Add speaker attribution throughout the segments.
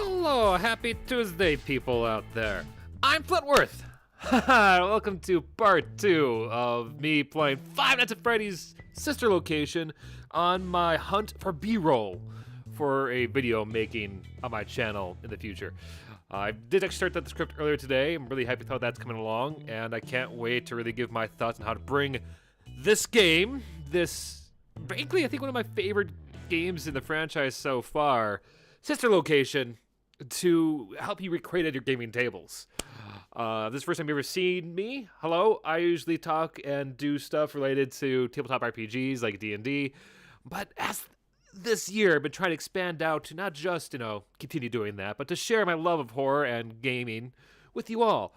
Speaker 1: Hello, happy Tuesday, people out there. I'm Flintworth. Welcome to part 2 of me playing Five Nights at Freddy's sister location on my hunt for B-roll for a video making on my channel in the future. I did actually start that script earlier today. I'm really happy with how that's coming along, and I can't wait to really give my thoughts on how to bring this game, frankly, I think one of my favorite games in the franchise so far, sister location, to help you recreate at your gaming tables. This is the first time you've ever seen me. Hello, I usually talk and do stuff related to tabletop RPGs like D&D, but as this year I've been trying to expand out to not just, continue doing that, but to share my love of horror and gaming with you all.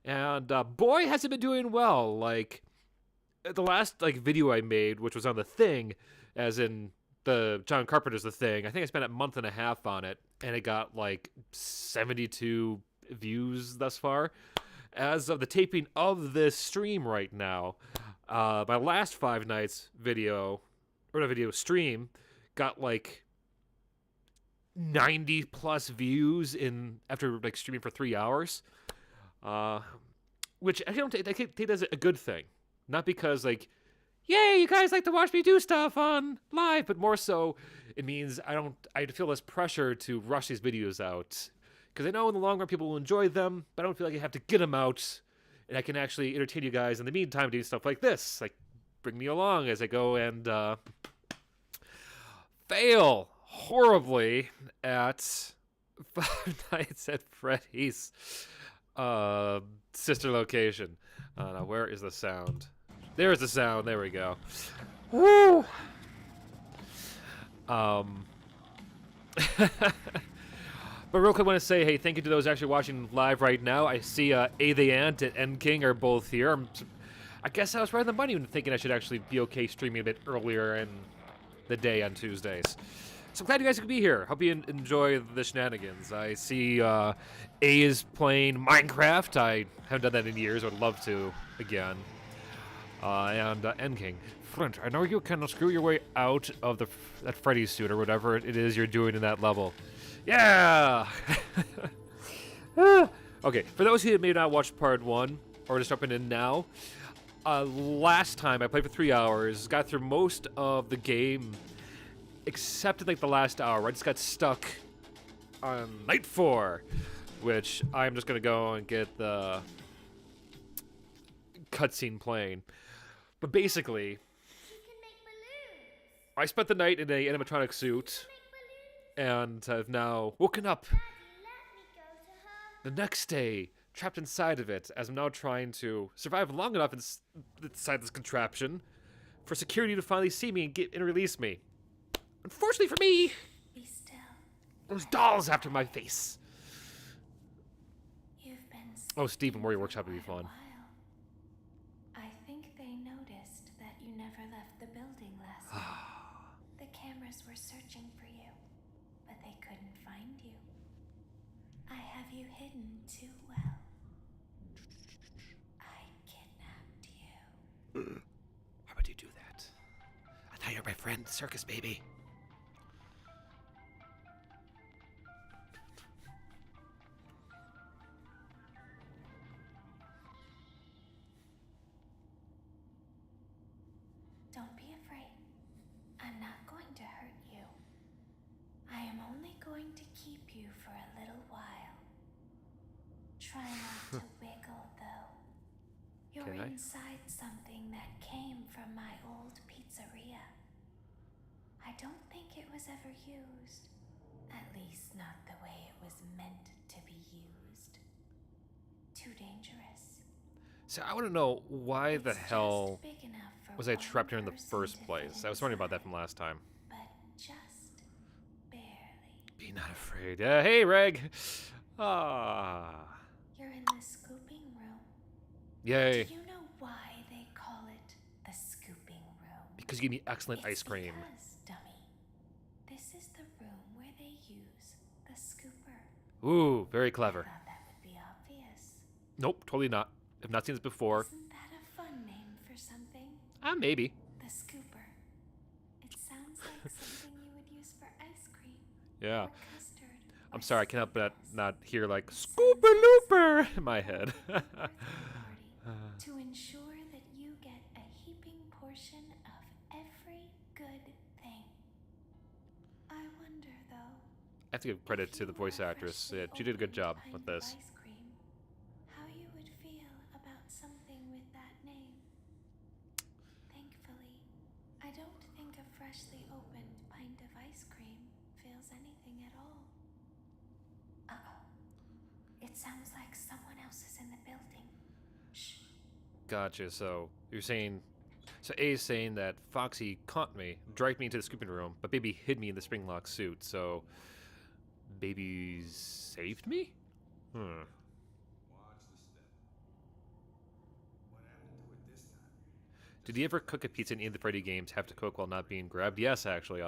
Speaker 1: And boy, has it been doing well. Like, the last video I made, which was on The Thing, as in the John Carpenter's The Thing, I think I spent a month and a half on it, and it got 72 views thus far. As of the taping of this stream right now, my last Five Nights video, or no video stream, got 90 plus views after streaming for 3 hours, which I don't take that as a good thing. Not because yay, you guys like to watch me do stuff on live, but more so it means I feel less pressure to rush these videos out. Because I know in the long run people will enjoy them, but I don't feel like I have to get them out, and I can actually entertain you guys in the meantime doing stuff like this. Bring me along as I go and fail horribly at Five Nights at Freddy's sister location. Now where is the sound? There's the sound. There we go. Woo! But real quick, I want to say, hey, thank you to those actually watching live right now. I see A the Ant and N King are both here. I guess I was right on the money when thinking I should actually be okay streaming a bit earlier in the day on Tuesdays. So I'm glad you guys could be here. Hope you enjoy the shenanigans. I see A is playing Minecraft. I haven't done that in years. I would love to again. And N King. Flint, I know you can screw your way out of that Freddy's suit or whatever it is you're doing in that level. Yeah! Okay, for those of you that may not watch part 1, or just jumping in now, last time I played for 3 hours, got through most of the game, except in the last hour. I just got stuck on night 4, which I'm just gonna go and get the cutscene playing. But basically, I spent the night in a animatronic suit, and I've now woken up the next day, trapped inside of it, as I'm now trying to survive long enough inside this contraption for security to finally see me and release me. Unfortunately for me,
Speaker 2: Be still.
Speaker 1: there's dolls after my face.
Speaker 2: You've been
Speaker 1: Oh, Steve and Warrior Workshop would be fun.
Speaker 2: I think they noticed that you never left the building last night. The cameras were searching for you, but they couldn't find you. I have you hidden too well. I kidnapped you.
Speaker 1: How would you do that? I thought you were my friend, circus baby.
Speaker 2: Don't be afraid. I'm not going to hurt you. I am only going to keep you for a little while. Try not to wiggle, though. You're
Speaker 1: Can I?
Speaker 2: inside something that came from my old pizzeria. I don't think it was ever used. At least not the way it was meant to be used. Too dangerous.
Speaker 1: So I want to know why the
Speaker 2: It's just
Speaker 1: hell
Speaker 2: big enough for
Speaker 1: was I
Speaker 2: one
Speaker 1: trapped here in the
Speaker 2: person
Speaker 1: first
Speaker 2: to
Speaker 1: place?
Speaker 2: fit
Speaker 1: I was wondering about that
Speaker 2: inside,
Speaker 1: from last time.
Speaker 2: but just barely.
Speaker 1: Be not afraid. Hey, Reg. Ah.
Speaker 2: You're in the scooping room.
Speaker 1: Yay.
Speaker 2: Do you know why they call it the scooping room?
Speaker 1: Because you give me excellent
Speaker 2: It's
Speaker 1: ice cream.
Speaker 2: Because, dummy, this is the room where they use the scooper.
Speaker 1: Ooh, very clever.
Speaker 2: Thought that would be obvious.
Speaker 1: Nope, totally not. I've not seen this before.
Speaker 2: Isn't that a fun name for something?
Speaker 1: Maybe.
Speaker 2: The scooper. It sounds like something you would use for ice cream.
Speaker 1: Yeah.
Speaker 2: Or custard.
Speaker 1: I'm sorry, I can't help but not hear like scooper looper in my head.
Speaker 2: To ensure that you get a heaping portion of every good thing. I wonder, though,
Speaker 1: I have to give credit to the voice actress. Yeah, she did a good job with this.
Speaker 2: Ice cream, how you would feel about something with that name. Thankfully, I don't think a freshly opened pint of ice cream feels anything at all. Uh-oh. It sounds like someone else is in the building. Shh.
Speaker 1: Gotcha. So you're saying, so A is saying that Foxy caught me, dragged me into the scooping room, but Baby hid me in the spring lock suit. So Baby saved me?
Speaker 3: Watch the step. What happened to it this time?
Speaker 1: Did you ever cook a pizza in any of the Freddy games? Have to cook while not being grabbed? Yes, actually.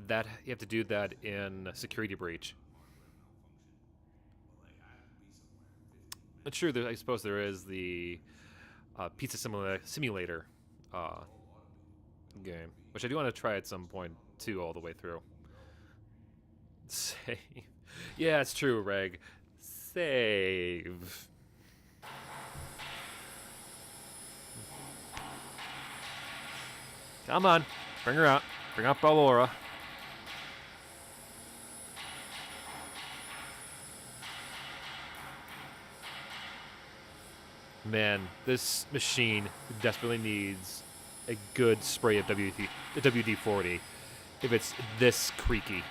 Speaker 1: That you have to do that in Security Breach.
Speaker 3: Well, they have to be somewhere in 15 minutes.
Speaker 1: But sure, I suppose there is the pizza simulator game, which I do want to try at some point too, all the way through. Save. Yeah, it's true, Reg. Save. Come on, bring her out. Bring out Ballora. Man, this machine desperately needs a good spray of WD-40 if it's this creaky.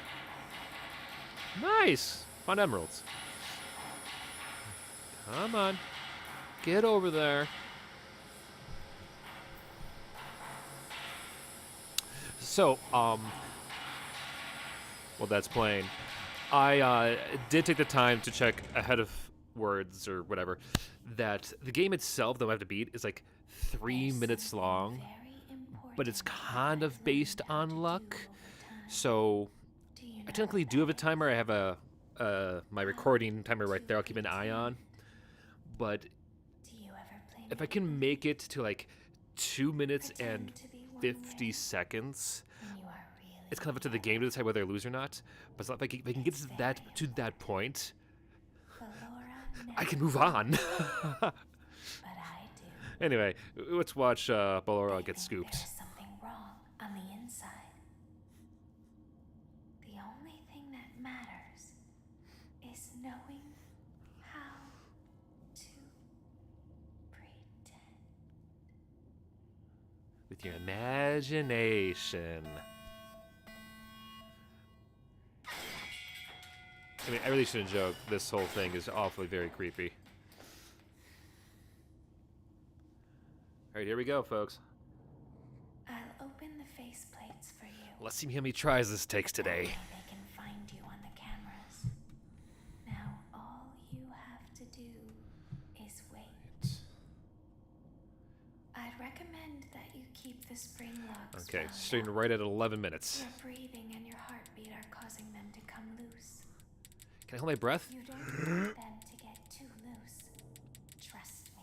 Speaker 1: Nice! Found emeralds. Come on. Get over there. So, while that's playing, I did take the time to check ahead of words or whatever that the game itself, though I have to beat, is like 3 minutes long, but it's kind of based on luck. So I technically do have a timer. I have my recording timer right there. I'll keep an eye on. But if I can make it to like 2 minutes and 50 seconds, it's kind of up to the game to decide whether I lose or not. But if I can get to that point, I can move on. Anyway, let's watch Ballora get scooped.
Speaker 2: There's something wrong on the inside. The only thing that matters is knowing how to pretend.
Speaker 1: With your imagination. I mean, I really shouldn't joke. This whole thing is awfully very creepy. Alright, here we go, folks.
Speaker 2: I'll open the faceplates for you.
Speaker 1: Let's see how many tries this takes today.
Speaker 2: They can find you on the cameras. Now all you have to do is wait. I'd recommend that you keep the spring locks.
Speaker 1: Okay,
Speaker 2: wound
Speaker 1: starting
Speaker 2: down.
Speaker 1: right at 11 minutes.
Speaker 2: Your breathing and your heartbeat are causing them to come loose.
Speaker 1: Can I hold my breath?
Speaker 2: You don't want them to get too loose. Trust me.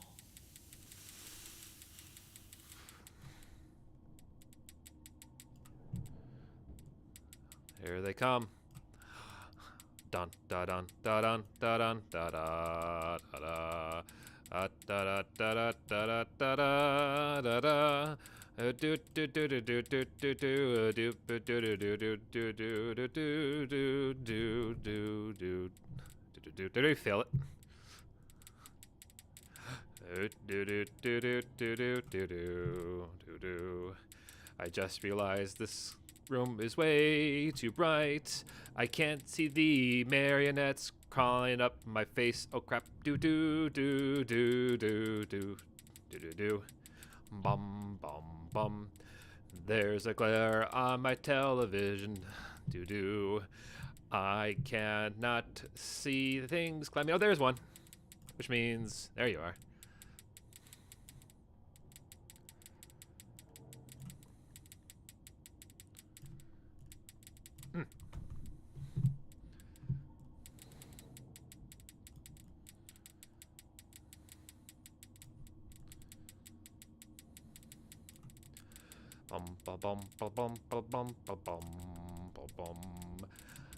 Speaker 1: Here they come. Dun da dun da dun da dun da da da da da da da da da da da. Do do do do do do do do do do do do do do do do do do do. Did I fail it? Do do do do do do do do do. I just realized this room is way too bright. I can't see the marionettes crawling up my face. Oh crap! Do do do do do do do do do. Bum bum bum. There's a glare on my television. Do do. I cannot see the things climbing. Oh, there's one. Which means there you are. Bum ba bum ba bum ba bum ba bum ba bum.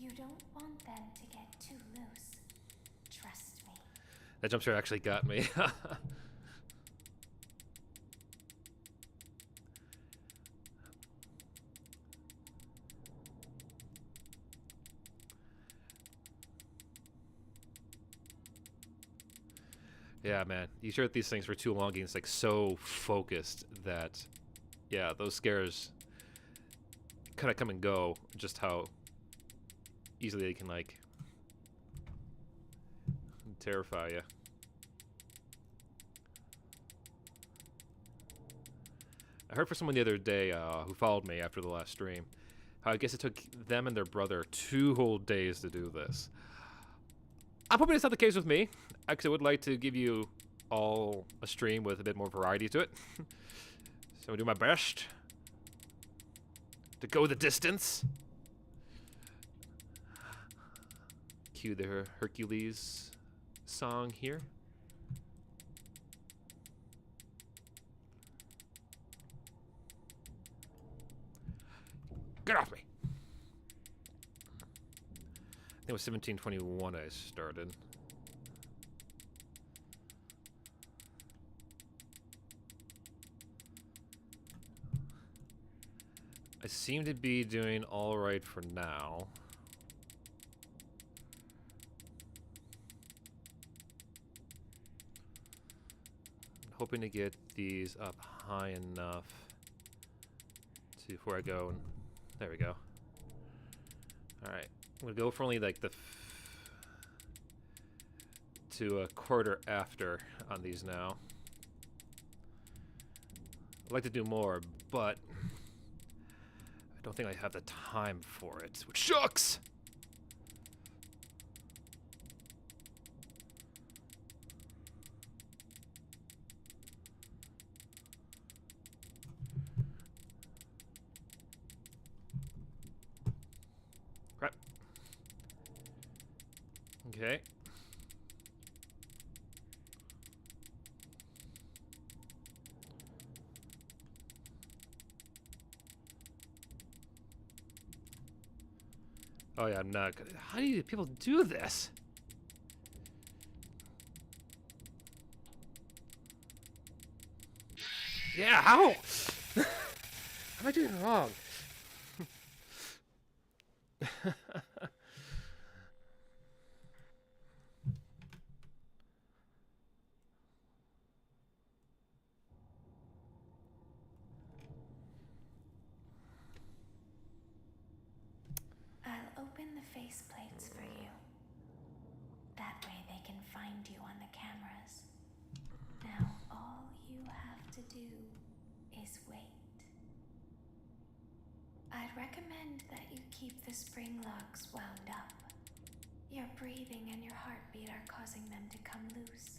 Speaker 2: You don't want them to get too loose. Trust me.
Speaker 1: That jump scare actually got me. Yeah, man. You stare at these things for too long, and it's like so focused that, yeah, those scares kind of come and go. Just how easily they can like terrify you. I heard from someone the other day who followed me after the last stream, how I guess it took them and their brother 2 whole days to do this. I'm hoping it's not the case with me. Actually, I would like to give you all a stream with a bit more variety to it. So I'll do my best to go the distance. Cue the Hercules song here. Get off me! I think it was 1721 I started. I seem to be doing all right for now. I'm hoping to get these up high enough to before I go. And there we go. All right, I'm gonna go for only like the to a quarter after on these now. I'd like to do more, but I don't think I have the time for it, which sucks! Crap. Okay. Oh yeah, I'm not gonna. How do you people do this? Yeah, how? What am I doing wrong?
Speaker 2: I'll open the faceplates for you. That way they can find you on the cameras. Now all you have to do is wait. I'd recommend that you keep the spring locks wound up. Your breathing and your heartbeat are causing them to come loose.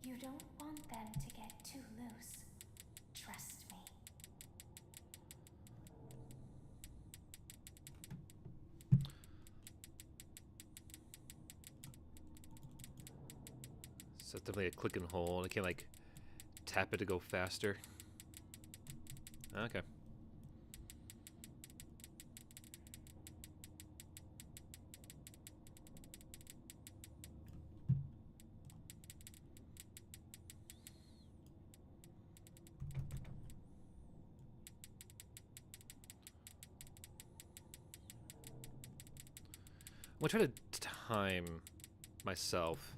Speaker 2: You don't want them to get too loose. Trust me.
Speaker 1: So it's definitely a click and hold. I can't like tap it to go faster. Okay. I'm gonna try to time myself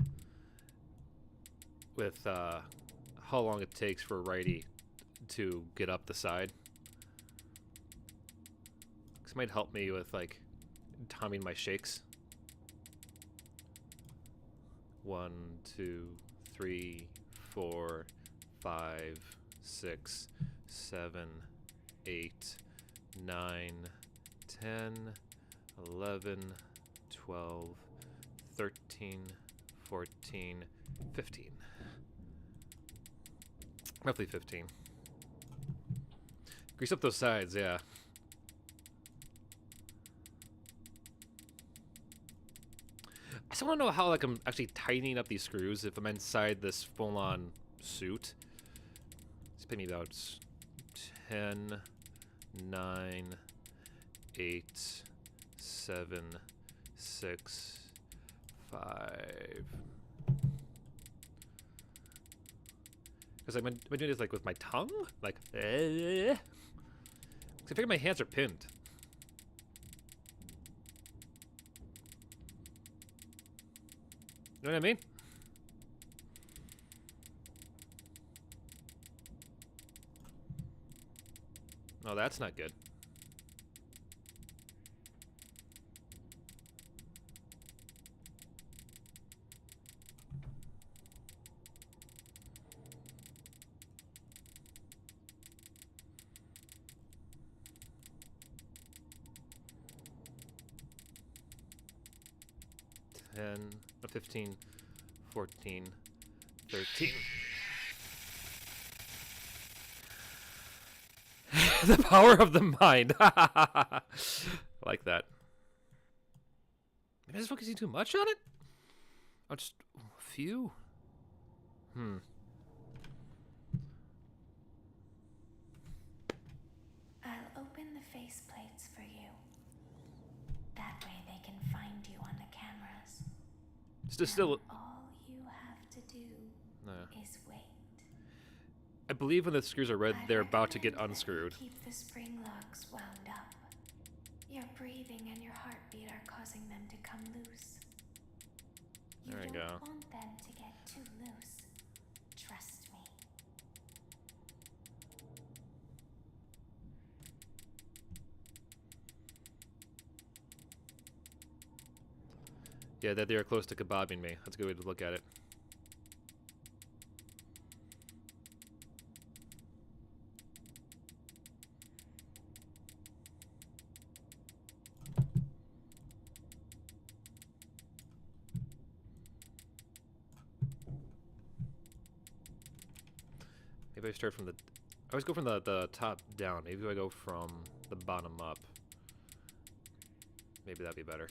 Speaker 1: with how long it takes for a righty to get up the side. This might help me with like timing my shakes. 1, 2, 3, 4, 5, 6, 7, 8, 9, 10, 11, 12, 13, 14, 15. Roughly 15. Grease up those sides, yeah. I still want to know how like I'm actually tightening up these screws if I'm inside this full-on suit. It's taking me about 10, 9, 8, 7, 6, 5. Because I've been doing this like with my tongue, like. I figure my hands are pinned. You know what I mean? Oh, that's not good. Ten, 15, 14, 13. The power of the mind. Like that. Maybe I was focusing too much on it? Oh, just a few?
Speaker 2: I'll open the faceplates for you. That way they can find you on the cameras.
Speaker 1: Still.
Speaker 2: All you have to do is wait.
Speaker 1: I believe when the screws are red, they're about to get
Speaker 2: recommend that you
Speaker 1: unscrewed.
Speaker 2: keep the spring locks wound up. Your breathing and your heartbeat are causing them to come loose. You
Speaker 1: There we
Speaker 2: don't
Speaker 1: go.
Speaker 2: want them to get too loose. Trust me.
Speaker 1: Yeah, that they are close to kebabbing me. That's a good way to look at it. Maybe I start from the... I always go from the top down. Maybe I go from the bottom up. Maybe that'd be better.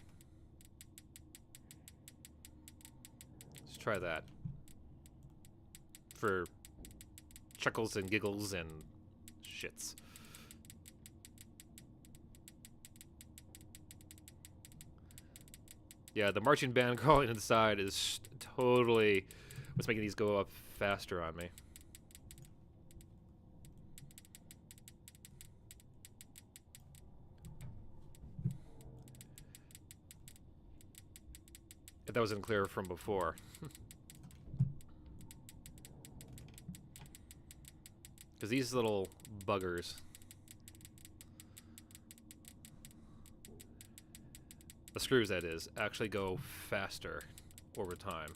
Speaker 1: Let's try that. For chuckles and giggles and shits. Yeah, the marching band crawling inside is totally what's making these go up faster on me. If that wasn't clear from before. Because these little buggers... The screws, that is, actually go faster over time.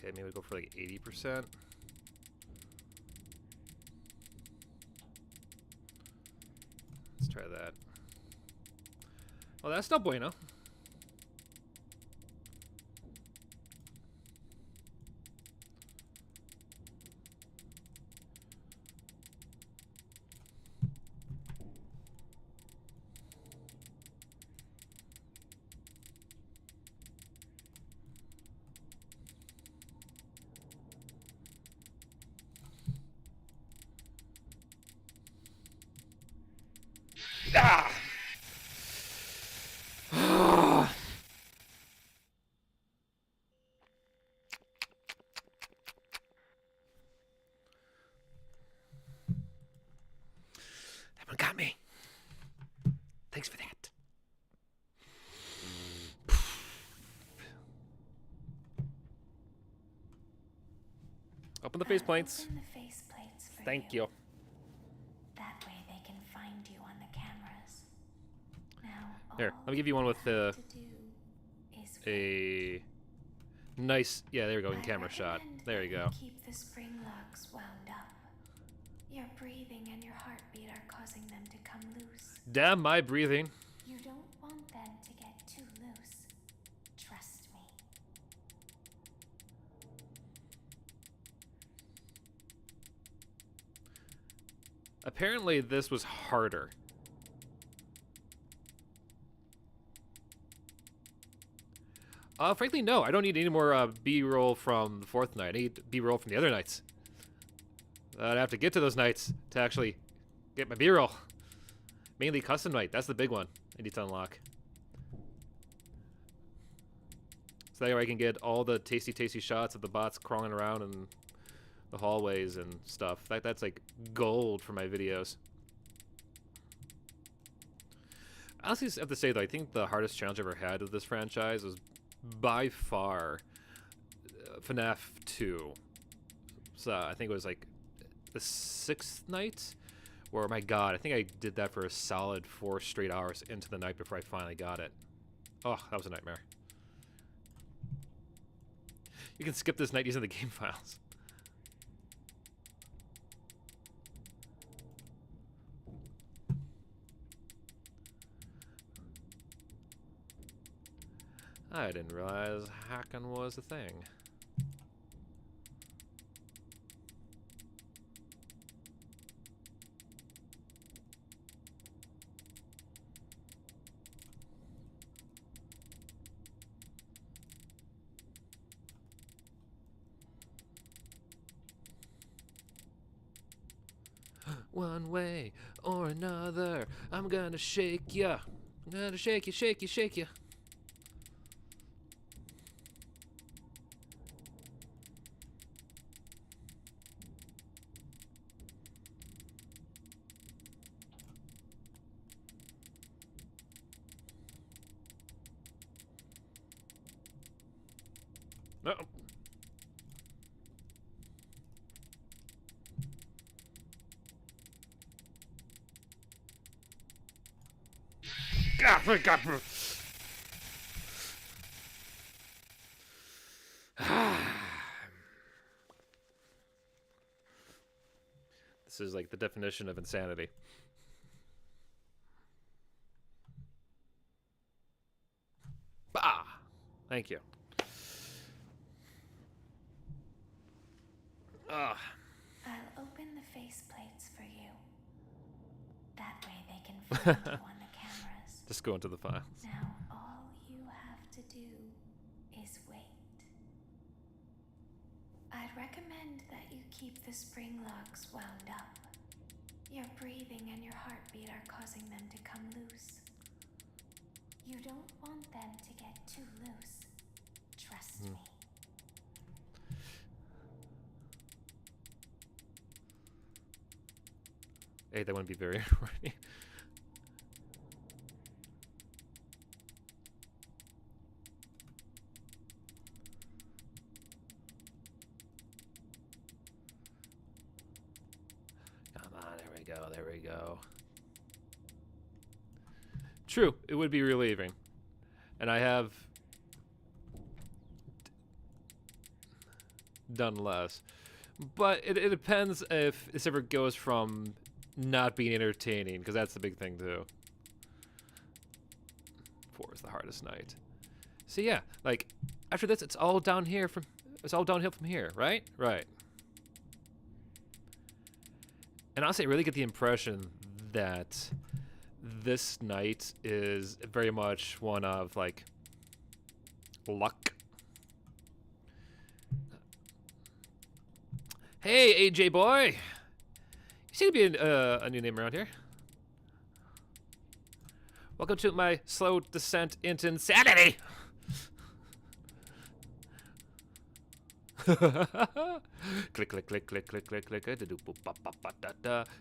Speaker 1: Okay, maybe go for like 80%. Let's try that. Oh, that's no bueno. Ah! That one got me. Thanks for that. Open the faceplates.
Speaker 2: Open the faceplates for
Speaker 1: Thank you.
Speaker 2: That way they can find you on the cameras. Now,
Speaker 1: Here,
Speaker 2: all
Speaker 1: let me give you one with
Speaker 2: you have to do is
Speaker 1: a nice, yeah, there we go, in
Speaker 2: I
Speaker 1: camera shot.
Speaker 2: recommend
Speaker 1: There
Speaker 2: that
Speaker 1: you go.
Speaker 2: Keep the spring locks wound up. Your breathing and your heartbeat are causing them to come loose.
Speaker 1: Damn my breathing.
Speaker 2: You don't want them to get too loose. Trust me.
Speaker 1: Apparently this was harder. Frankly, no. I don't need any more B-roll from the 4th night. I need B-roll from the other nights. I'd have to get to those nights to actually get my B-roll. Mainly custom night. That's the big one I need to unlock. So that way I can get all the tasty shots of the bots crawling around in the hallways and stuff. That's like gold for my videos. I honestly have to say, though, I think the hardest challenge I ever had with this franchise was by far FNAF 2. So I think it was like the 6th night, where, my god, I think I did that for a solid 4 straight hours into the night before I finally got it. Oh, that was a nightmare. You can skip this night using the game files. I didn't realize hacking was a thing. One way or another, I'm gonna shake ya. I'm gonna shake you, shake you, shake you. Uh-oh. This is like the definition of insanity. Bah! Thank you.
Speaker 2: I'll open the faceplates for you. That way they can find you on the cameras.
Speaker 1: Just go into the files.
Speaker 2: Now all you have to do is wait. I'd recommend that you keep the spring locks wound up. Your breathing and your heartbeat are causing them to come loose. You don't want them to get too loose. Trust me.
Speaker 1: Hey, that wouldn't be very horny. Come on, there we go, there we go. True, it would be relieving. And I have done less. But it depends if this ever goes from not being entertaining, because that's the big thing too. 4 is the hardest night. So yeah, like after this, it's all down here from. It's all downhill from here, right? Right. And honestly, I really get the impression that this night is very much one of like luck. Hey, AJ boy. You seem to be a new name around here. Welcome to my slow descent into insanity. Click, click, click, click, click, click, click.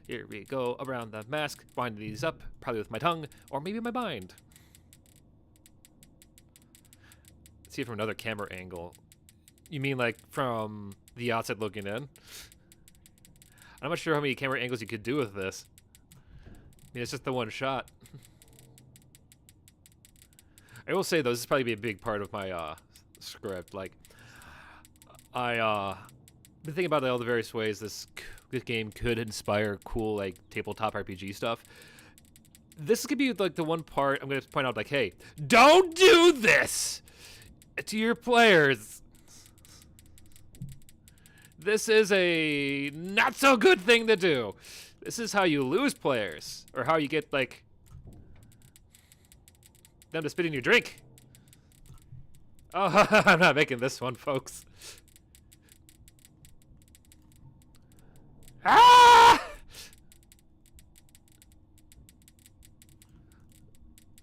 Speaker 1: Here we go around the mask, winding these up, probably with my tongue or maybe my mind. Let's see it from another camera angle. You mean like from the outside looking in? I'm not sure how many camera angles you could do with this. I mean, it's just the one shot. I will say, though, this is probably be a big part of my script. Like, I've been thinking about all the various ways this game could inspire cool, like, tabletop RPG stuff. This could be, like, the one part I'm going to point out, like, hey, don't do this to your players. This is a not-so-good thing to do. This is how you lose players, or how you get like them to spit in your drink. Oh, I'm not making this one, folks. Ah!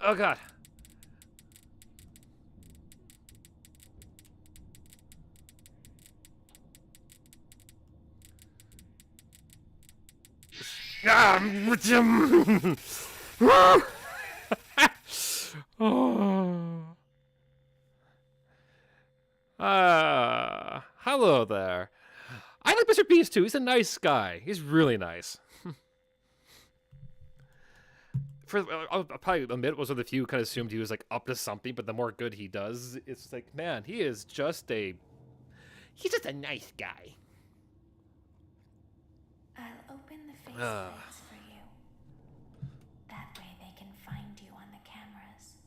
Speaker 1: Oh God. Hello there. I like Mr. Beast too. He's a nice guy. He's really nice. I'll probably admit was one of the few who kind of assumed he was like up to something, but the more good he does, it's like, man, he's just a nice guy.
Speaker 2: I'll open the faceplates for you. That way they can find you on the cameras.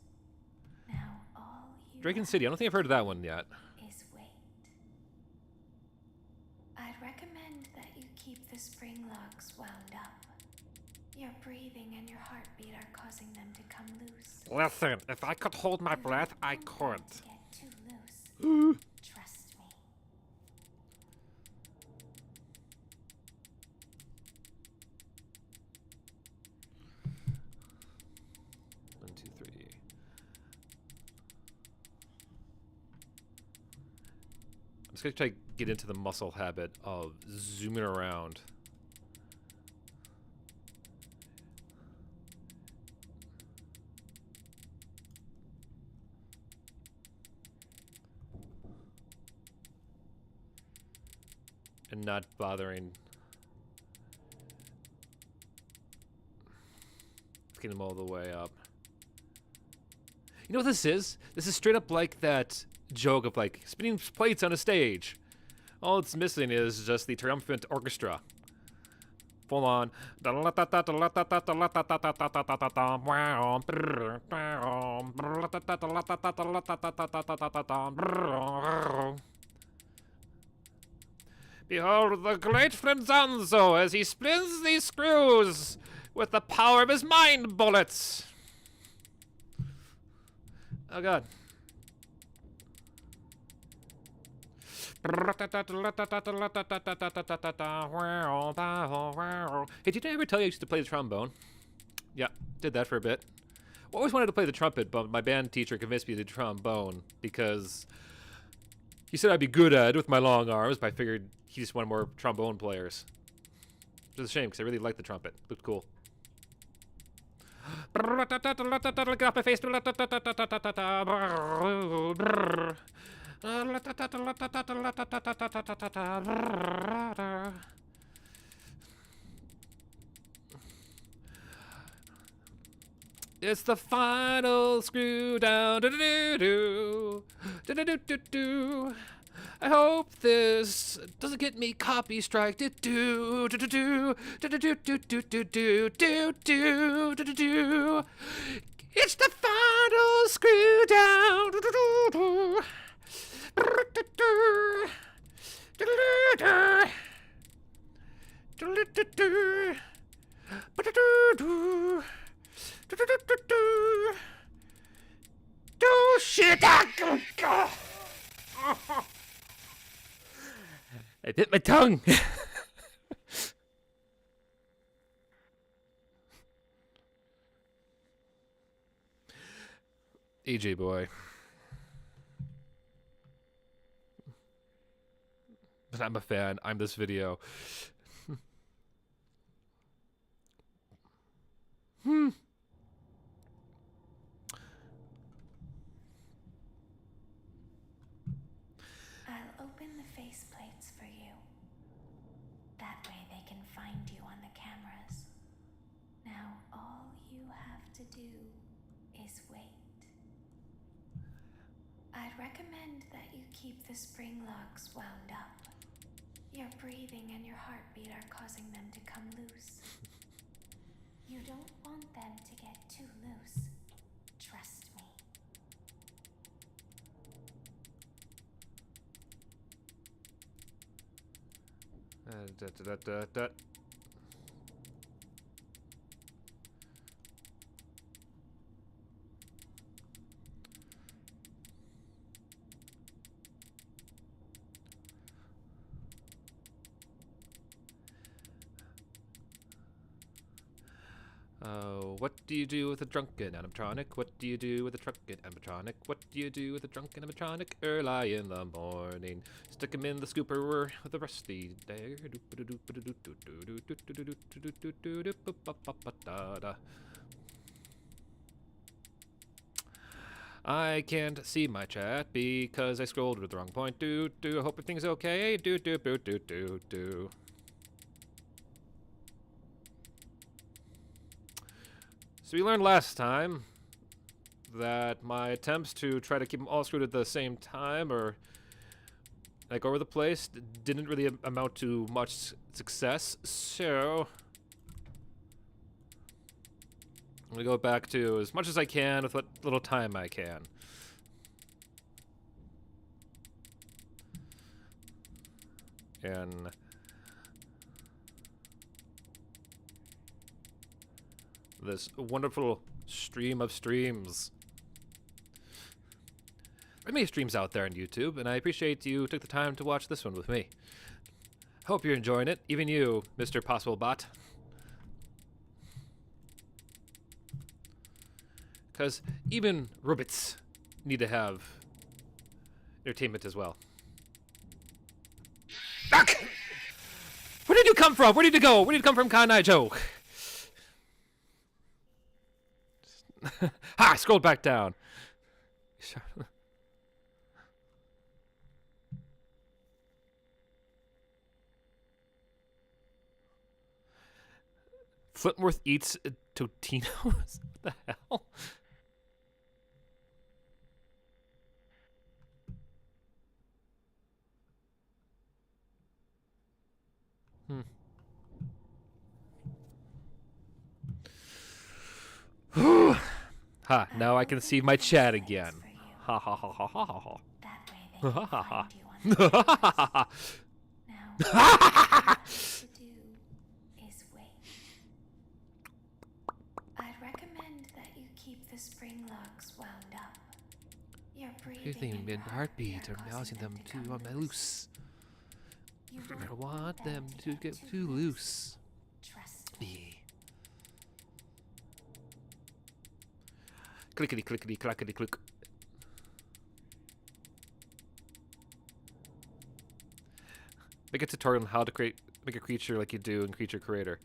Speaker 2: Now all you
Speaker 1: Draken City. I don't think I've heard of that one yet.
Speaker 2: is wait. I'd recommend that you keep the spring locks wound up. Your breathing and your heartbeat are causing them to come loose.
Speaker 4: Listen, if I could hold my breath, I
Speaker 2: You don't
Speaker 4: could.
Speaker 2: want them to get too loose. Trust me.
Speaker 1: 1, 2, 3. I'm just gonna try to get into the muscle habit of zooming around. And not bothering getting them all the way up. You know what this is? This is straight up like that joke of like spinning plates on a stage. All it's missing is just the triumphant orchestra. Full on. Behold the great Flinzanzo as he spins these screws with the power of his mind bullets. Oh God. Hey, did I ever tell you I used to play the trombone? Yeah, did that for a bit. Always wanted to play the trumpet, but my band teacher convinced me to do trombone because he said I'd be good at it with my long arms, but I figured he just wanted more trombone players. Which is a shame, because I really liked the trumpet. It looked cool. Get off my face. It's the final screw down. I hope this doesn't get me copy strike. It's the final screw down. Do shit. I bit my tongue. AJ boy. But I'm a fan. I'm this video.
Speaker 2: I'll open the faceplates for you. That way they can find you on the cameras. Now all you have to do is wait. I'd recommend that you keep the spring locks wound up. Your breathing and your heartbeat are causing them to come loose. You don't want them to get too loose. Trust me.
Speaker 1: What do you do with a drunken animatronic? What do you do with a drunken animatronic? What do you do with a drunken animatronic? Early in the morning, stick him in the scooper with the rusty there. I can't see my chat because I scrolled to the wrong point. I hope everything's okay. So we learned last time that my attempts to try to keep them all screwed at the same time or like over the place didn't really amount to much success. So I'm gonna go back to as much as I can with what little time I can. And this wonderful stream of streams. There are many streams out there on YouTube, and I appreciate you took the time to watch this one with me. Hope you're enjoying it, even you, Mr. Possible Bot. Because even robots need to have entertainment as well. Fuck! Where did you come from? Where did you go? Where did you come from, Kanai Joe? Ha! I scrolled back down. Flintworth eats Totinos? What the hell? Ha, now I can see my chat again. Ha ha ha ha ha ha ha.
Speaker 2: That way they can find you on the Now, all you have to do is wait. I'd recommend that you keep the spring locks wound up. Your breathing and
Speaker 1: Mid
Speaker 2: your
Speaker 1: heartbeat
Speaker 2: are
Speaker 1: are mousing
Speaker 2: causing
Speaker 1: them
Speaker 2: to
Speaker 1: too
Speaker 2: come
Speaker 1: on my loose.
Speaker 2: You
Speaker 1: I
Speaker 2: don't
Speaker 1: want them to get too loose.
Speaker 2: Trust me.
Speaker 1: Yeah. Clickety clickety clackety click. Make a tutorial on how to make a creature like you do in Creature Creator.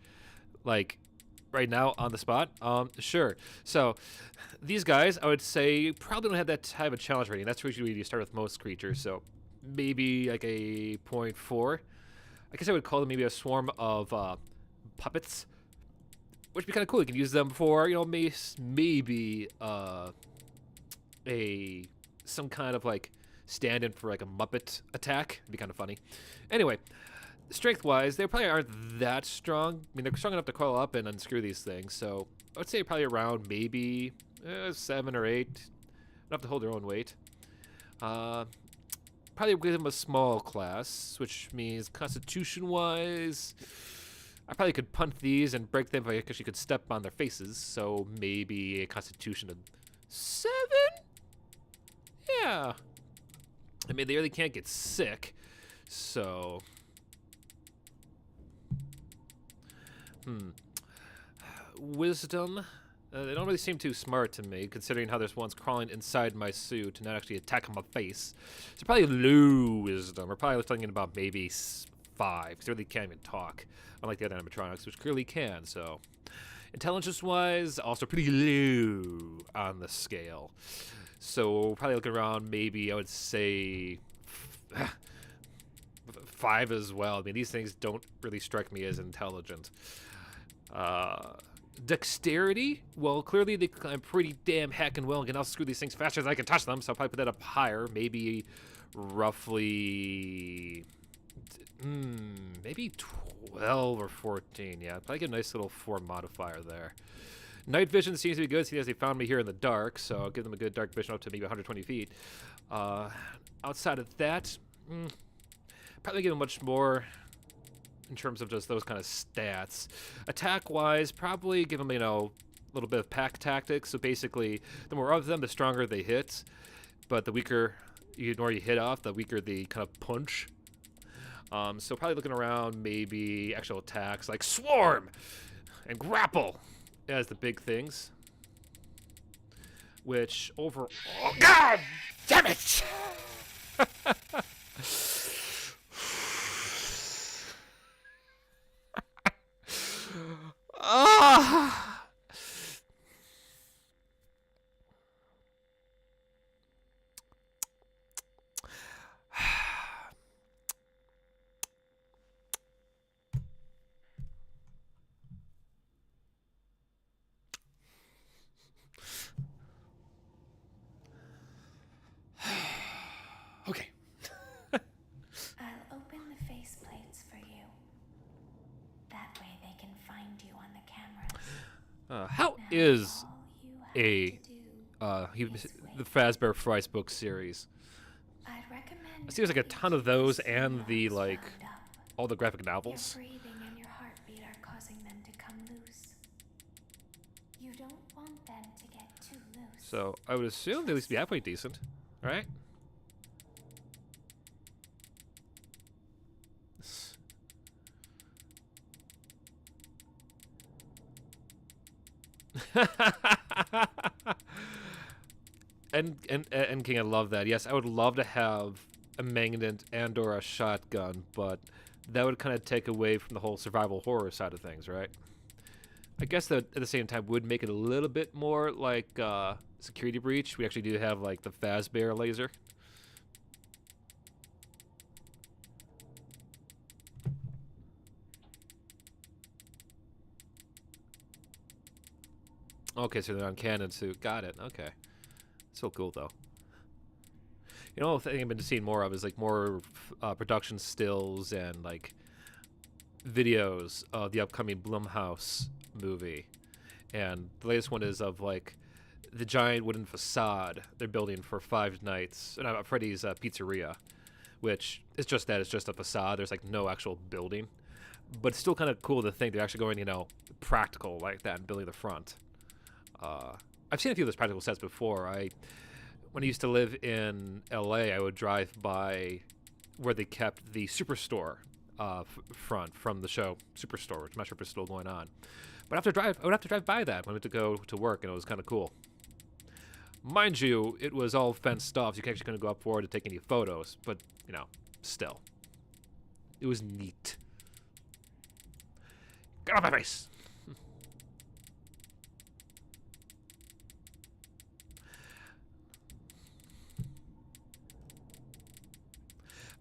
Speaker 1: Like, right now on the spot? Sure. So, these guys, I would say, probably don't have that type of challenge rating. That's usually you start with most creatures. So, maybe like a 0.4. I guess I would call them maybe a swarm of puppets. Which would be kind of cool. You can use them for, you know, maybe some kind of like stand-in for like a Muppet attack. It'd be kind of funny. Anyway, strength-wise, they probably aren't that strong. I mean, they're strong enough to coil up and unscrew these things. So I would say probably around maybe 7 or 8. Enough to hold their own weight. Probably give them a small class, which means constitution-wise, I probably could punt these and break them because you could step on their faces. So maybe a constitution of 7? Yeah. I mean, they really can't get sick. So. Wisdom. They don't really seem too smart to me, considering how there's ones crawling inside my suit and not actually attacking my face. So probably low wisdom. We're probably thinking about maybe 5, because they really can't even talk. Unlike the other animatronics, which clearly can, so. Intelligence-wise, also pretty low on the scale. So probably looking around maybe, I would say, 5 as well. I mean, these things don't really strike me as intelligent. Dexterity? Well, clearly they climb pretty damn heckin' well and can also screw these things faster than I can touch them, so I'll probably put that up higher. Maybe roughly... maybe 12 or 14. Yeah, probably get a nice little 4 modifier there. Night vision seems to be good, seeing as they found me here in the dark, so I'll give them a good dark vision up to maybe 120 feet. Outside of that, probably give them much more in terms of just those kind of stats. Attack-wise, probably give them, you know, a little bit of pack tactics. So basically, the more of them, the stronger they hit. But the weaker, the more you hit off, the weaker the kind of punch. So probably looking around maybe actual attacks like Swarm and Grapple as the big things. Which over... Oh, God damn it! Ah! Okay.
Speaker 2: I'll open the faceplates for you. That way they can find you on the cameras.
Speaker 1: How
Speaker 2: Now
Speaker 1: is
Speaker 2: all you have
Speaker 1: a
Speaker 2: to do is
Speaker 1: the
Speaker 2: wait.
Speaker 1: Fazbear Frice book series?
Speaker 2: I'd recommend
Speaker 1: It seems like a
Speaker 2: that you
Speaker 1: ton of
Speaker 2: keep
Speaker 1: those
Speaker 2: your
Speaker 1: and the
Speaker 2: signals
Speaker 1: like
Speaker 2: wound up.
Speaker 1: all the graphic
Speaker 2: Your
Speaker 1: novels.
Speaker 2: breathing and your heartbeat are causing them to come loose. You don't want them to get too loose.
Speaker 1: So I would assume they at least be halfway decent, right? and King, I love that. Yes, I would love to have a magnet and or a shotgun, but that would kind of take away from the whole survival horror side of things, right? I guess that at the same time would make it a little bit more like Security Breach. We actually do have like the Fazbear laser. Okay, so they're on cannon suit. Got it. Okay. So cool, though. You know, the thing I've been seeing more of is like more production stills and like videos of the upcoming Blumhouse movie. And the latest one is of like the giant wooden facade they're building for Five Nights, Freddy's Pizzeria, which is just that. It's just a facade. There's like no actual building. But it's still kind of cool to think they're actually going, you know, practical like that and building the front. I've seen a few of those practical sets before. When I used to live in LA, I would drive by where they kept the Superstore front from the show Superstore, which I'm not sure if it's still going on. But I would have to drive by that when I went to go to work, and it was kind of cool. Mind you, it was all fenced off, so you actually couldn't go up forward to take any photos. But, you know, still. It was neat. Get off my face!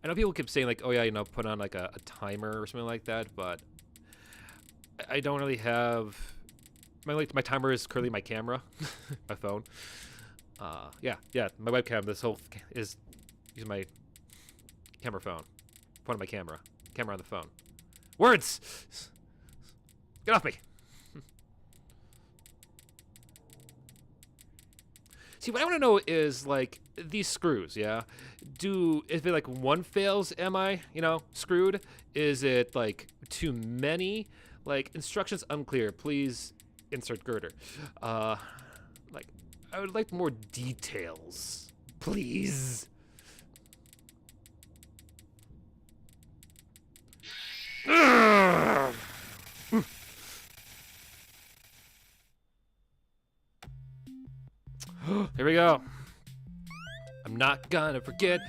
Speaker 1: I know people keep saying like, oh yeah, you know, put on like a timer or something like that, but I don't really have my timer is currently my camera, my phone. Yeah, my webcam. This whole is using my camera phone, point of my camera on the phone. Words, get off me. See, what I want to know is, like, these screws, yeah? If it, like, one fails, am I, you know, screwed? Is it, like, too many? Like, instructions unclear. Please insert girder. Like, I would like more details. Please. Ugh. Here we go. I'm not gonna forget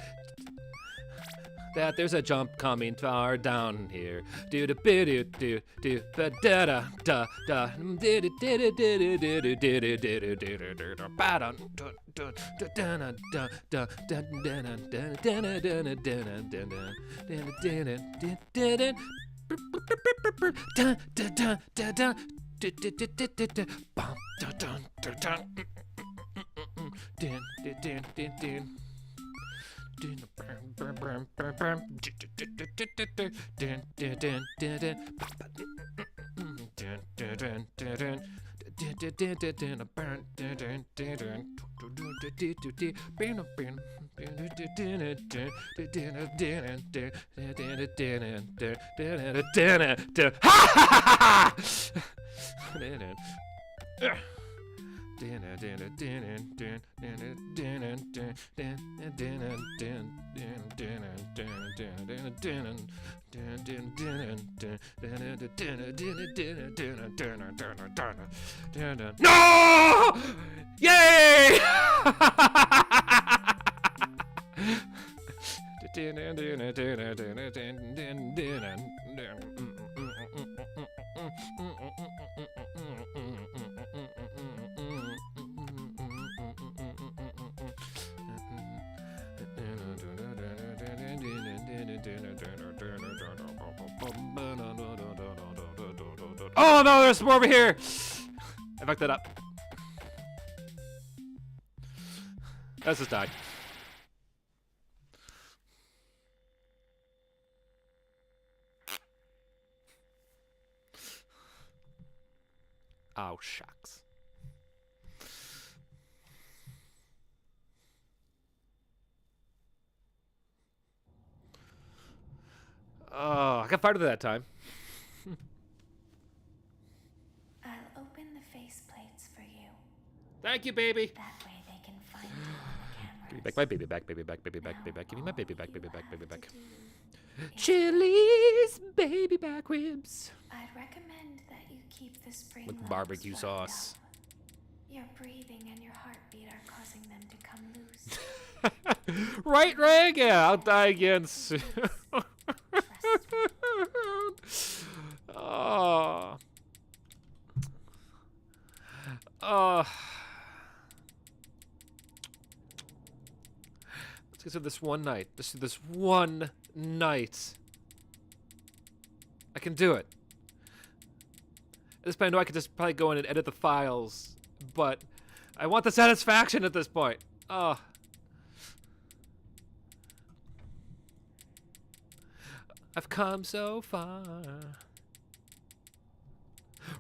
Speaker 1: that there's a jump coming far down here. Do do do do do do da da da da da do do do do do do do do do do do do ba da da da da da da da da No! Yay! Oh no, there's more over here! I fucked that up. Let's just die. Oh, shucks. Oh, I got fired that time.
Speaker 2: I'll open the faceplates for you.
Speaker 1: Thank you, baby.
Speaker 2: That way they can find you on the cameras.
Speaker 1: Give me back my baby back, baby back, baby back, baby back. Give me my
Speaker 2: Now,
Speaker 1: baby back,
Speaker 2: all
Speaker 1: baby
Speaker 2: you
Speaker 1: back, baby
Speaker 2: have
Speaker 1: back.
Speaker 2: to do is-
Speaker 1: Chili's baby back ribs.
Speaker 2: I'd recommend that you keep the spring
Speaker 1: With
Speaker 2: locks
Speaker 1: barbecue
Speaker 2: wound
Speaker 1: sauce.
Speaker 2: up. Your breathing and your heartbeat are causing them to come loose.
Speaker 1: Right, Reg? Yeah, I'll die again soon.
Speaker 2: Trust me.
Speaker 1: Oh. Oh. Let's get through this one night. Let's do this one night. I can do it. At this point, I know I could just probably go in and edit the files, but I want the satisfaction at this point. Oh. I've come so far.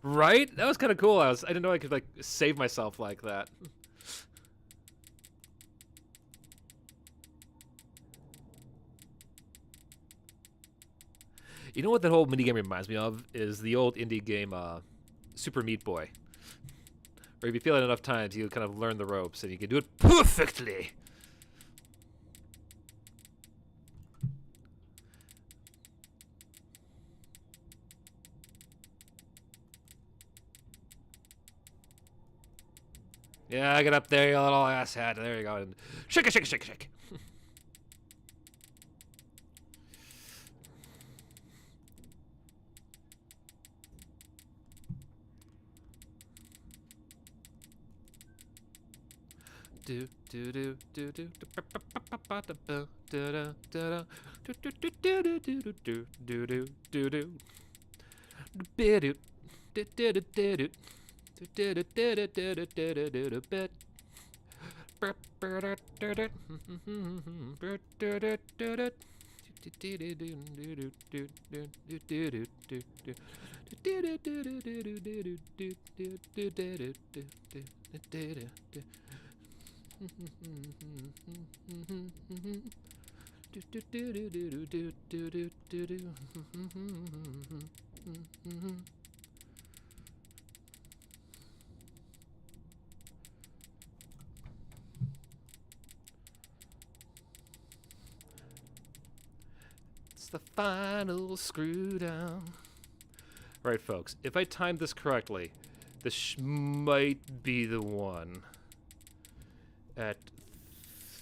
Speaker 1: Right? That was kind of cool. I didn't know I could like save myself like that. You know what that whole minigame reminds me of is the old indie game Super Meat Boy. Where if you feel it enough times, you kind of learn the ropes and you can do it perfectly. Yeah, get up there, you little asshat. There you go. And shake it, shake it, shake it, shake it. Do do do do do It's the final screw down. Right, folks, if I timed this correctly, this might be the one at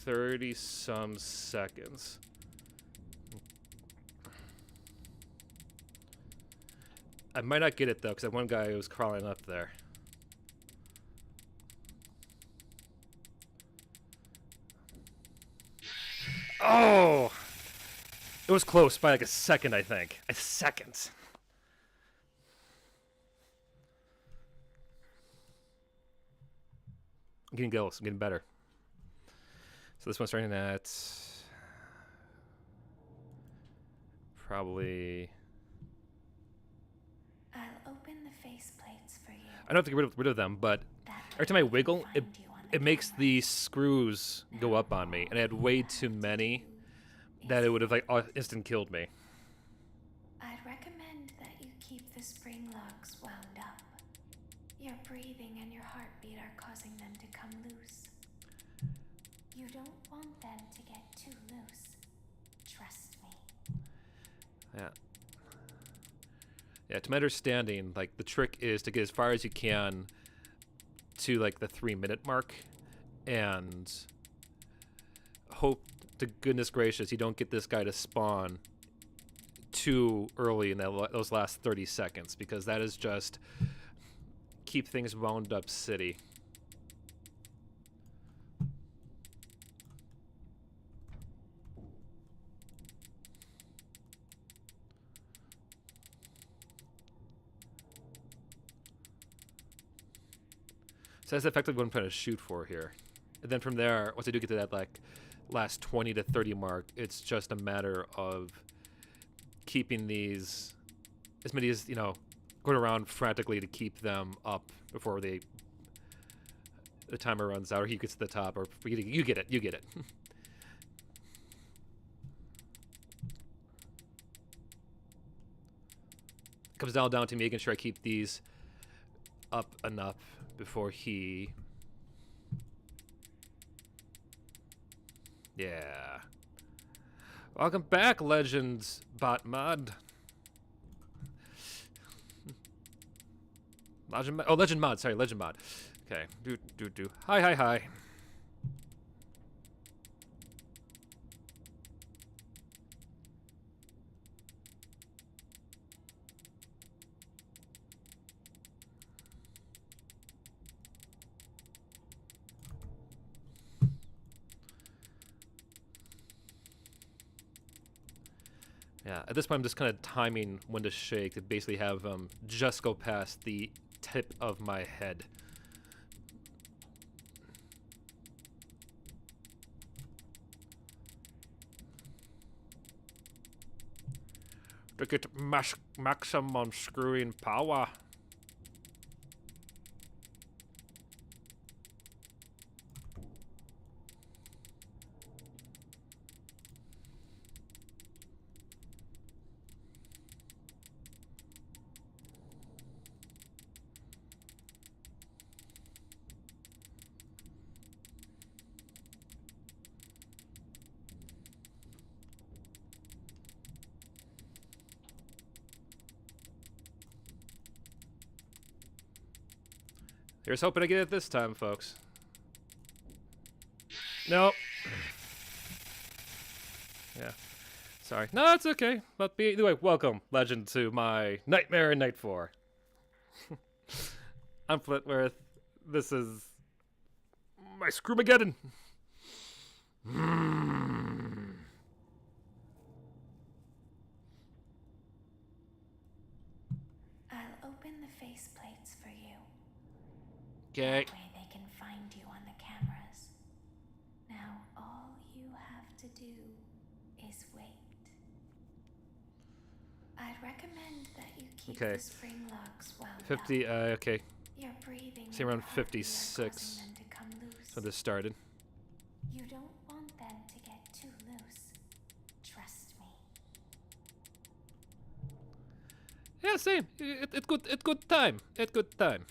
Speaker 1: 30-some seconds. I might not get it, though, because that one guy was crawling up there. Oh! It was close by like a second, I think. A second. I'm getting goals. I'm getting better. So this one's starting at probably.
Speaker 2: I'll open the faceplates for you.
Speaker 1: I don't have to get rid of them, but
Speaker 2: That
Speaker 1: every time I
Speaker 2: way they
Speaker 1: wiggle,
Speaker 2: can
Speaker 1: it
Speaker 2: find you on the
Speaker 1: it makes
Speaker 2: cameras.
Speaker 1: the screws go up on me, and I had way too many that it would have like instant killed me.
Speaker 2: I'd recommend that you keep the spring locks wound up. Your breathing and your heartbeat are causing them to come loose. You don't want them to get too loose. Trust me.
Speaker 1: Yeah. Yeah, to my understanding, like, the trick is to get as far as you can to, like, the 3-minute mark, and hope to goodness gracious you don't get this guy to spawn too early in those last 30 seconds, because that is just keep things wound up city. So that's effectively what I'm trying to shoot for here. And then from there, once I do get to that like last 20 to 30 mark, it's just a matter of keeping these, as many as, you know, going around frantically to keep them up before the timer runs out, or he gets to the top, or you get it, you get it. Comes down to me making sure I keep these up enough before he... Yeah. Welcome back, Legends Bot Mod. Legend Mod, sorry, Legend Mod. Okay. Hi. Yeah, at this point I'm just kind of timing when to shake to basically have just go past the tip of my head. To get maximum screwing power. Here's hoping to get it this time, folks. Nope. Yeah. Sorry. No, it's okay. But either way, welcome, Legend, to my Nightmare in Night 4. I'm Flintworth. This is my Screwmageddon.
Speaker 2: I'll open the faceplates for you.
Speaker 1: Okay.
Speaker 2: That way they can find you on the cameras. Now all you have to do is wait. I'd recommend that you keep
Speaker 1: Okay.
Speaker 2: the spring locks wound
Speaker 1: 50,
Speaker 2: up.
Speaker 1: okay.
Speaker 2: Your breathing
Speaker 1: Say
Speaker 2: and
Speaker 1: around
Speaker 2: your heartbeat are
Speaker 1: 56.
Speaker 2: causing them to come loose.
Speaker 1: So this started.
Speaker 2: You don't want them to get too loose. Trust me.
Speaker 1: Yeah, same. It's good time. It's good time.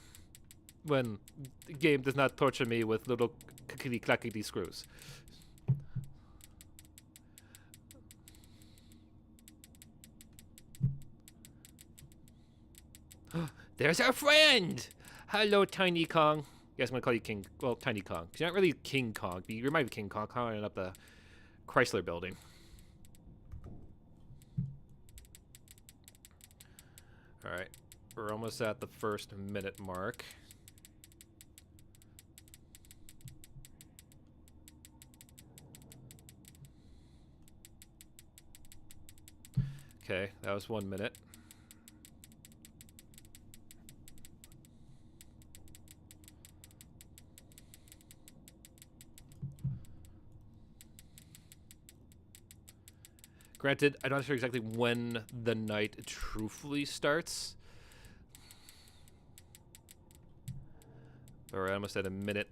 Speaker 1: When the game does not torture me with little clickety clackety screws. There's our friend! Hello, Tiny Kong. Yes, I'm gonna call you King. Well, Tiny Kong. You're not really King Kong. You remind me of King Kong climbing up the Chrysler building. Alright. We're almost at the first minute mark. Okay, that was 1 minute. Granted, I'm not sure exactly when the night truthfully starts. But we're almost at 1.5 minutes.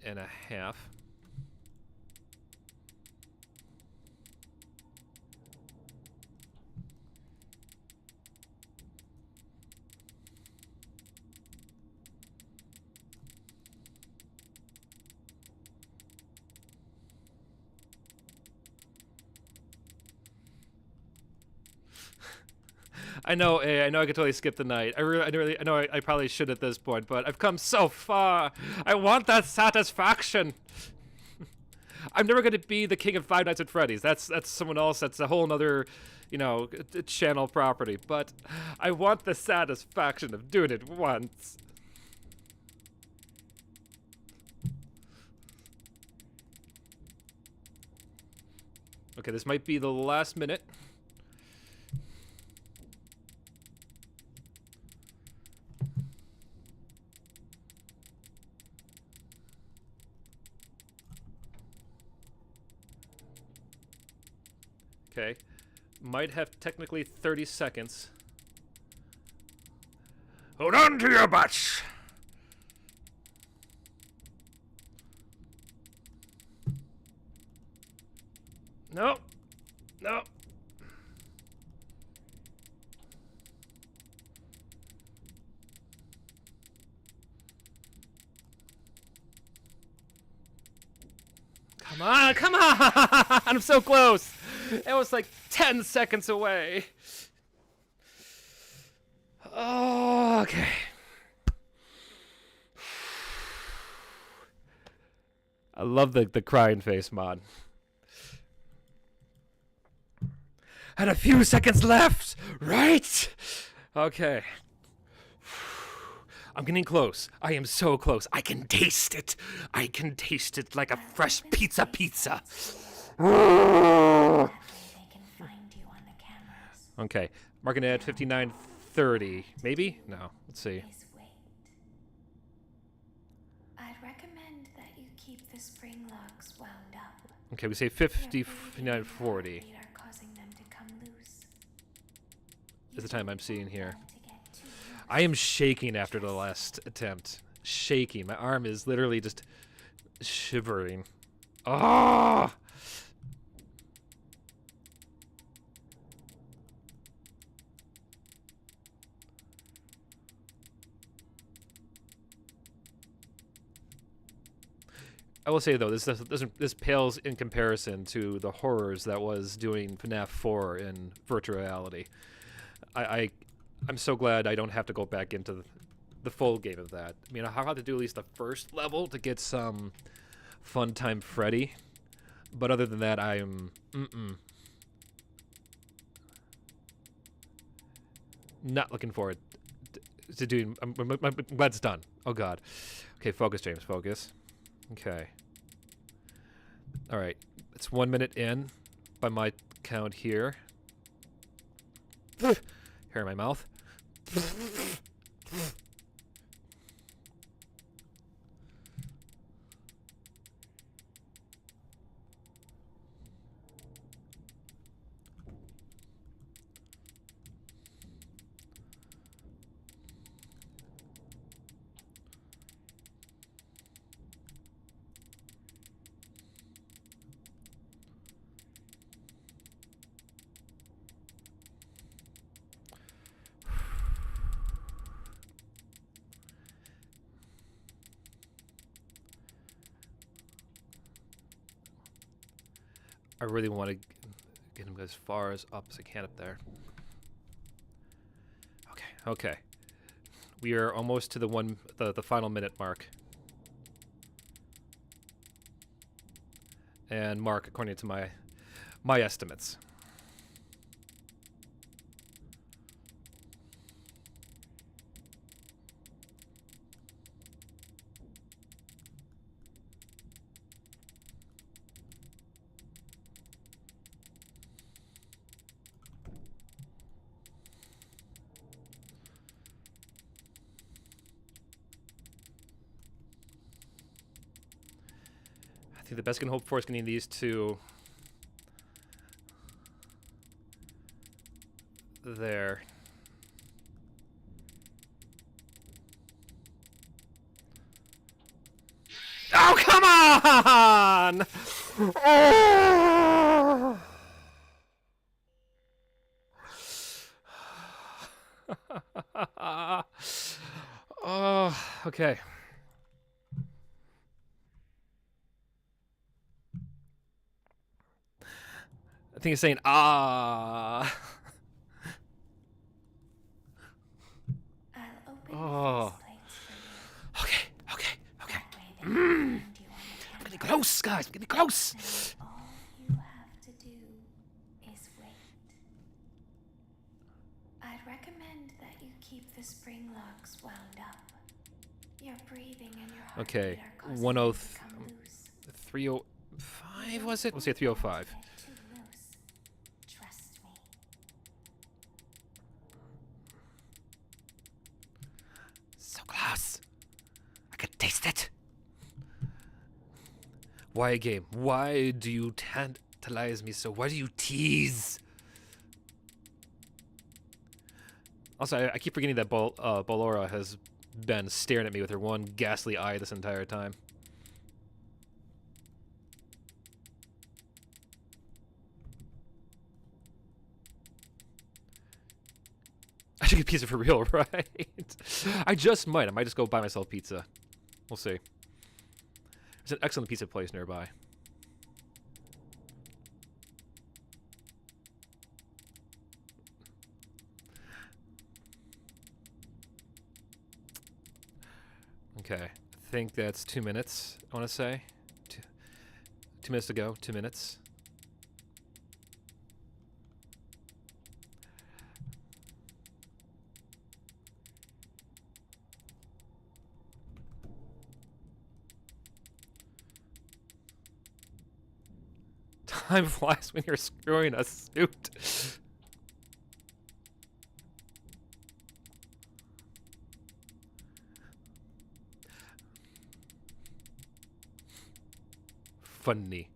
Speaker 1: I know I could totally skip the night. I know I probably should at this point, but I've come so far. I want that satisfaction. I'm never going to be the king of Five Nights at Freddy's. That's someone else. That's a whole nother, you know, channel property. But I want the satisfaction of doing it once. Okay, this might be the last minute. Okay, might have technically 30 seconds. Hold on to your butts! No. No. Come on, come on! I'm so close! It was like 10 seconds away. Oh, okay. I love the crying face mod. And a few seconds left, right? Okay. I'm getting close. I am so close. I can taste it. I can taste it like a fresh pizza.
Speaker 2: They can find you on the cameras.
Speaker 1: Okay, marking it at 59:30. Maybe? No. Let's see.
Speaker 2: Please wait. I'd recommend that you keep the spring locks wound up.
Speaker 1: Okay, we say
Speaker 2: Their
Speaker 1: 59:40
Speaker 2: heartbeat are causing them to come loose.
Speaker 1: is the time I'm seeing here.
Speaker 2: Them to get too loose.
Speaker 1: I am shaking after the last attempt. Shaking. My arm is literally just shivering. Ah! I will say though, this pales in comparison to the horrors that was doing FNAF 4 in virtual reality. I'm so glad I don't have to go back into the full game of that. I mean, I'll have to do at least the first level to get some fun time Freddy, but other than that, I'm not looking forward to doing. I'm glad it's done. Oh God. Okay, focus, James. Focus. Okay. All right. It's 1 minute in by my count here. Hair in my mouth. I really want to get him as far as up as I can up there. Okay, okay. We are almost to the final minute mark. And mark according to my estimates. I think the best I can hope for is getting these two there. Oh, come on! Oh! Oh, okay. I think he's saying, ah. Oh.
Speaker 2: plates for you.
Speaker 1: Okay, okay, okay.
Speaker 2: That way they can find you on the
Speaker 1: I'm getting
Speaker 2: camera.
Speaker 1: close, guys. I'm getting close.
Speaker 2: And all you have to do is wait. I'd recommend that you keep the spring locks wound up. Your breathing and your heartbeat
Speaker 1: Okay,
Speaker 2: are causing
Speaker 1: 10
Speaker 2: them to come loose.
Speaker 1: 305 was it? Let's say 305.
Speaker 2: Don't get too loose. Trust me.
Speaker 1: So close. I could taste it. Why a game? Why do you tantalize me so? Why do you tease? Also, I keep forgetting that Ballora has been staring at me with her one ghastly eye this entire time. I should get pizza for real, right? I just might. I might just go buy myself pizza. We'll see. There's an excellent pizza place nearby. Okay, I think that's 2 minutes, I want to say. 2 minutes to go, 2 minutes. Time flies when you're screwing a suit. Funny.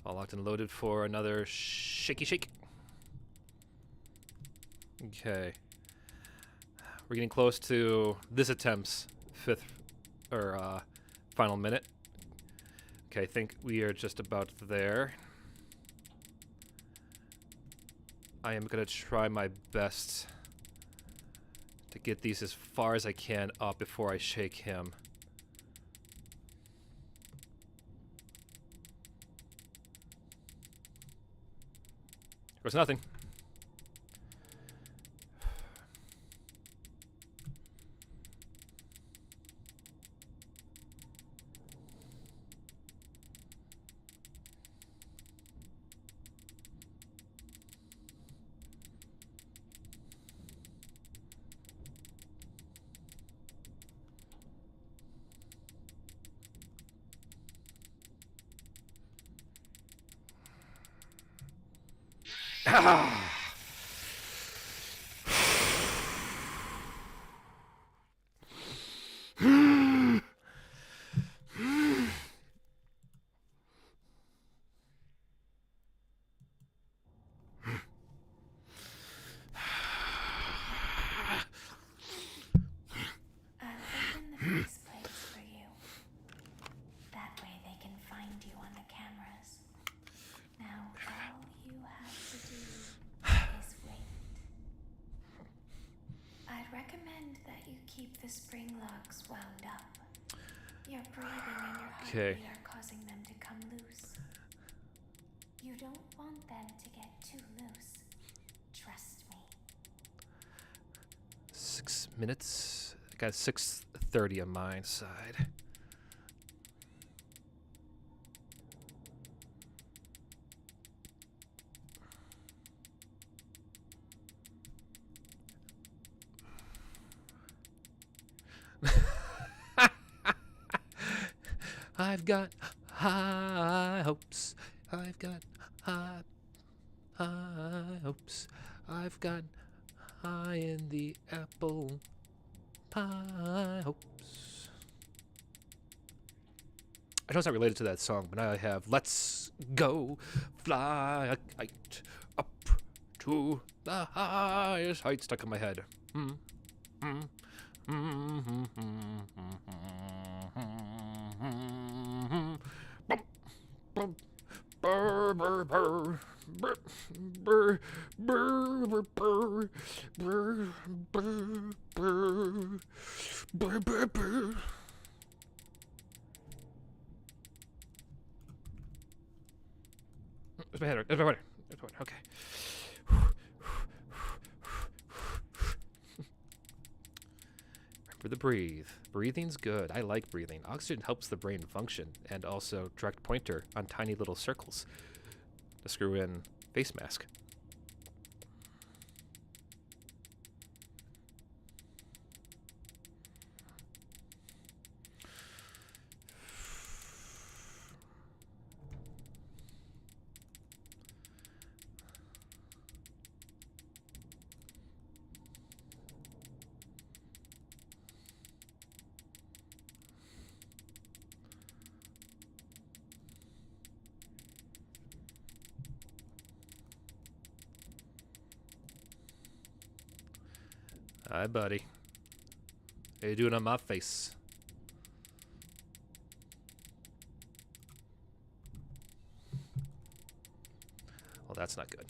Speaker 1: All locked and loaded for another shaky shake. Okay. We're getting close to this attempt's final minute. Okay, I think we are just about there. I am gonna try my best to get these as far as I can up before I shake him. There's nothing.
Speaker 2: I'll open the face plates for you. That way they can find you on the cameras. Now all you have to do is wait. I'd recommend that you keep the spring locks wound up. Your breathing and your
Speaker 1: Okay.
Speaker 2: heartbeat are causing them to come loose. You don't want them to get too loose. Trust me.
Speaker 1: 6 minutes. I got 6:30 on my side. I've got high hopes. I've got high hopes. I've got high in the apple pie hopes. I know it's not related to that song, but now I have "Let's Go Fly a Kite Up to the Highest Height" stuck in my head. Burr, burr, burr. Brr, brr, brr, brr, brr, brr, brr, brr, brr, brr, brr. Where's my head? Where's my water? Where's my water? Okay. Remember to breathe. Breathing's good. I like breathing. Oxygen helps the brain function, and also direct pointer on tiny little circles to screw in face mask. Hi, buddy. How you doing on my face? Well, that's not good.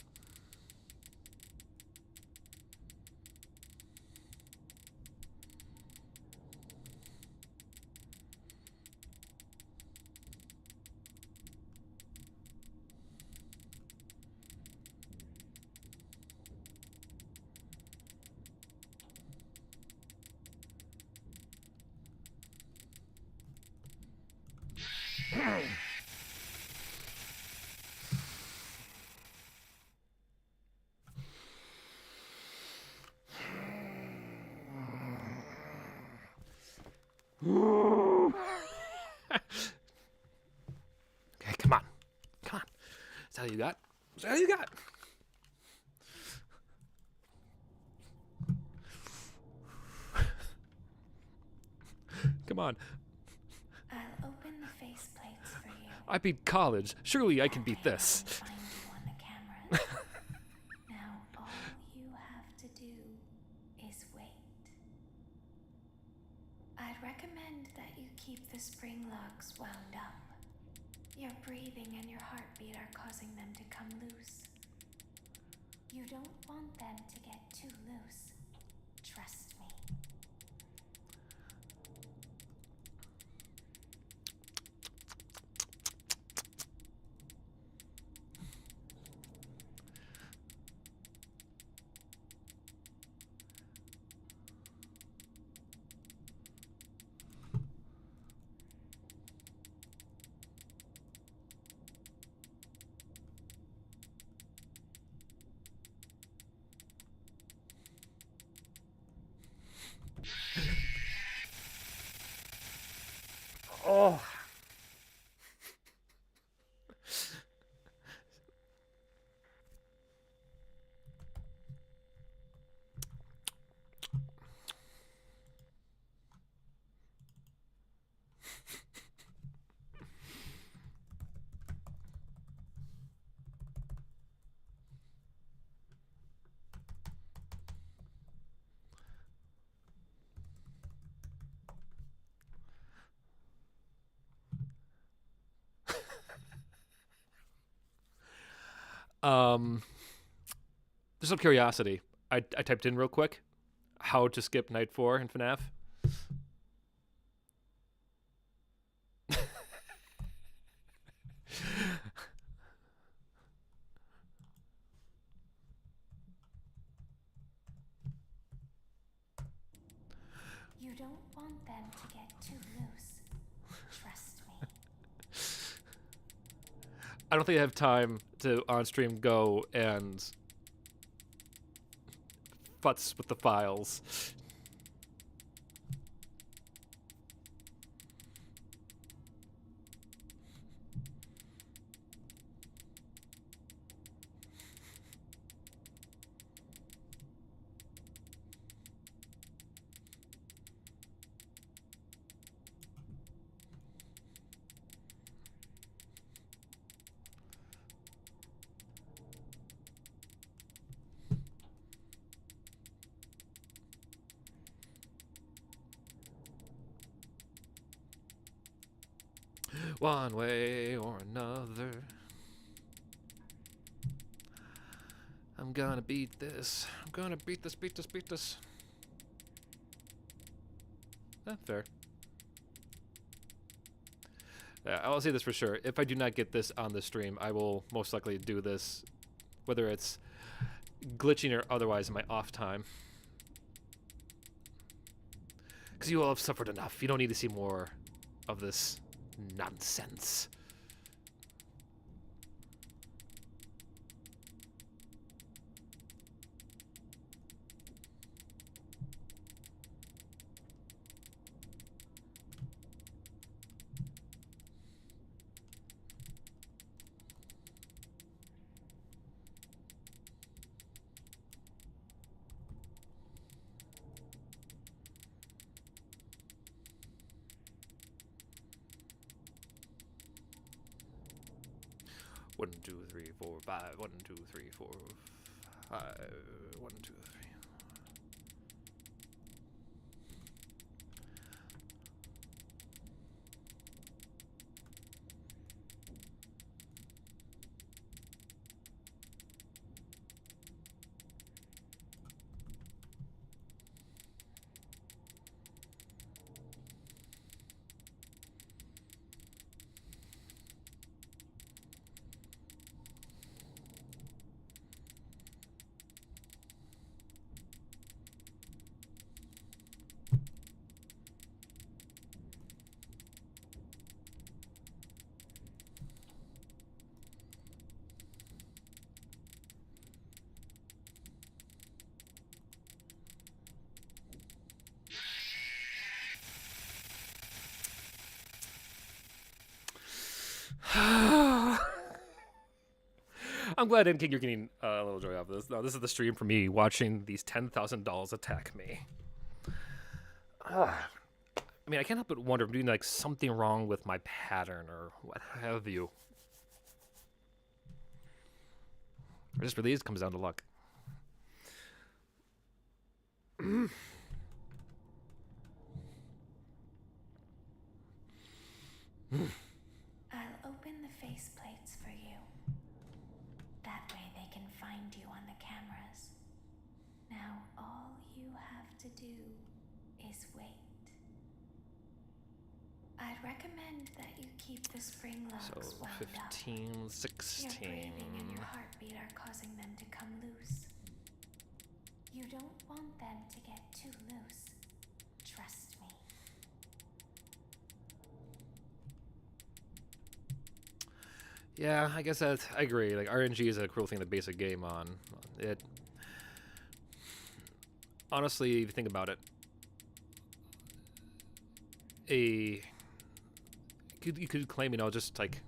Speaker 1: Okay, come on. Come on. Is that all you got? Is that all you got? Come on.
Speaker 2: I'll open the faceplates for you.
Speaker 1: I beat college. Surely I can beat this.
Speaker 2: Find you on the cameras. Now all you have to do is wait. I'd recommend that you keep the spring locks wound up. Your breathing and your heartbeat are causing them to come loose. You don't want them to get too loose. Trust me.
Speaker 1: Oh. Just out of curiosity, I typed in real quick how to skip night 4 in FNAF.
Speaker 2: You don't want them to get too loose. Trust me.
Speaker 1: I don't think I have time to on stream go and futz with the files. One way or another, I'm gonna beat this. I'm gonna beat this, beat this, beat this. Fair. I'll say this for sure. If I do not get this on the stream, I will most likely do this, whether it's glitching or otherwise, in my off time. Because you all have suffered enough. You don't need to see more of this nonsense. One, two, three, four, five. 1, 2, 3, 4, 5. 1, 2, 3. I'm glad, King, you're getting a little joy out of this. No, this is the stream for me watching these $10,000 attack me. I mean, I can't help but wonder if I'm doing like something wrong with my pattern or what have you. Or just really comes down to luck.
Speaker 2: I'll open the faceplates for you. That way they can find you on the cameras. Now all you have to do is wait. I'd recommend that you keep the spring locks
Speaker 1: So
Speaker 2: wound up.
Speaker 1: 15,
Speaker 2: Your
Speaker 1: 16.
Speaker 2: breathing and your heartbeat are causing them to come loose. You don't want them to get too loose. Trust me.
Speaker 1: Yeah, I guess I agree. Like, RNG is a cruel thing to base a game on. It honestly, if you think about it, you could claim, you know, just like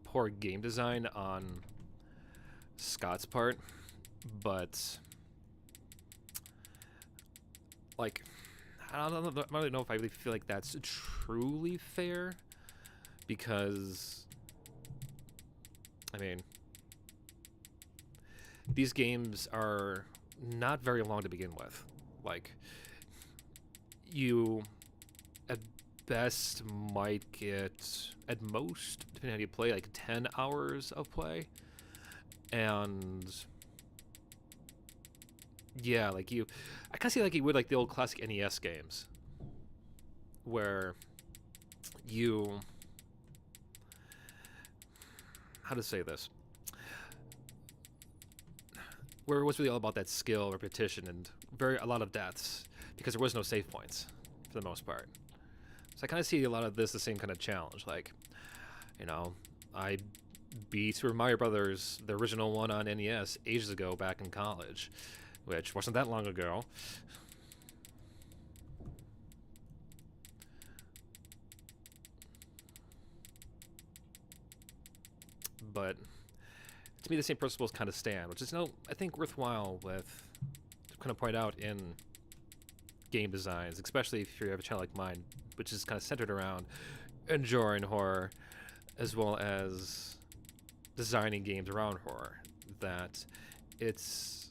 Speaker 1: poor game design on Scott's part, but like I don't really know if I really feel like that's truly fair, because I mean, these games are not very long to begin with. Like, you at best might get, at most, depending on how you play, like 10 hours of play. And yeah, like I kind of see like you would like the old classic NES games, where you, how to say this, where it was really all about that skill, repetition, and a lot of deaths, because there was no save points for the most part. So I kind of see a lot of this the same kind of challenge. Like, you know, I beat Super Mario Brothers, the original one on NES, ages ago back in college, which wasn't that long ago. But to me, the same principles kind of stand, which is, you know, I think worthwhile to kind of point out in game designs, especially if you have a channel like mine, which is kind of centered around enjoying horror as well as designing games around horror, that it's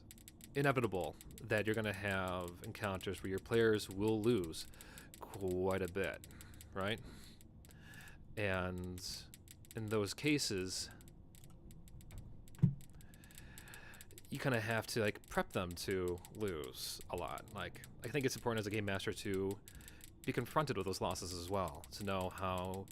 Speaker 1: inevitable that you're going to have encounters where your players will lose quite a bit, right? And in those cases, you kind of have to like prep them to lose a lot. Like, I think it's important as a game master to be confronted with those losses as well, to know how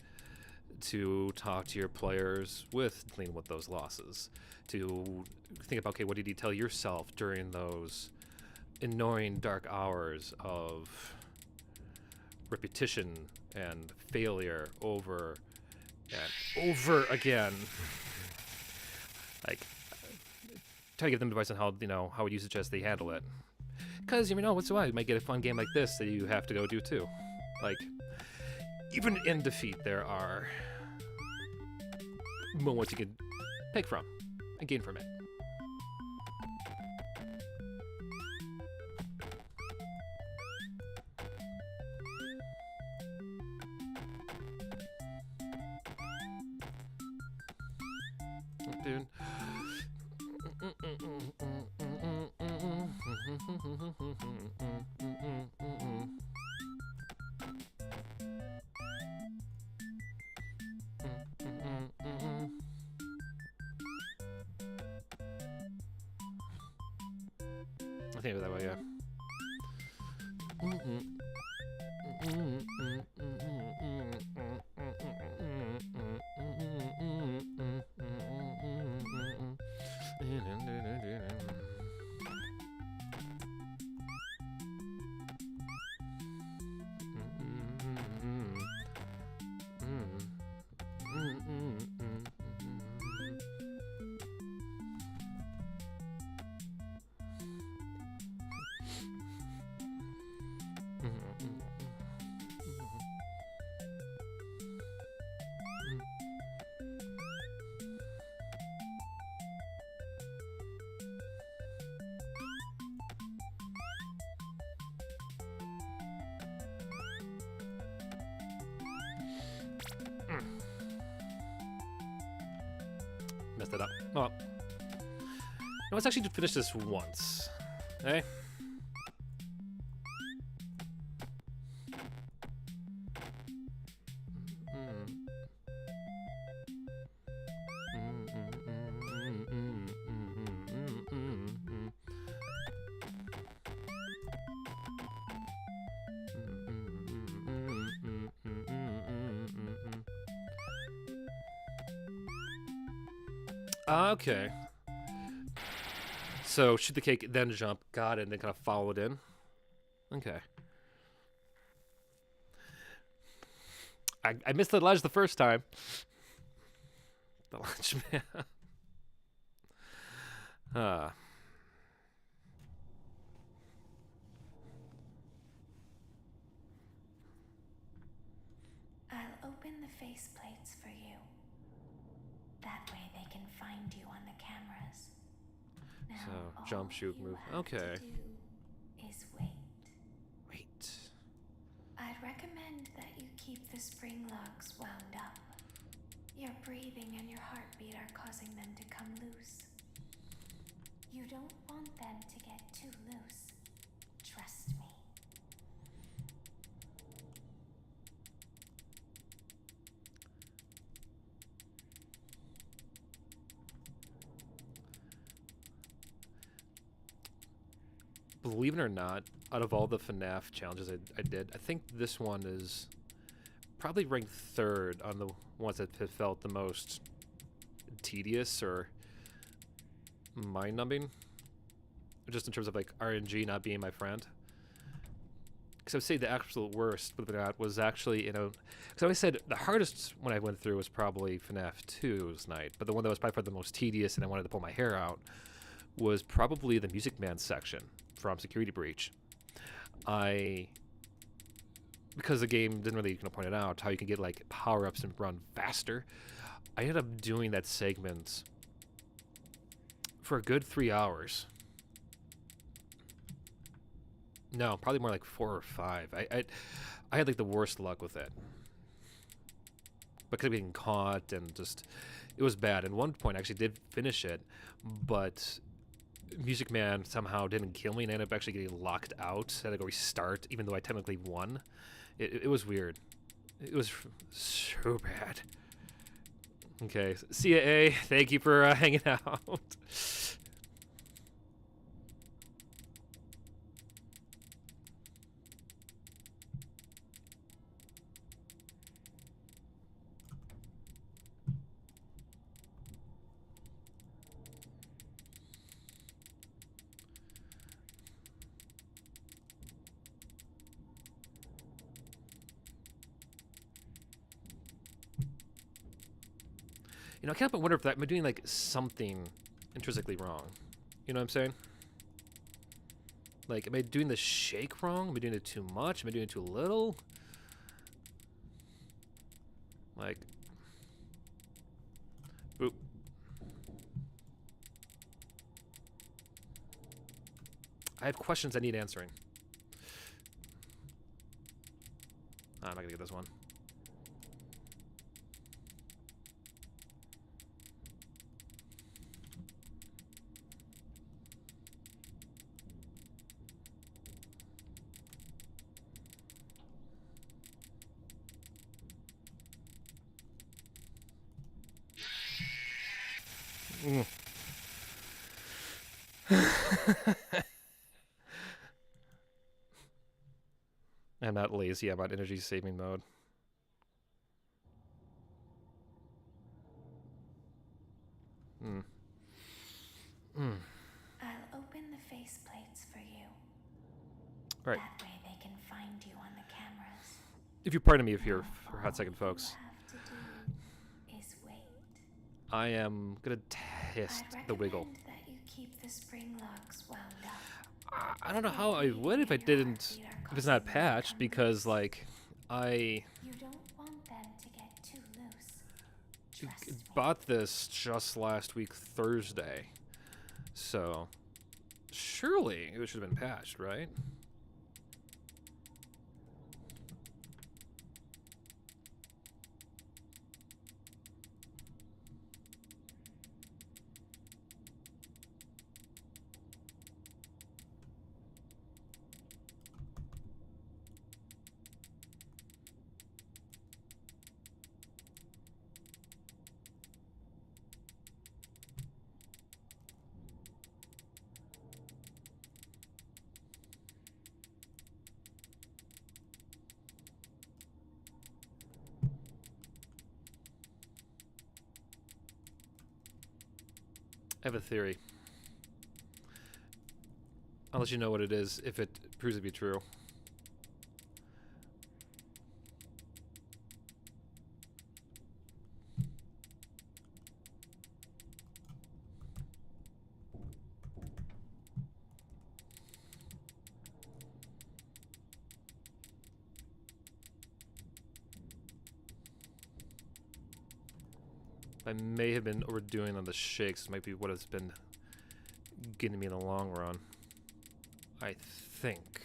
Speaker 1: to talk to your players with dealing with those losses, to think about, okay, what did you tell yourself during those annoying dark hours of repetition and failure over and over again. Like, try to give them advice on how, how you suggest they handle it. Because, what's why? You might get a fun game like this that you have to go do too. Like, even in defeat, there are moments you can take from and gain from it. Dude. I think it was that way, yeah. Messed it up. Well, let's actually finish this once. Okay? Okay. So shoot the cake, then jump, got it, and then kind of follow it in. Okay. I missed the ledge the first time. The ledge, man.
Speaker 2: I'll open the faceplates for you. That way they can find you on the cameras. Now,
Speaker 1: So, jump, shoot, move. Okay.
Speaker 2: All you have to do is wait.
Speaker 1: Wait.
Speaker 2: I'd recommend that you keep the spring locks wound up. Your breathing and your heartbeat are causing them to come loose. You don't want them to get too loose. Trust me.
Speaker 1: Believe it or not, out of all the FNAF challenges I did, I think this one is probably ranked third on the ones that have felt the most tedious or mind-numbing. Just in terms of, like, RNG not being my friend. Because I would say the absolute worst, believe it or not, was actually, because I always said the hardest one I went through was probably FNAF 2's night, but the one that was by far the most tedious and I wanted to pull my hair out was probably the Music Man section from Security Breach. Because the game didn't really point it out how you can get like power-ups and run faster, I ended up doing that segment for a good 3 hours. No, probably more like 4 or 5. I had like the worst luck with it because of getting caught and just it was bad. At one point, I actually did finish it, but Music Man somehow didn't kill me, and I ended up actually getting locked out. I had to go restart, even though I technically won. It was weird. It was so bad. Okay, see ya, A. Thank you for hanging out. You know, I can't help but wonder if that am I doing like something intrinsically wrong. You know what I'm saying? Like, am I doing the shake wrong? Am I doing it too much? Am I doing it too little? Like, boop. I have questions I need answering. I'm not gonna get this one. Mm. I'm not lazy, I'm on energy saving mode. Hmm. Hmm.
Speaker 2: I'll open the faceplates for you.
Speaker 1: Right.
Speaker 2: That way they can find you on the cameras.
Speaker 1: If you pardon me for a hot
Speaker 2: All
Speaker 1: second, folks.
Speaker 2: you have to do is wait.
Speaker 1: I am gonna test
Speaker 2: I'd
Speaker 1: the wiggle.
Speaker 2: recommend that you keep the spring locks wound up.
Speaker 1: I don't know how I would if I didn't, if it's not patched, because like, I
Speaker 2: You don't want them to get too loose. Trust me.
Speaker 1: bought this just last week Thursday, so surely it should have been patched, right? I have a theory. I'll let you know what it is if it proves to be true. I may have been overdoing on the shakes. This might be what has been getting me in the long run. I think.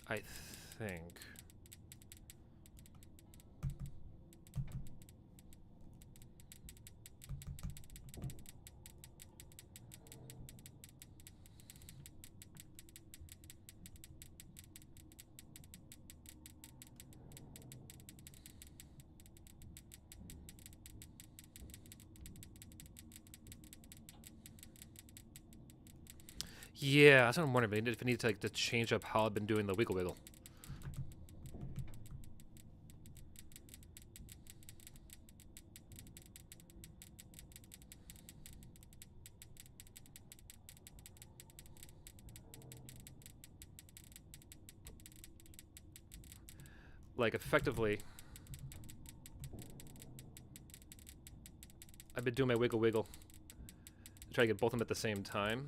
Speaker 1: I think. Yeah, that's what I'm wondering. If I need to like to change up how I've been doing the wiggle wiggle. Like effectively, I've been doing my wiggle wiggle to try to get both of them at the same time.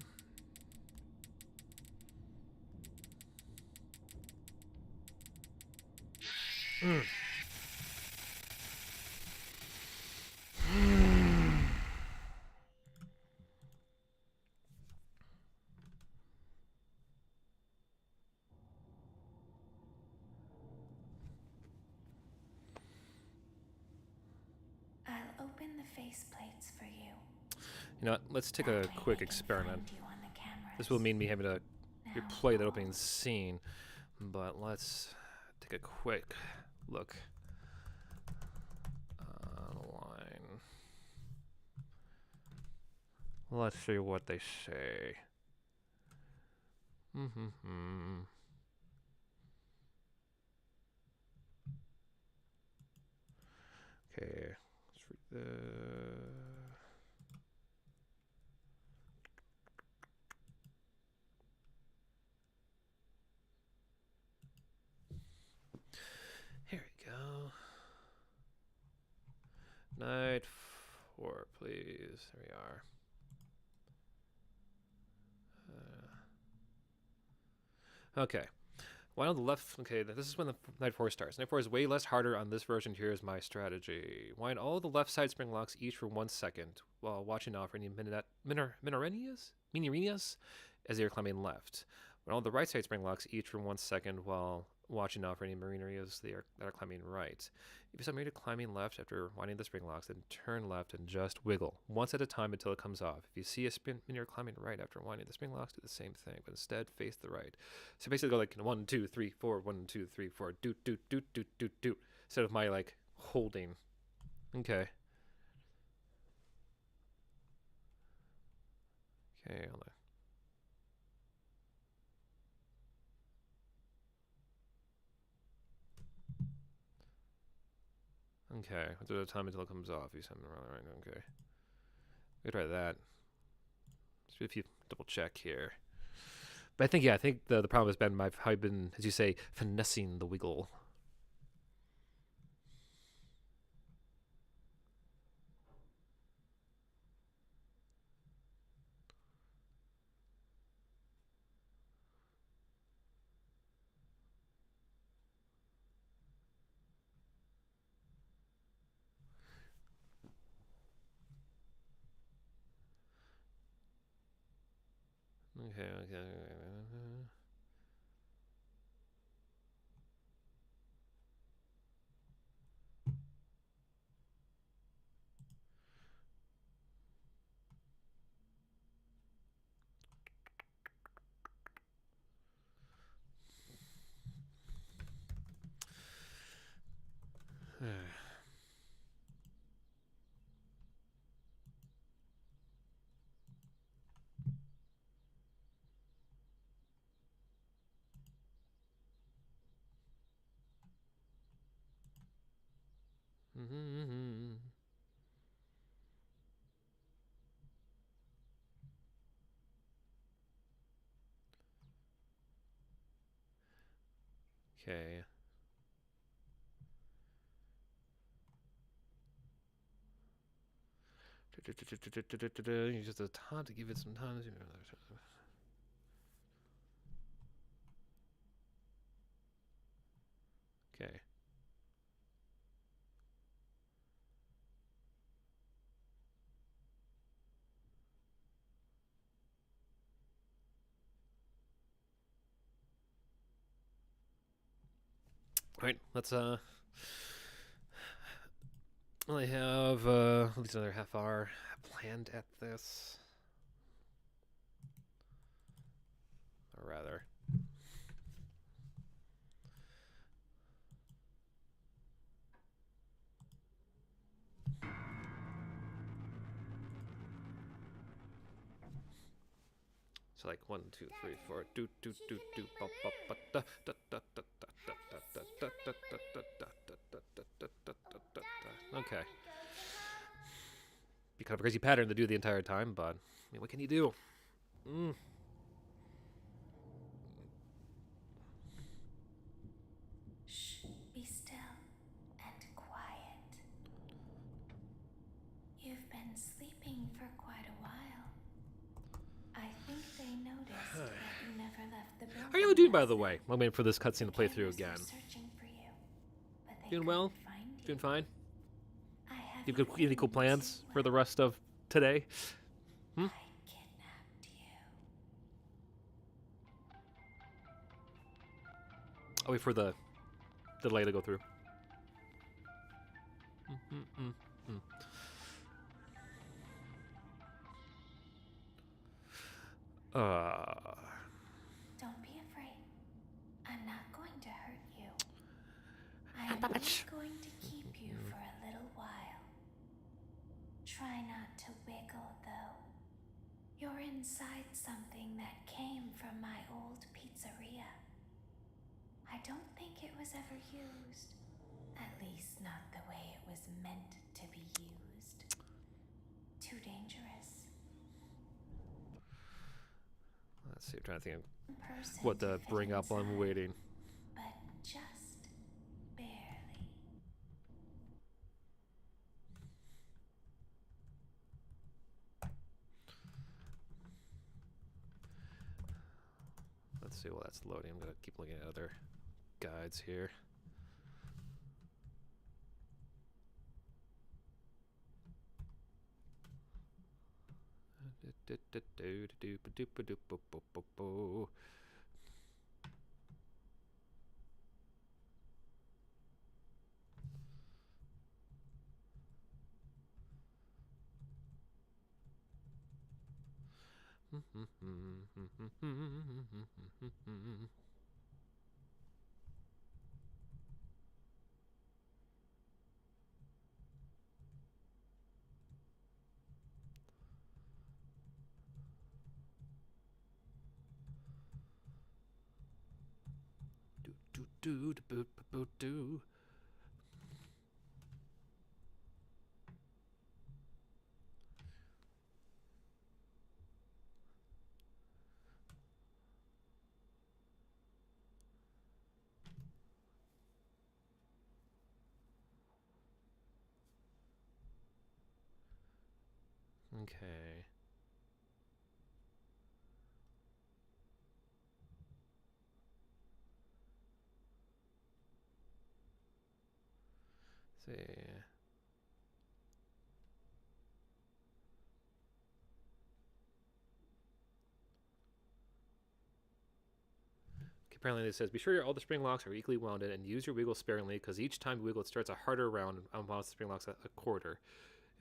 Speaker 1: Mm.
Speaker 2: I'll open the faceplates for you.
Speaker 1: You know what? Let's take
Speaker 2: That
Speaker 1: a
Speaker 2: way
Speaker 1: quick
Speaker 2: they can
Speaker 1: experiment.
Speaker 2: find you on the cameras.
Speaker 1: This will mean me having to
Speaker 2: Now
Speaker 1: replay that
Speaker 2: all
Speaker 1: opening scene, but let's take a quick look online. Let's see what they say. Mm-hmm. Okay, let's read the. Night 4, please. There we are. Okay. Why on the left? Okay, this is when the Night 4 starts. Night 4 is way less harder on this version. Here's my strategy. Wind all the left side spring locks each for 1 second while watching out for any Minirenas as they are climbing left. Wind all the right side spring locks each for 1 second while watching out for any Minirenas that are climbing right. If you saw Marina climbing left after winding the spring locks, then turn left and just wiggle once at a time until it comes off. If you see a Minireena climbing right after winding the spring locks, do the same thing, but instead face the right. So basically go like 1, 2, 3, 4, 1, 2, 3, 4, doot, doot, doot, doot, doot, doot, instead of my like holding. Okay. Okay, hold on. Okay, what's the time until it comes off? You said right. Okay, we try that. Just if you double check here, but I think the problem has been how I've been, as you say, finessing the wiggle. Okay. Okay. Use just a ton to give it some time. Okay. All right, let's only have at least another half hour planned at this, or rather. So like 1, 2, 3, 4. Doot doot doot doot. Bop bop bop. Da da da da da da da da da da da da da da da da. Okay. Be kind of a crazy pattern to do the entire time, but I mean, what can you do?
Speaker 2: Shh, be still and quiet. You've been sleeping for quite a while. I think they noticed that you never left the building.
Speaker 1: How are you doing, by the way? I'm waiting for this cutscene to play through again.
Speaker 2: Searching for you, but they
Speaker 1: Doing well?
Speaker 2: couldn't find you.
Speaker 1: Doing fine?
Speaker 2: I have
Speaker 1: You have any cool plans for the rest of today?
Speaker 2: I kidnapped you.
Speaker 1: I'll wait for the delay to go through.
Speaker 2: Don't be afraid. I'm not going to hurt you. I am only going to keep you for a little while. Try not to wiggle, though. You're inside something that came from my old pizzeria. I don't think it was ever used. At least not the way it was meant to be used. Too dangerous.
Speaker 1: Let's see, I'm trying to think of
Speaker 2: Person
Speaker 1: what to
Speaker 2: fit
Speaker 1: bring up while I'm
Speaker 2: inside,
Speaker 1: waiting.
Speaker 2: but just barely.
Speaker 1: let's see. While that's loading, I'm gonna keep looking at other guides here. Do. Okay. See. Apparently it says, be sure all the spring locks are equally wounded and use your wiggle sparingly because each time you wiggle it starts a harder round and wounds the spring locks a quarter.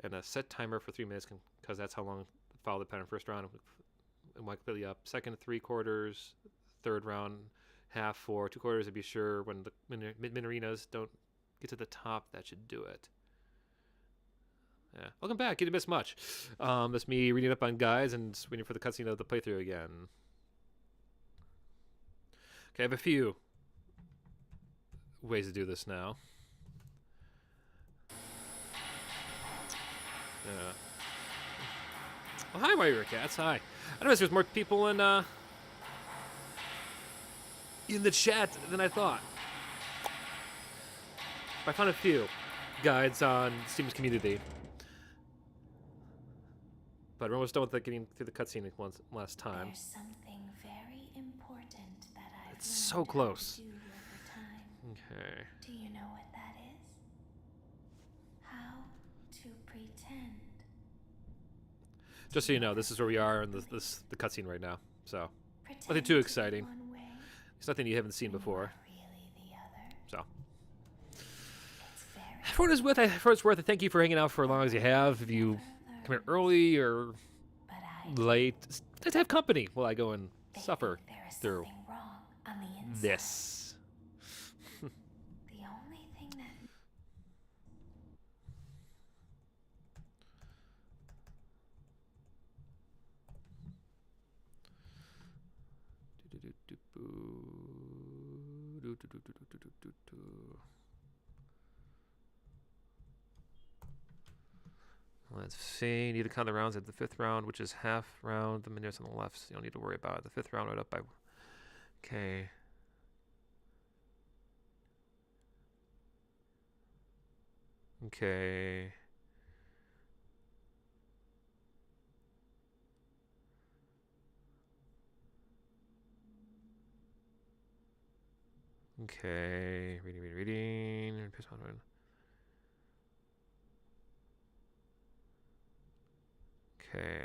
Speaker 1: And a set timer for 3 minutes because that's how long to follow the pattern. First round, and wind completely up. Second, 3/4. Third round, half, 4. 2/4, and be sure when the Minireenas don't get to the top, that should do it. Yeah. Welcome back. You didn't miss much. That's me reading up on guides and waiting for the cutscene of the playthrough again. Okay, I have a few ways to do this now. Yeah. Oh, hi, Warrior Cats. Hi. I noticed there's more people in the chat than I thought. I found a few guides on Steam's community. But we're almost done with getting through the cutscene last time.
Speaker 2: There's something very important that I've
Speaker 1: It's so close.
Speaker 2: to do over time.
Speaker 1: Okay.
Speaker 2: Do you know what that is? How to pretend.
Speaker 1: Just so you know, this is where we are in the cutscene right now. So,
Speaker 2: Pretend
Speaker 1: nothing
Speaker 2: to
Speaker 1: too
Speaker 2: be
Speaker 1: exciting.
Speaker 2: one way
Speaker 1: It's nothing you haven't seen
Speaker 2: when you
Speaker 1: before.
Speaker 2: are really the other.
Speaker 1: So,
Speaker 2: It's very
Speaker 1: for what it's worth, thank you for hanging out for as long as you have. If you come here early or
Speaker 2: but I
Speaker 1: late, it's nice to have company while I go and
Speaker 2: they
Speaker 1: suffer
Speaker 2: think there is
Speaker 1: through
Speaker 2: something wrong on the inside.
Speaker 1: this.
Speaker 2: The only thing that
Speaker 1: Let's see. You need to count the rounds at the 5th round, which is half round. The minute's on the left, so you don't need to worry about it. The 5th round right up by. Okay. Okay. Okay. Reading. Okay.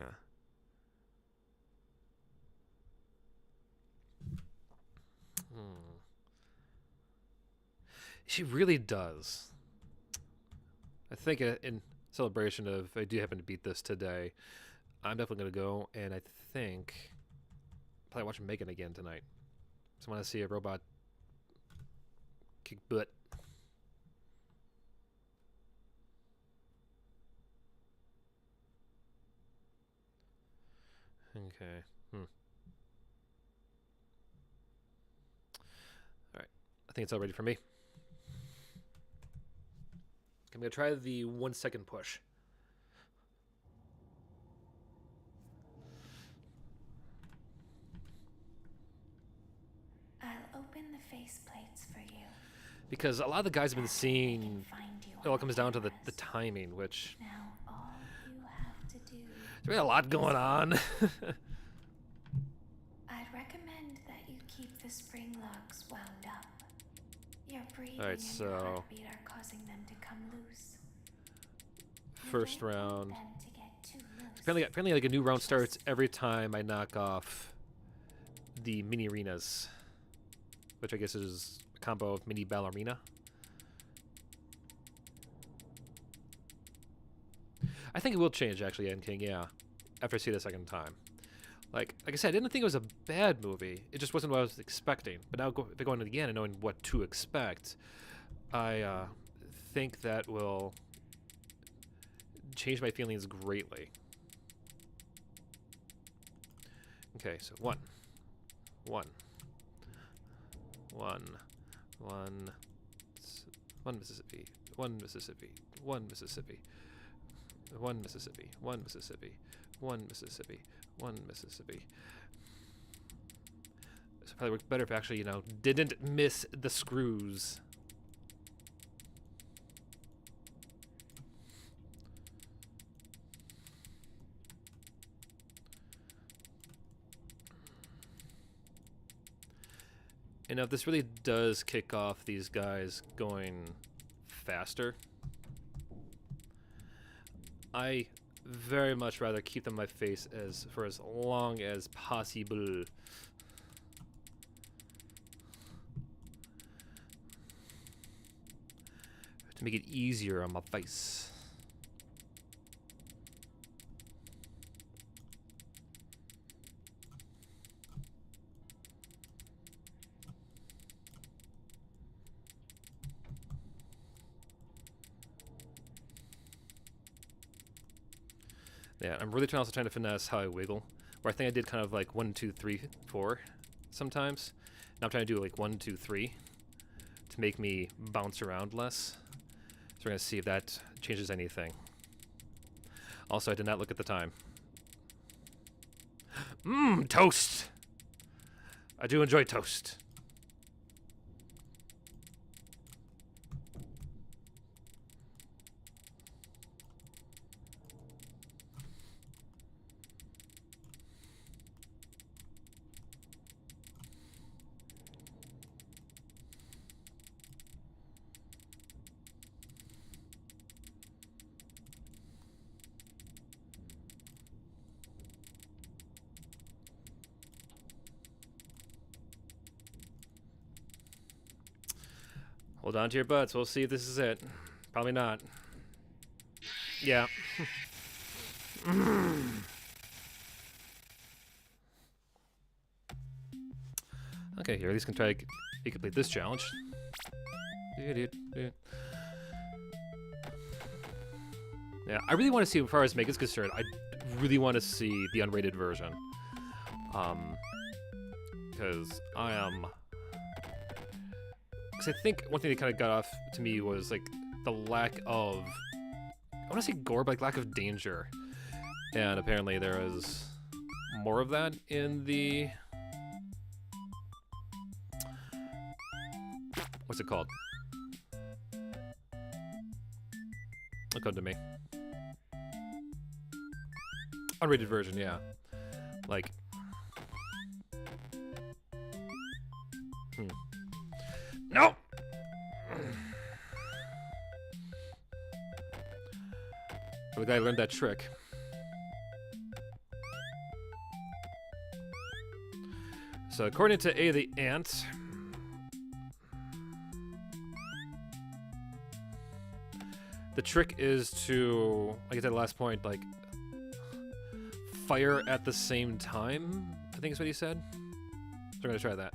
Speaker 1: She really does. I think in celebration of I do happen to beat this today, I'm definitely going to go, and I think probably watch Megan again tonight. So I want to see a robot kick butt. Okay. Alright. I think it's all ready for me. I'm going to try the 1 second push.
Speaker 2: I'll open the faceplates for you.
Speaker 1: Because a lot of the guys have been seeing,
Speaker 2: Find you
Speaker 1: it all
Speaker 2: on
Speaker 1: comes down to the
Speaker 2: cameras.
Speaker 1: timing, which
Speaker 2: Now all you have to do.
Speaker 1: there's really a lot going on.
Speaker 2: I'd recommend that you keep spring locks wound up. Your breathing
Speaker 1: Alright,
Speaker 2: and
Speaker 1: so-
Speaker 2: your heartbeat are causing them to come loose. You
Speaker 1: First
Speaker 2: don't want
Speaker 1: round.
Speaker 2: them to get too loose.
Speaker 1: Apparently, like a new round starts every time I knock off the Minireenas, which I guess is a combo of mini ballerina. I think it will change actually, N King. Yeah, after I see it a second time. Like I said, I didn't think it was a bad movie. It just wasn't what I was expecting. But now going it again and knowing what to expect, I think that will change my feelings greatly. Okay, so one Mississippi, one Mississippi, one Mississippi, one Mississippi, one Mississippi, one Mississippi, one Mississippi. So probably worked better if I actually, you know, didn't miss the screws. And if this really does kick off these guys going faster, I very much rather keep them in my face for as long as possible. To make it easier on my face. Yeah, I'm really also trying to finesse how I wiggle. Where I think I did kind of like 1, 2, 3, 4 sometimes. Now I'm trying to do like 1, 2, 3 to make me bounce around less. So we're gonna see if that changes anything. Also, I did not look at the time. Mmm, toast! I do enjoy toast. Hold on to your butts. We'll see if this is it. Probably not. Yeah. Okay, here, at least can try to complete this challenge. Yeah, I really want to see, as far as Megan's concerned, I really want to see the unrated version. Because I am... Because I think one thing that kind of got off to me was, like, the lack of... I want to say gore, but like lack of danger. And apparently there is more of that in the... What's it called? It'll come to me. Unrated version, yeah. Like... No! The guy learned that trick. So according to A the Ant, the trick is to, like at that last point, like fire at the same time, I think is what he said. So we're gonna try that.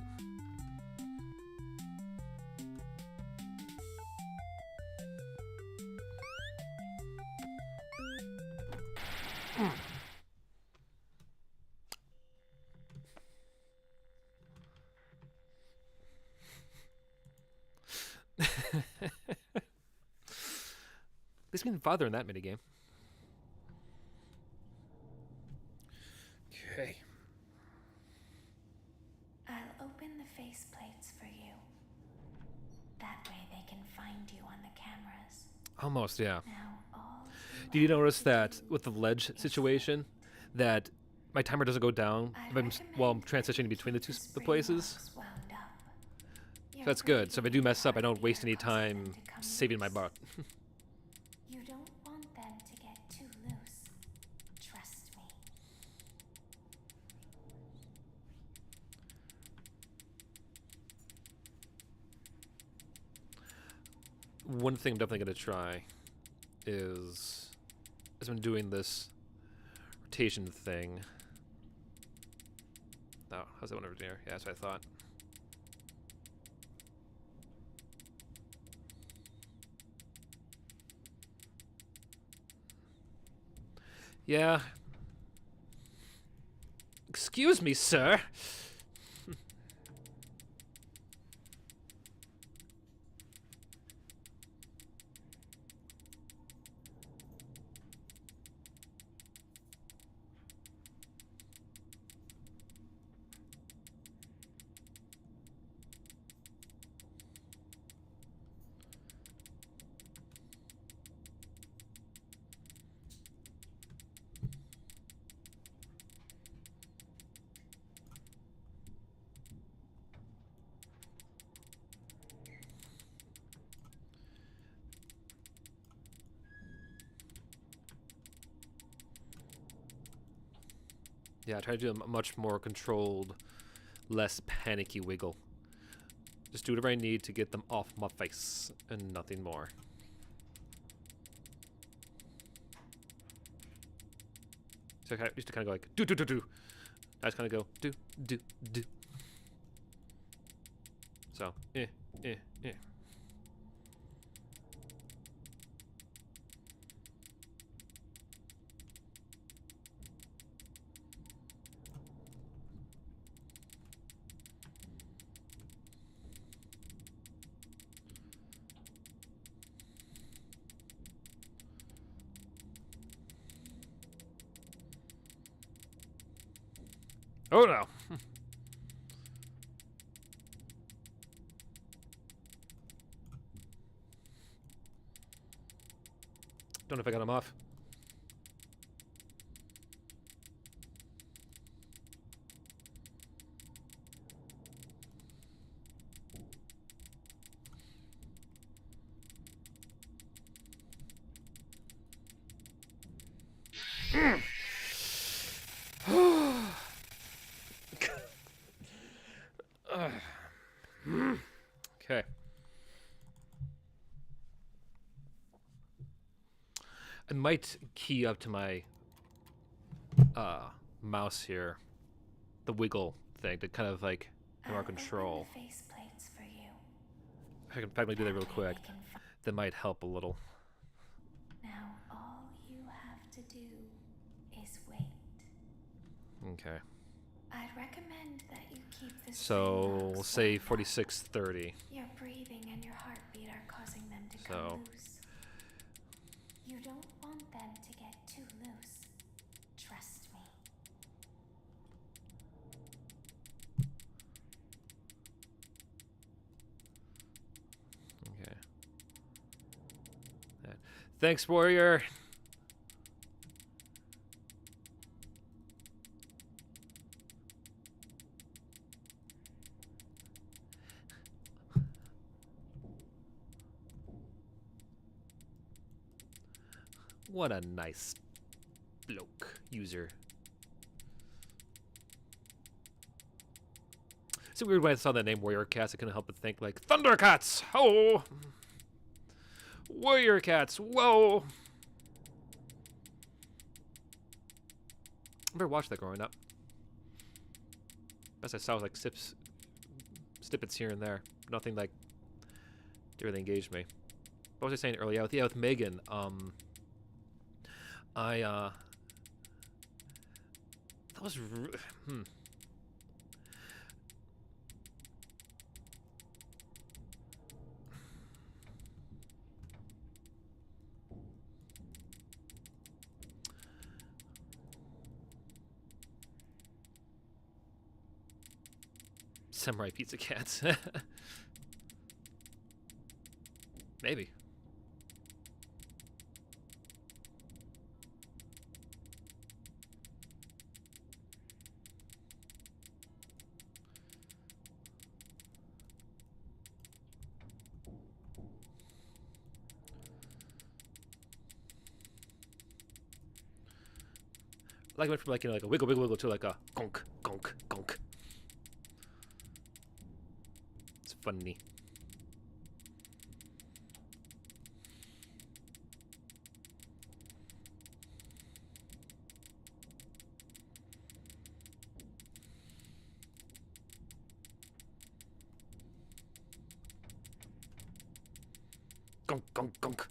Speaker 1: This means father in that minigame. Okay.
Speaker 2: I'll open the faceplates for you. That way they can find you on the cameras.
Speaker 1: Almost, yeah.
Speaker 2: Now all
Speaker 1: Did you notice that with the ledge situation, that my timer doesn't go down if I'm, while I'm transitioning between the places?
Speaker 2: wound up.
Speaker 1: That's good. So if I do mess up, I don't waste any time saving my butt.
Speaker 2: You don't want them to get too loose. Trust me.
Speaker 1: One thing I'm definitely going to try is, as I'm doing this rotation thing. Oh, how's that one over there? Yeah, that's what I thought. Yeah. Excuse me, sir. Yeah, I try to do a much more controlled, less panicky wiggle. Just do whatever I need to get them off my face, and nothing more. So I used to kind of go like, do, do, do, do. I just kind of go, do, do, do. So, eh. Oh no! Don't know if I got him off. Okay. I might key up to my mouse here, the wiggle thing, to kind of like have more control.
Speaker 2: Open the face plates for you.
Speaker 1: If I can in fact do that real
Speaker 2: That way
Speaker 1: quick,
Speaker 2: they can
Speaker 1: that might help a little.
Speaker 2: Now all you have to do is wait.
Speaker 1: Okay.
Speaker 2: I'd recommend that you keep the
Speaker 1: So
Speaker 2: string
Speaker 1: we'll
Speaker 2: locks
Speaker 1: say
Speaker 2: wound up.
Speaker 1: 4630.
Speaker 2: Your breathing and your heartbeat are causing them to
Speaker 1: So-
Speaker 2: come loose. You don't want them to get too loose. Trust me.
Speaker 1: Okay. Thanks, warrior. What a nice bloke, user. It's weird when I saw that name Warrior Cats, I couldn't help but think like Thundercats! Oh! Warrior Cats, whoa! I never watched that growing up. Best I saw was like snippets here and there. Nothing like to really engage me. What was I saying earlier? With Megan, that was Samurai Pizza Cats. Maybe. Like it went from like, you know, like a wiggle wiggle wiggle to like a gonk gonk gonk. It's funny. Gonk gonk gonk.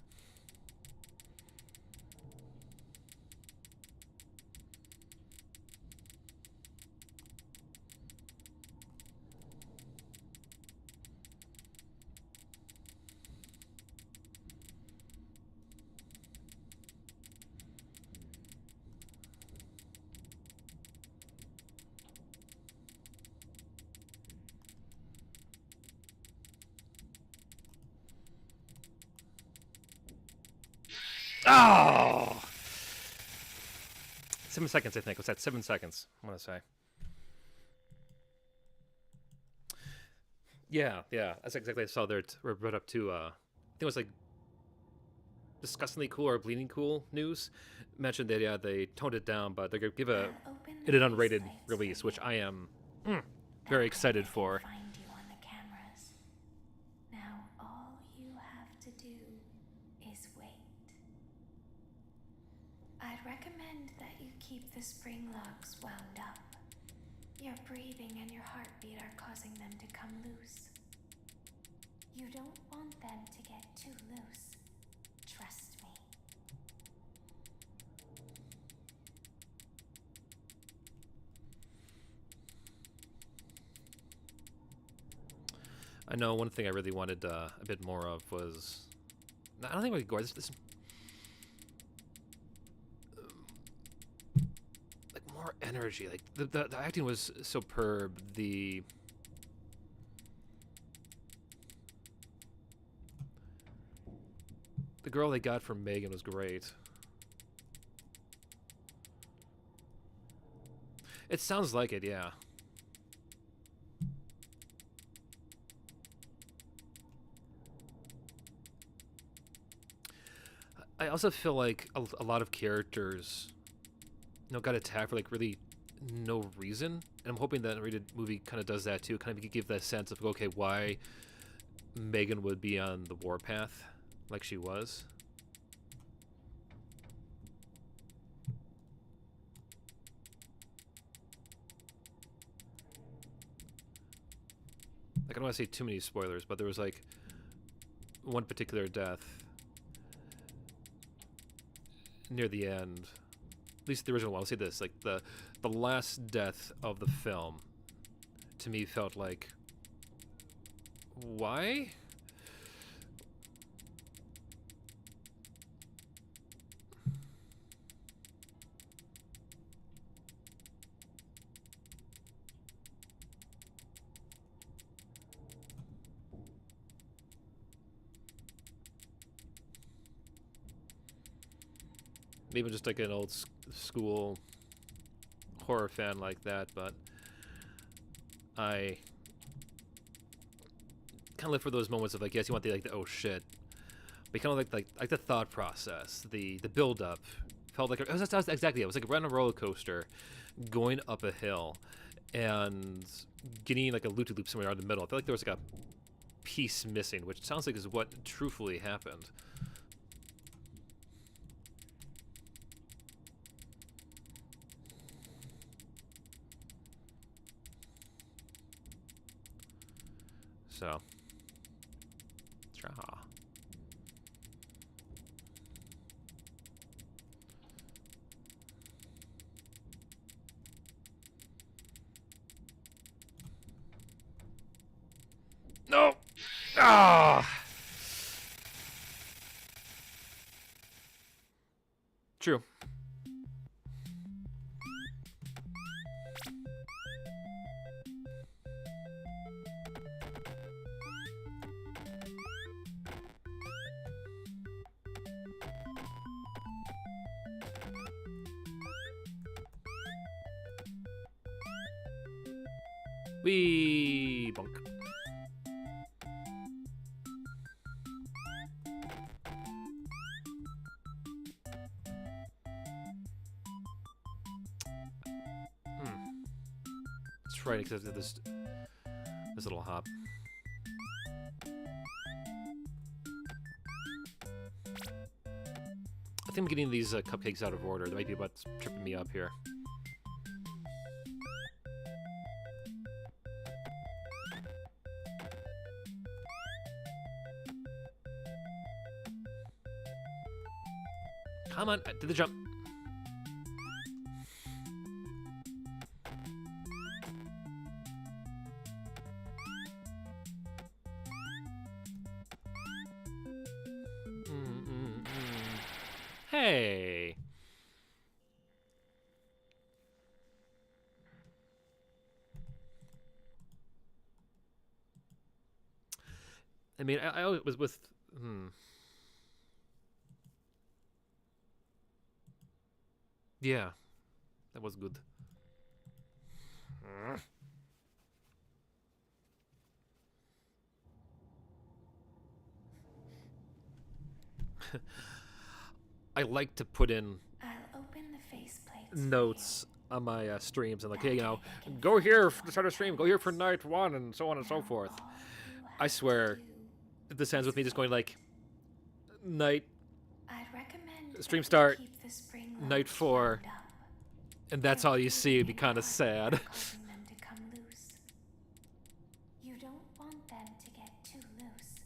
Speaker 1: Oh! 7 seconds, I think. What's that? 7 seconds, I want to say. Yeah, that's exactly what I saw there. We're brought up to, I think it was like disgustingly cool or bleeding cool news. Mentioned that, yeah, they toned it down, but they're going to give it an unrated release, which I am very excited for.
Speaker 2: Find you on the cameras. Now all you have to do is wait. I'd recommend that you keep the spring locks wound up. Your breathing and your heartbeat are causing them to come loose. You don't want them to get too loose. Trust me.
Speaker 1: I know one thing I really wanted a bit more of was... I don't think we could go... This like, more energy. Like, the acting was superb. The girl they got from Megan was great. It sounds like it, yeah. I also feel like a lot of characters, you know, got attacked for like really no reason, and I'm hoping that the rated movie kind of does that too. Kind of give that sense of, okay, why Megan would be on the warpath like she was. Like, I don't want to say too many spoilers, but there was like one particular death near the end, at least the original one. I'll say this: like the last death of the film, to me felt like, why? Maybe just like an old school horror fan like that, but I kind of live for those moments of like, yes, you want the oh shit, but kind of like the thought process, the build up felt like it was exactly it. It was like we're on a roller coaster going up a hill and getting like a loop-de-loop somewhere in the middle. I felt like there was like a piece missing, which sounds like is what truthfully happened. So, try. No! Ah! True. Wee bonk. try to get this little hop. I think I'm getting these cupcakes out of order. That might be what's tripping me up here. Come on, do the jump. Hey. I mean, I was with. Yeah, that was good. I like to put in
Speaker 2: I'll open the faceplates
Speaker 1: notes on my streams and like, hey, you know, go here to start a stream, go here for night 1, and so on and so forth. I swear, this ends with me just going like, night,
Speaker 2: I'd recommend
Speaker 1: stream start,
Speaker 2: keep the spring
Speaker 1: night 4, and that's all you see. It'd be kind of sad.
Speaker 2: causing them to come loose. You don't want them to get too loose.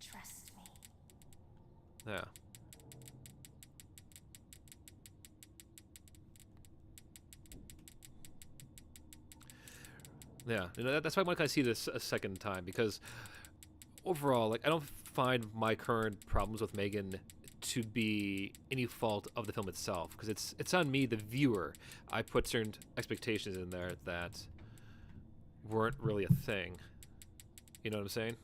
Speaker 2: Trust me.
Speaker 1: Yeah. Yeah, you know, that's why I want to kind of see this a second time, because overall, like, I don't find my current problems with Megan to be any fault of the film itself, because it's on me, the viewer. I put certain expectations in there that weren't really a thing. You know what I'm saying?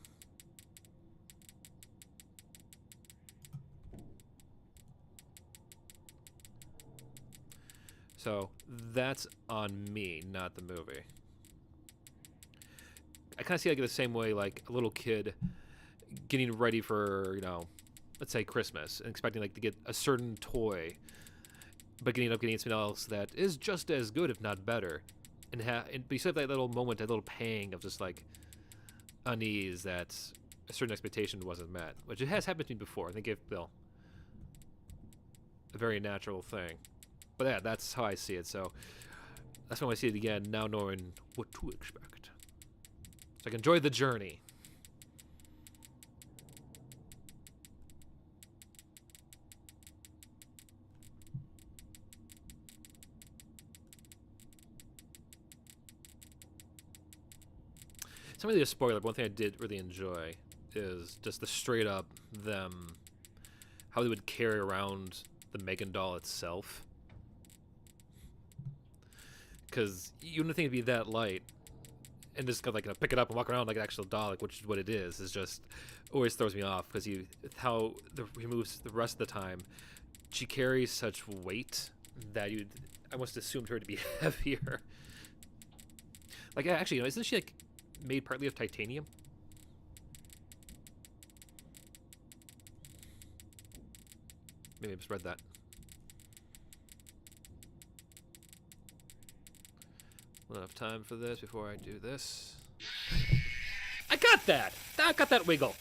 Speaker 1: So that's on me, not the movie. I kind of see like the same way, like a little kid getting ready for, you know, let's say Christmas, and expecting like to get a certain toy, but getting something else that is just as good, if not better, and but you still have that little moment, that little pang of just like unease that a certain expectation wasn't met, which it has happened to me before. I think it's Bill a very natural thing, but yeah, that's how I see it. So that's when I see it again, now knowing what to expect. So I can enjoy the journey. It's not really a spoiler, but one thing I did really enjoy is just the straight up them, how they would carry around the Megan doll itself. Because you wouldn't think it'd be that light. And just kind of like, you know, pick it up and walk around like an actual doll, like, which is what it is just always throws me off, because how he moves the rest of the time. She carries such weight that I almost assumed her to be heavier. Like, actually, you know, isn't she like made partly of titanium? Maybe I misread that. Enough time for this before I do this. I got that! I got that wiggle!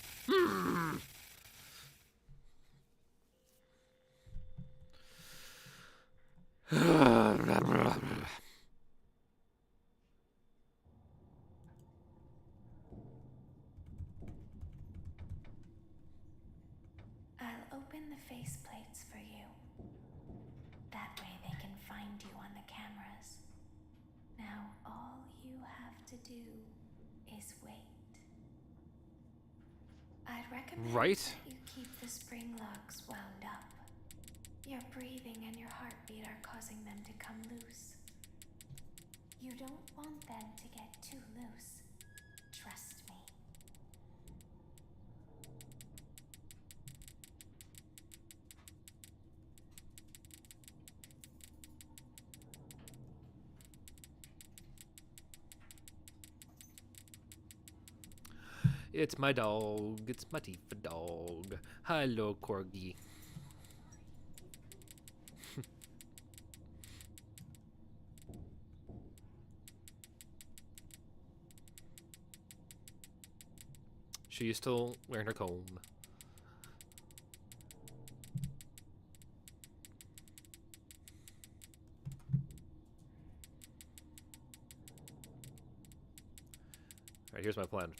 Speaker 2: I'll open the faceplates for you. That way they can find you on the cameras. Now all you have to do is wait. I'd recommend that you keep the spring locks wound up. Your breathing and your heartbeat are causing them to come loose. You don't want them to get too loose. Trust me.
Speaker 1: It's my dog. It's my Tifa dog. Hello, Corgi. She's still wearing her comb. Alright, here's my plan.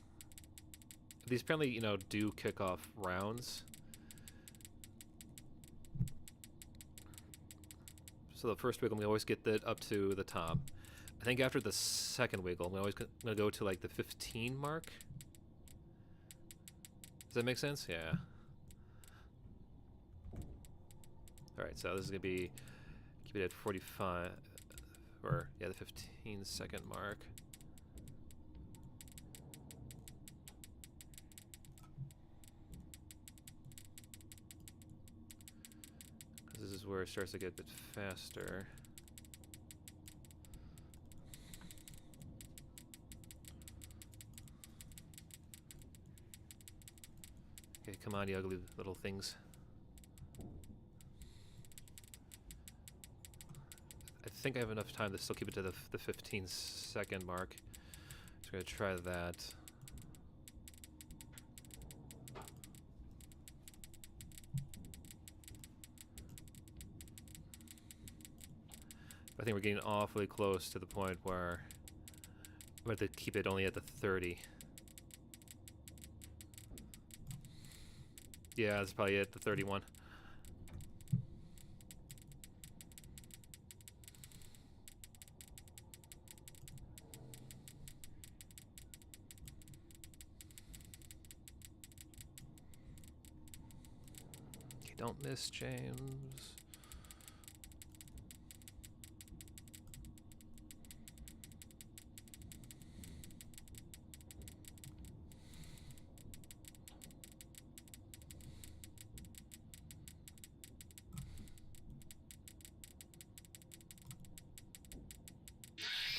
Speaker 1: These apparently, you know, do kick off rounds. So the first wiggle, we always get that up to the top. I think after the second wiggle, I'm always gonna go to like the 15 mark. Does that make sense? Yeah. Alright, so this is gonna be, keep it at 45, or yeah, the 15-second mark. This is where it starts to get a bit faster. Okay, come on, you ugly little things. I think I have enough time to still keep it to the 15-second mark. Just gonna try that. I think we're getting awfully close to the point where we have to keep it only at the 30. Yeah, that's probably it, the 31. Okay, don't miss, James.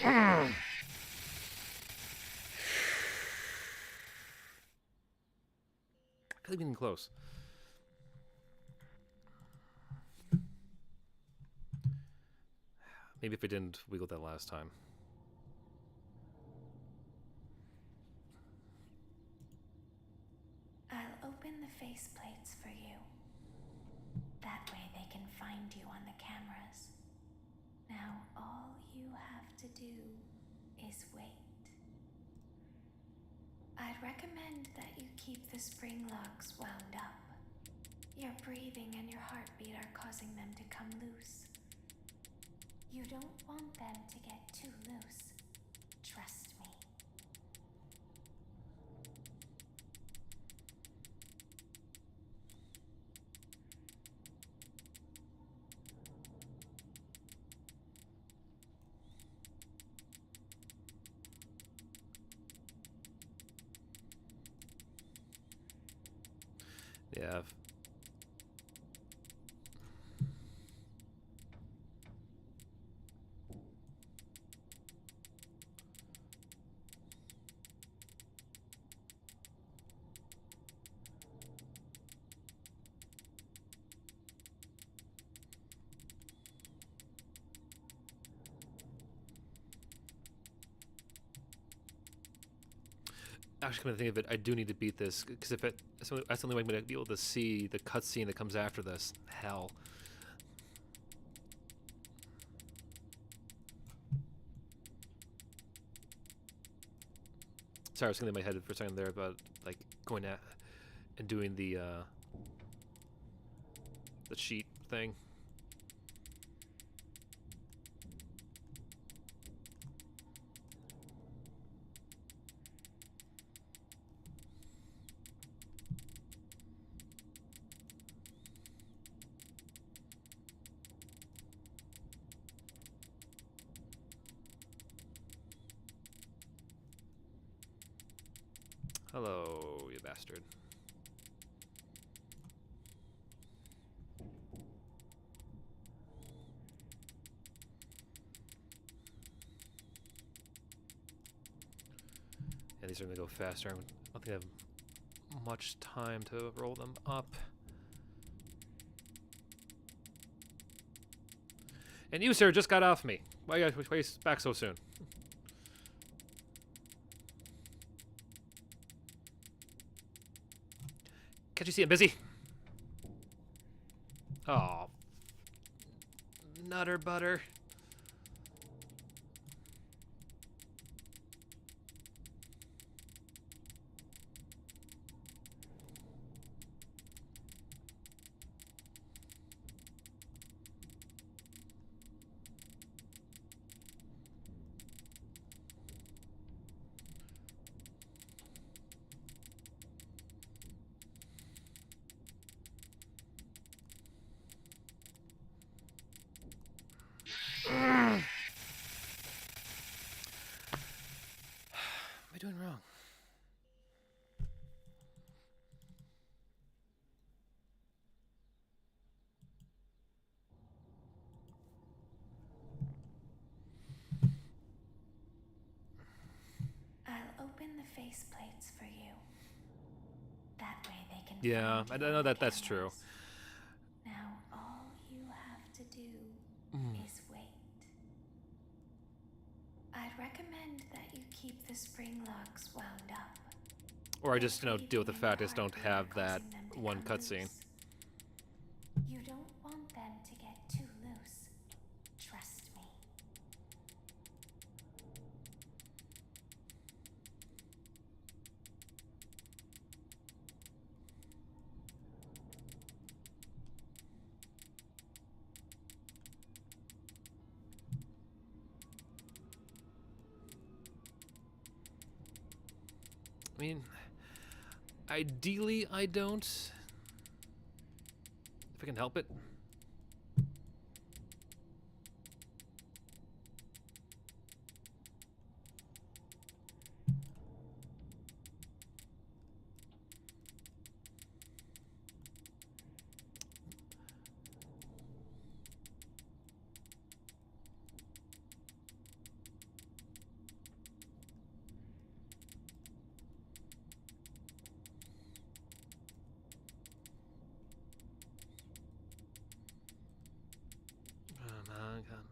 Speaker 1: I feel like getting close. Maybe if I didn't wiggle that last time.
Speaker 2: I'll open the faceplates for you. That way they can find you on the cameras. Now all you have to do is wait. I'd recommend that you keep the spring locks wound up. Your breathing and your heartbeat are causing them to come loose. You don't want them to get too loose. Trust me.
Speaker 1: Yeah. Actually, come to think of it, I do need to beat this because if that's the only way I'm going to be able to see the cutscene that comes after this. Hell. Sorry, I was thinking in my head for a second there about like going at and doing the sheet thing. Hello, you bastard. Yeah, these are gonna go faster. I don't think I have much time to roll them up. And you, sir, just got off me. Why are you back so soon? Can't you see I'm busy? Oh. Nutter butter. What am I doing wrong?
Speaker 2: I'll open the faceplates for you. That way they can.
Speaker 1: Yeah,
Speaker 2: find
Speaker 1: I
Speaker 2: you
Speaker 1: know
Speaker 2: on
Speaker 1: that
Speaker 2: the
Speaker 1: that's true.
Speaker 2: cameras. Now all you have to do is wait. I'd recommend that you keep the spring locks wound up.
Speaker 1: Or I just, deal with the
Speaker 2: Breathing and
Speaker 1: fact I just don't
Speaker 2: heartbeat are
Speaker 1: have that
Speaker 2: causing them to
Speaker 1: one
Speaker 2: come
Speaker 1: cutscene.
Speaker 2: loose. You don't want them to get too loose. Trust me.
Speaker 1: I mean, ideally I don't. If I can help it.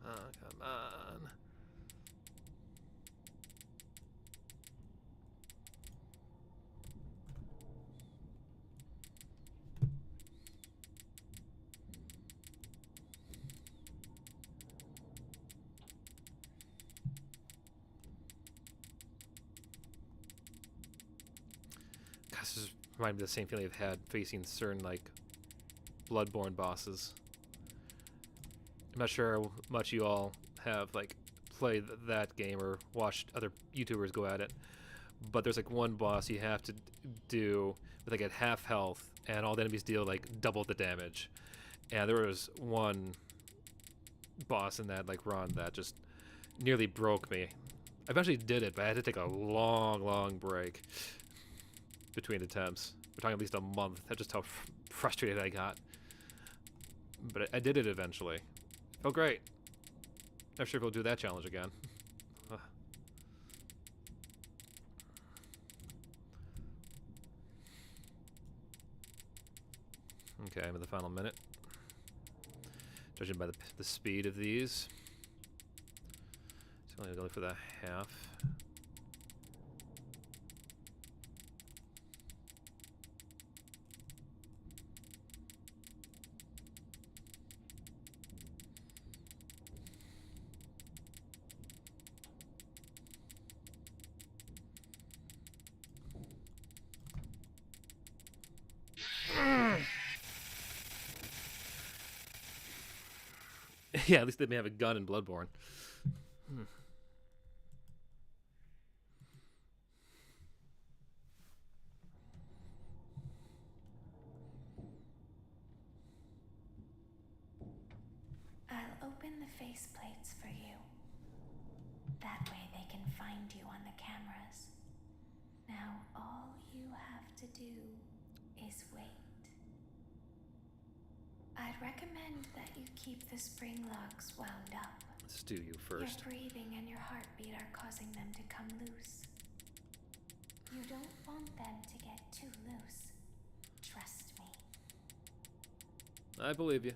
Speaker 1: Come on. Gosh, this is reminding me of the same feeling I've had facing certain, like, Bloodborne bosses. I'm not sure how much you all have, like, played that game or watched other YouTubers go at it, but there's, like, one boss you have to do with, like, at half health, and all the enemies deal, like, double the damage. And there was one boss in that, like, run that just nearly broke me. I eventually did it, but I had to take a long break between attempts. We're talking at least a month. That's just how frustrated I got. But I did it eventually. Felt great. Not sure if we'll do that challenge again. Okay, I'm in the final minute. Judging by the speed of these. So I'm going to go for the half. Yeah, at least they may have a gun in Bloodborne.
Speaker 2: I'll open the faceplates for you. That way they can find you on the cameras. Now all you have to do is wait. I'd recommend that you keep the spring locks wound up.
Speaker 1: Let's do you first.
Speaker 2: Your breathing and your heartbeat are causing them to come loose. You don't want them to get too loose. Trust me.
Speaker 1: I believe you.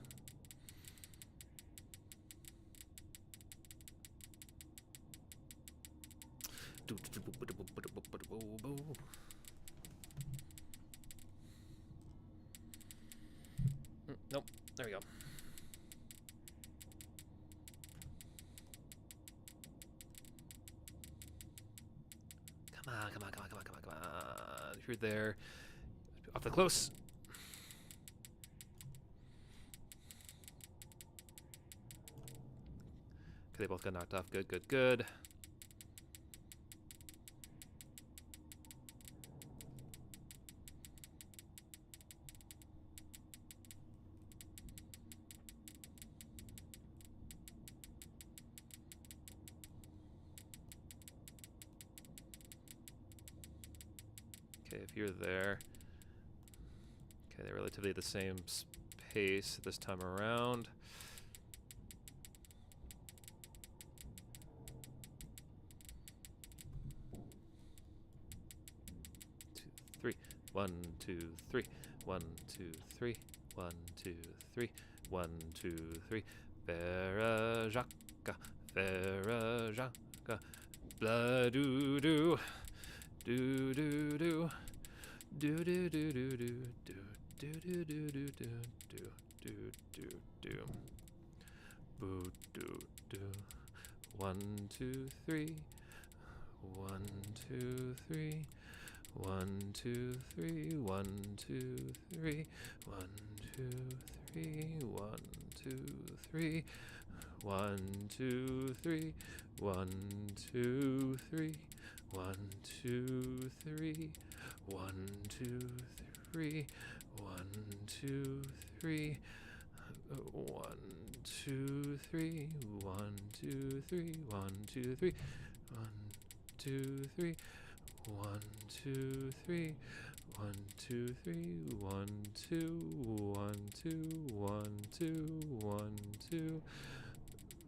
Speaker 1: There we go. Come on, come on, come on, come on, come on, come on. If you're there, off the close. Okay, they both got knocked off. Good, good, good. Okay, if you're there. Okay, they're relatively at the same pace this time around. Three. 1, 2, 3. 1, 2, 3. 1, 2, 3. 1, 2, 3. Verajaka, Verajaka, blah doo doo, doo doo doo, doo doo doo doo doo, doo doo doo doo doo, doo doo doo doo, boo doo doo. 1, 2, 3. 1, 2, 3. 1, 2, 3. 1, 2, 3. 1, 2, 3. 1, 2, 3. 1, 2, 3. 1, 2, 3. 1, 2, 3. 1, 2, 3. 1, 2, 3. 1, 2, 3. 1, 2, 3. 1, 2, 3. 1, 2, 3. 1, 2, 3. 1, 2, 3. 1, 2, 1, 2, 1, 2, 1, 2.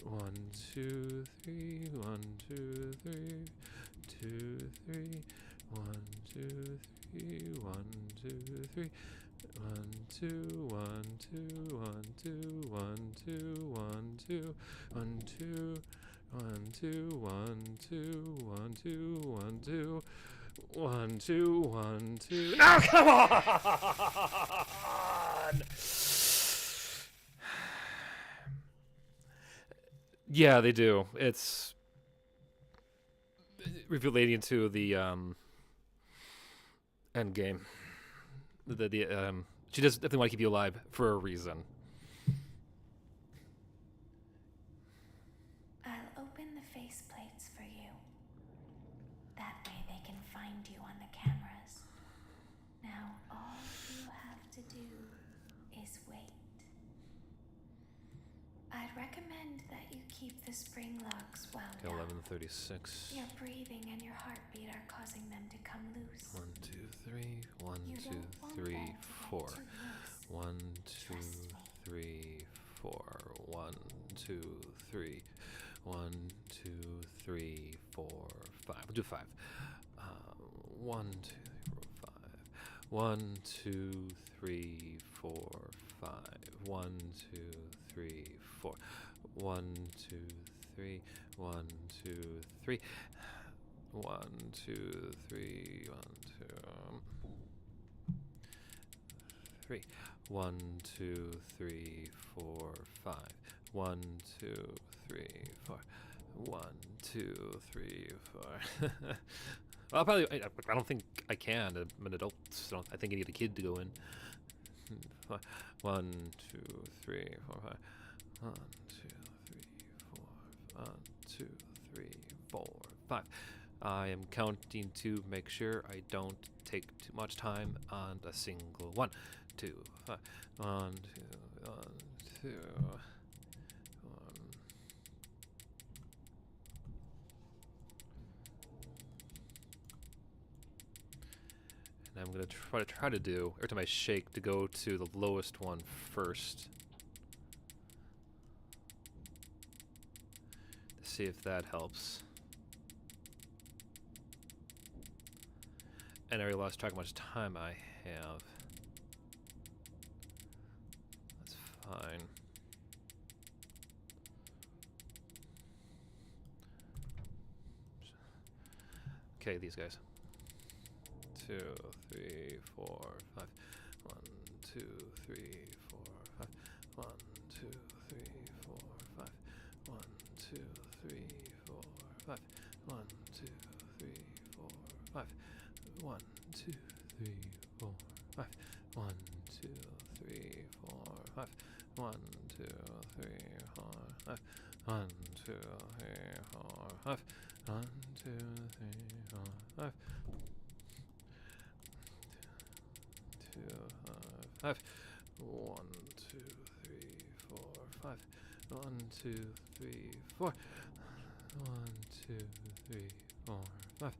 Speaker 1: 1, 2, 3. 1, 2, 3. 2, 3. 1, 2, 3. 1, 2, 3. 1, 2, 1, 2, 1, 2, 1, 2, 1, 2, 1, 2. 1, 2, 1, 2, 1, 2, 1, 2, 1, 2, 1, 2. No, come on! Yeah, they do. It's relating to the end game. She does definitely want to keep you alive for a reason.
Speaker 2: I'll open the faceplates for you. That way they can find you on the cameras. Now all you have to do is wait. I'd recommend that you keep the spring locks wound
Speaker 1: Okay,
Speaker 2: up.
Speaker 1: 11:36.
Speaker 2: Your breathing and your heartbeat are causing them to come loose.
Speaker 1: 1, 2, 3. 1,
Speaker 2: You
Speaker 1: 2,
Speaker 2: don't want
Speaker 1: 3,
Speaker 2: them to get
Speaker 1: 4.
Speaker 2: too loose.
Speaker 1: 1, 2,
Speaker 2: Trust me.
Speaker 1: 3, 4. 1, 2, 3. 1, 2, 3, 4, 5. We'll do 5. 1, 2, 3, 4, 5. 1, 2, 3, 4, 5. 1, 2, 3, 4. 1, 2, 3. 1, 2, 3. 1, 2, 3. 1, 2, 3. 1, 2, 3, 4, 5. 1, 2, 3, 4. 1, 2, 3, 4. I'll probably. I don't think I can. I'm an adult. So I think I need a kid to go in. 1, 2, 3, 4, 5. 1, 2, 3, 4. 1, 2, 3, 4, 5. I am counting to make sure I don't take too much time on a single one. 2, 5. 1, 2, 1, 2. 1. And I'm gonna try to do every time I shake to go to the lowest one first. To see if that helps. And I already lost track of how much time I have. That's fine. Okay, these guys. 2, 3, 4, 5. 1, 2, 3, 4, 5. 1, 1, 2, 3, 4, 5. 1, 2, 3, 4, 5. 1, 2, 3, 4, 5. 1, 2, 3, 4, 5. 2, 5. 1, 2, 3, 4, 5. 1, 2, 3, 4. 1, 2, 3, 4, 5.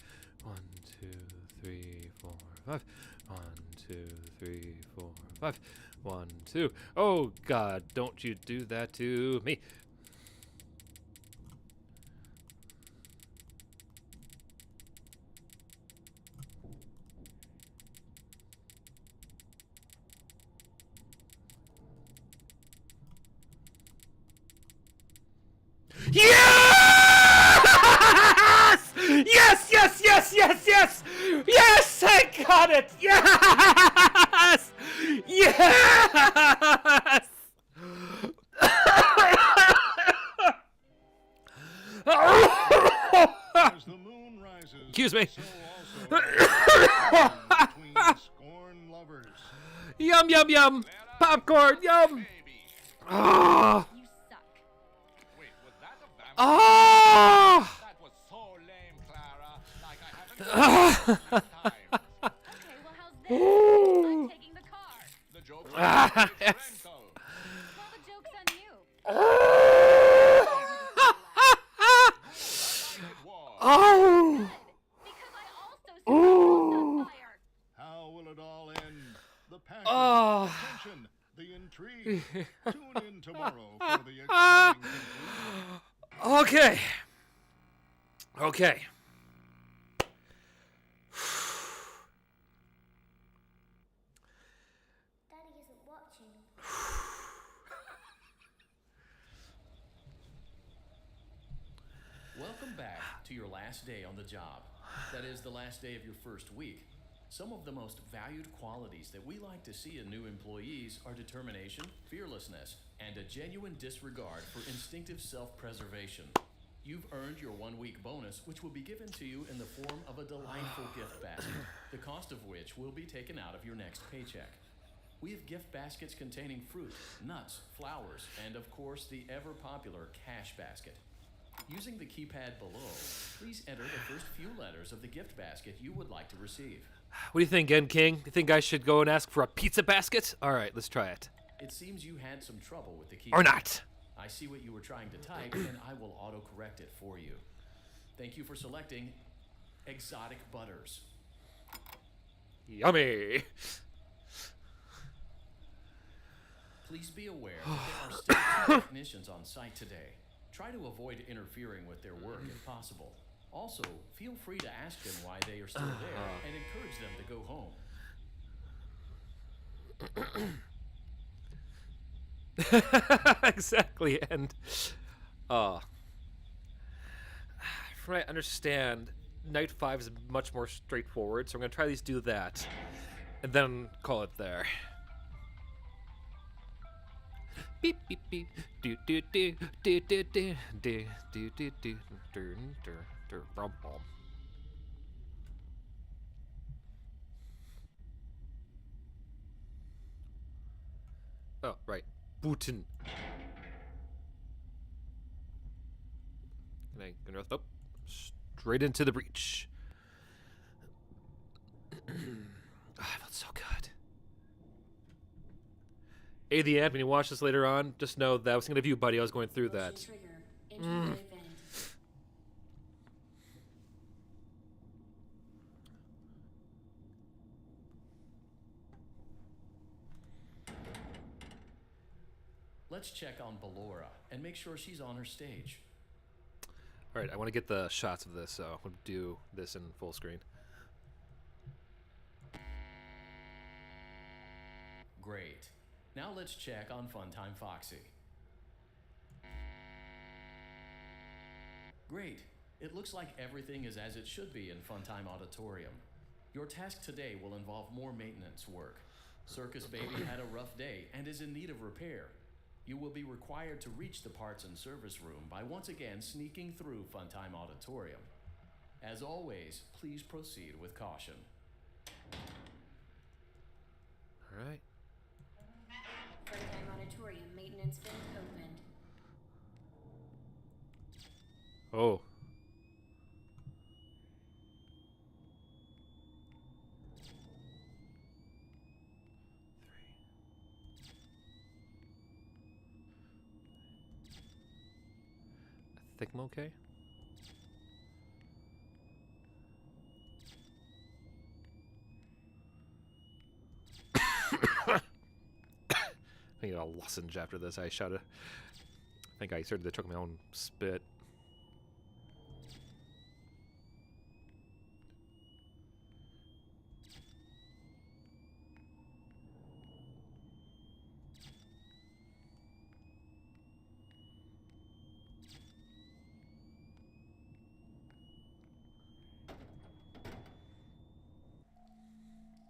Speaker 1: 1, 2, 3, 4, 5. 1, 2, 3, 4, 5. 1, 2. Oh God, don't you do that to me. Yes! Yes, yes, yes, yes, yes! Yes, I got it! Yes! Yes!
Speaker 5: As the moon rises,
Speaker 1: Excuse me.
Speaker 5: so also between scorned lovers.
Speaker 1: Yum, yum, yum! Popcorn, yum! Ah!
Speaker 6: You suck.
Speaker 3: Wait, was that a vampire?
Speaker 1: Ah!
Speaker 3: That was so lame, Clara. Like I haven't
Speaker 1: Ah!
Speaker 3: times.
Speaker 6: Okay, well, how's this? I'm taking the car.
Speaker 3: The joke
Speaker 1: Ah,
Speaker 3: was
Speaker 1: yes.
Speaker 3: rental.
Speaker 6: Well, the joke's on you.
Speaker 3: It was.
Speaker 1: Oh!
Speaker 6: Because I also set my house on fire.
Speaker 5: How will it all end? The passion,
Speaker 1: Oh.
Speaker 5: the tension, the intrigue. Tune in tomorrow for the exciting conclusion.
Speaker 1: Okay. Okay.
Speaker 2: Daddy isn't watching.
Speaker 7: Welcome back to your last day on the job. That is the last day of your first week. Some of the most valued qualities that we like to see in new employees are determination, fearlessness, and a genuine disregard for instinctive self-preservation. You've earned your 1-week bonus, which will be given to you in the form of a delightful gift basket, the cost of which will be taken out of your next paycheck. We have gift baskets containing fruit, nuts, flowers, and of course the ever-popular cash basket. Using the keypad below, please enter the first few letters of the gift basket you would like to receive.
Speaker 1: What do you think, N King? You think I should go and ask for a pizza basket? All right, let's try it.
Speaker 7: It seems you had some trouble with the keypad.
Speaker 1: Or not.
Speaker 7: I see what you were trying to type, and I will autocorrect it for you. Thank you for selecting exotic butters.
Speaker 1: Yummy.
Speaker 7: Please be aware that there are still 2 technicians on site today. Try to avoid interfering with their work if possible. Also, feel free to ask them why they are still there and encourage them to go home.
Speaker 1: Exactly, and from what I understand, night 5 is much more straightforward, so I'm gonna try at least do that, and then call it there. Beep beep beep, do do do do do do do do do do do do bum bum. Oh, right. Putin. Can I go north? Oh, straight into the breach. Oh, I felt so good. Hey, the Ant, when you watch this later on, just know that I was thinking of you, buddy. I was going through that.
Speaker 8: Trigger. Enter the event.
Speaker 7: Let's check on Ballora and make sure she's on her stage.
Speaker 1: All right, I want to get the shots of this, so I'm going to do this in full screen.
Speaker 7: Great. Now let's check on Funtime Foxy. Great. It looks like everything is as it should be in Funtime Auditorium. Your task today will involve more maintenance work. Circus Baby had a rough day and is in need of repair. You will be required to reach the parts and service room by once again sneaking through Funtime Auditorium. As always, please proceed with caution.
Speaker 1: All right. think I'm okay. I get a lozenge after this. I shouted. I think I started to choke my own spit.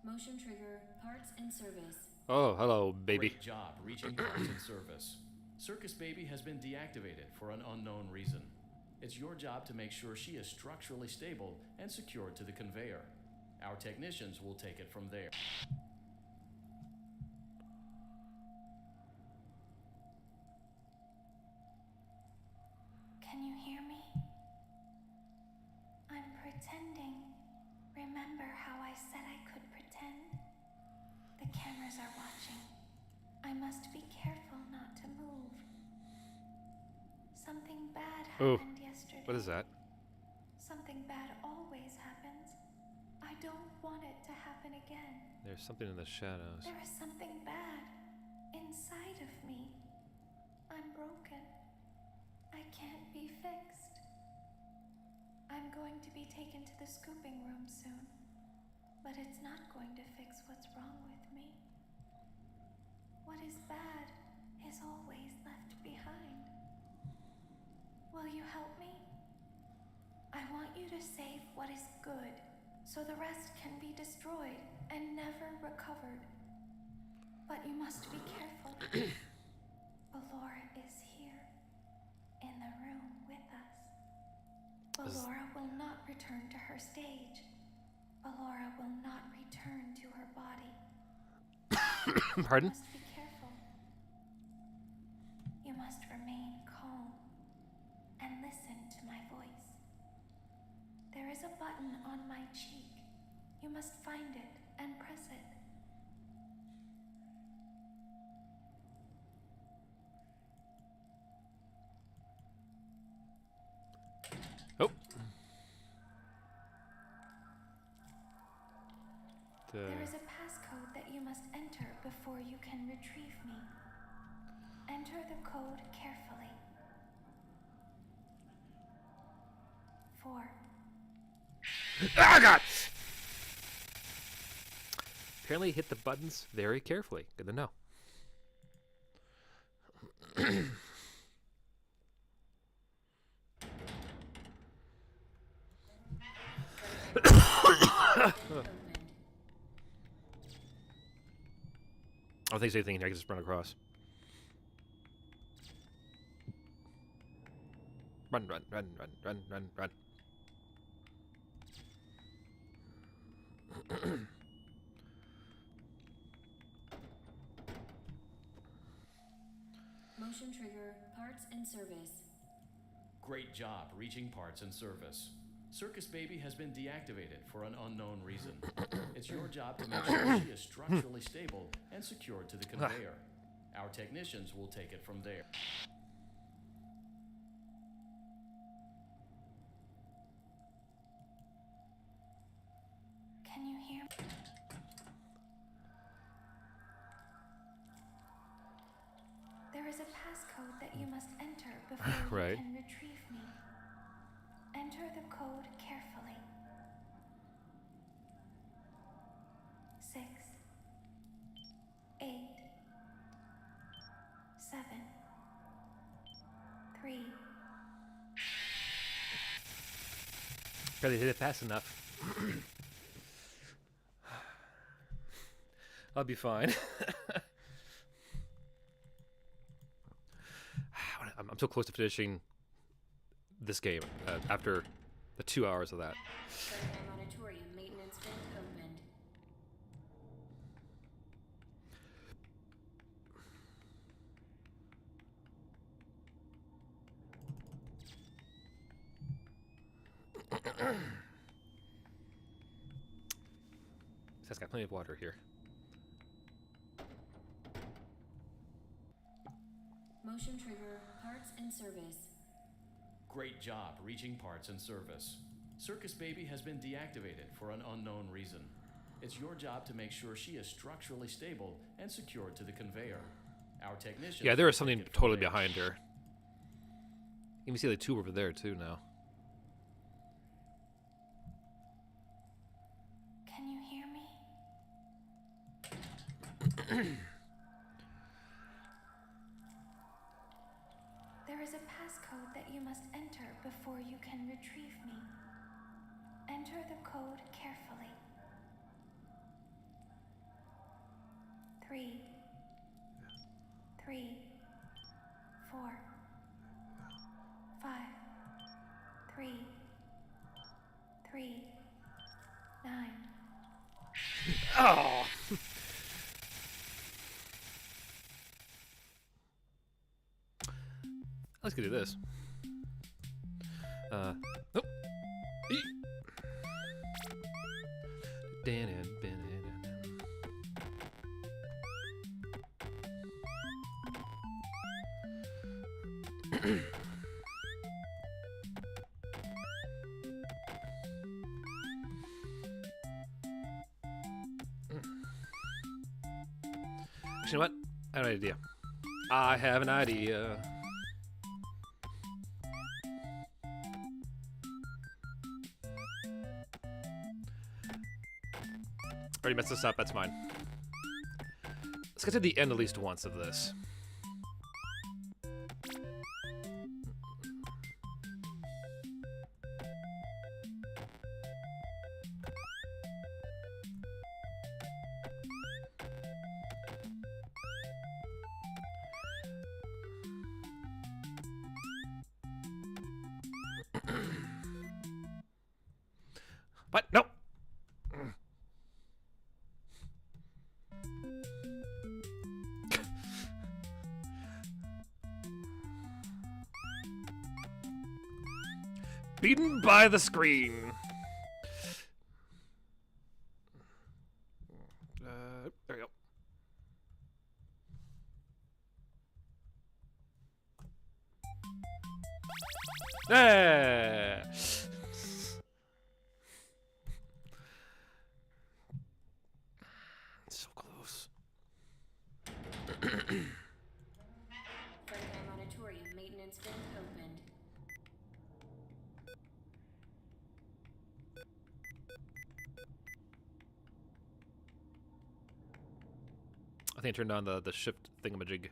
Speaker 8: Motion trigger, parts and service.
Speaker 1: Oh, hello, baby.
Speaker 7: Great job reaching parts and service. Circus Baby has been deactivated for an unknown reason. It's your job to make sure she is structurally stable and secured to the conveyor. Our technicians will take it from there.
Speaker 2: Can you hear me? I'm pretending. Remember how I said I could pretend? The cameras are watching. I must be careful not to move. Something bad
Speaker 1: Oh,
Speaker 2: happened yesterday.
Speaker 1: What is that?
Speaker 2: Something bad always happens. I don't want it to happen again.
Speaker 1: There's something in the shadows.
Speaker 2: There is something bad inside of me. I'm broken. I can't be fixed. I'm going to be taken to the scooping room soon, but it's not going to fix what's wrong with me. What is bad is always left behind. Will you help me? I want you to save what is good, so the rest can be destroyed and never recovered. But you must be careful. Ballora is here, in the room with us. Ballora will not return to her stage. Ballora will not return to her body.
Speaker 1: Pardon?
Speaker 2: You must be careful. You must remain calm and listen to my voice. There is a button on my cheek. You must find it and press it.
Speaker 1: Oh.
Speaker 2: There is a passcode that you must enter before you can retrieve me. Enter the code carefully. 4.
Speaker 1: Ah, God! Apparently hit the buttons very carefully. Good to know. I don't think there's anything here I can just run across. Run, run, run, run, run, run, run.
Speaker 8: Motion trigger, parts and service.
Speaker 7: Great job reaching parts and service. Circus Baby has been deactivated for an unknown reason. It's your job to make sure she is structurally stable and secured to the conveyor. Our technicians will take it from there.
Speaker 2: Can you hear me? There is a passcode that you must enter before
Speaker 1: Right.
Speaker 2: you can retrieve me. Enter the code carefully. 6, 8, 7, 3.
Speaker 1: Probably hit it fast enough. I'll be fine. I'm so close to finishing this game after the 2 hours of that.
Speaker 8: Paradigm auditorium maintenance vent opened.
Speaker 1: It's got plenty of water here.
Speaker 8: Motion trigger, parts and service.
Speaker 7: Great job reaching parts and service. Circus Baby has been deactivated for an unknown reason. It's your job to make sure she is structurally stable and secured to the conveyor. Our technicians.
Speaker 1: Yeah, there
Speaker 7: will
Speaker 1: is something
Speaker 7: take it from
Speaker 1: totally
Speaker 7: there.
Speaker 1: behind her. You can see the tube over there too now.
Speaker 2: Can you hear me? There is a passcode that you must enter before you can retrieve me. Enter the code carefully. 3, 3, 4, 5, 3, 3, 9.
Speaker 1: Oh! Let's go do this. Oh. Eek. You know what? I have an idea. I have an idea. Already messed this up, that's mine. Let's get to the end at least once of this. What? No! Beaten by the screen. There we go. Ah! So close.
Speaker 8: Frontline Auditorium maintenance vent opened.
Speaker 1: I think I turned on the shift thingamajig.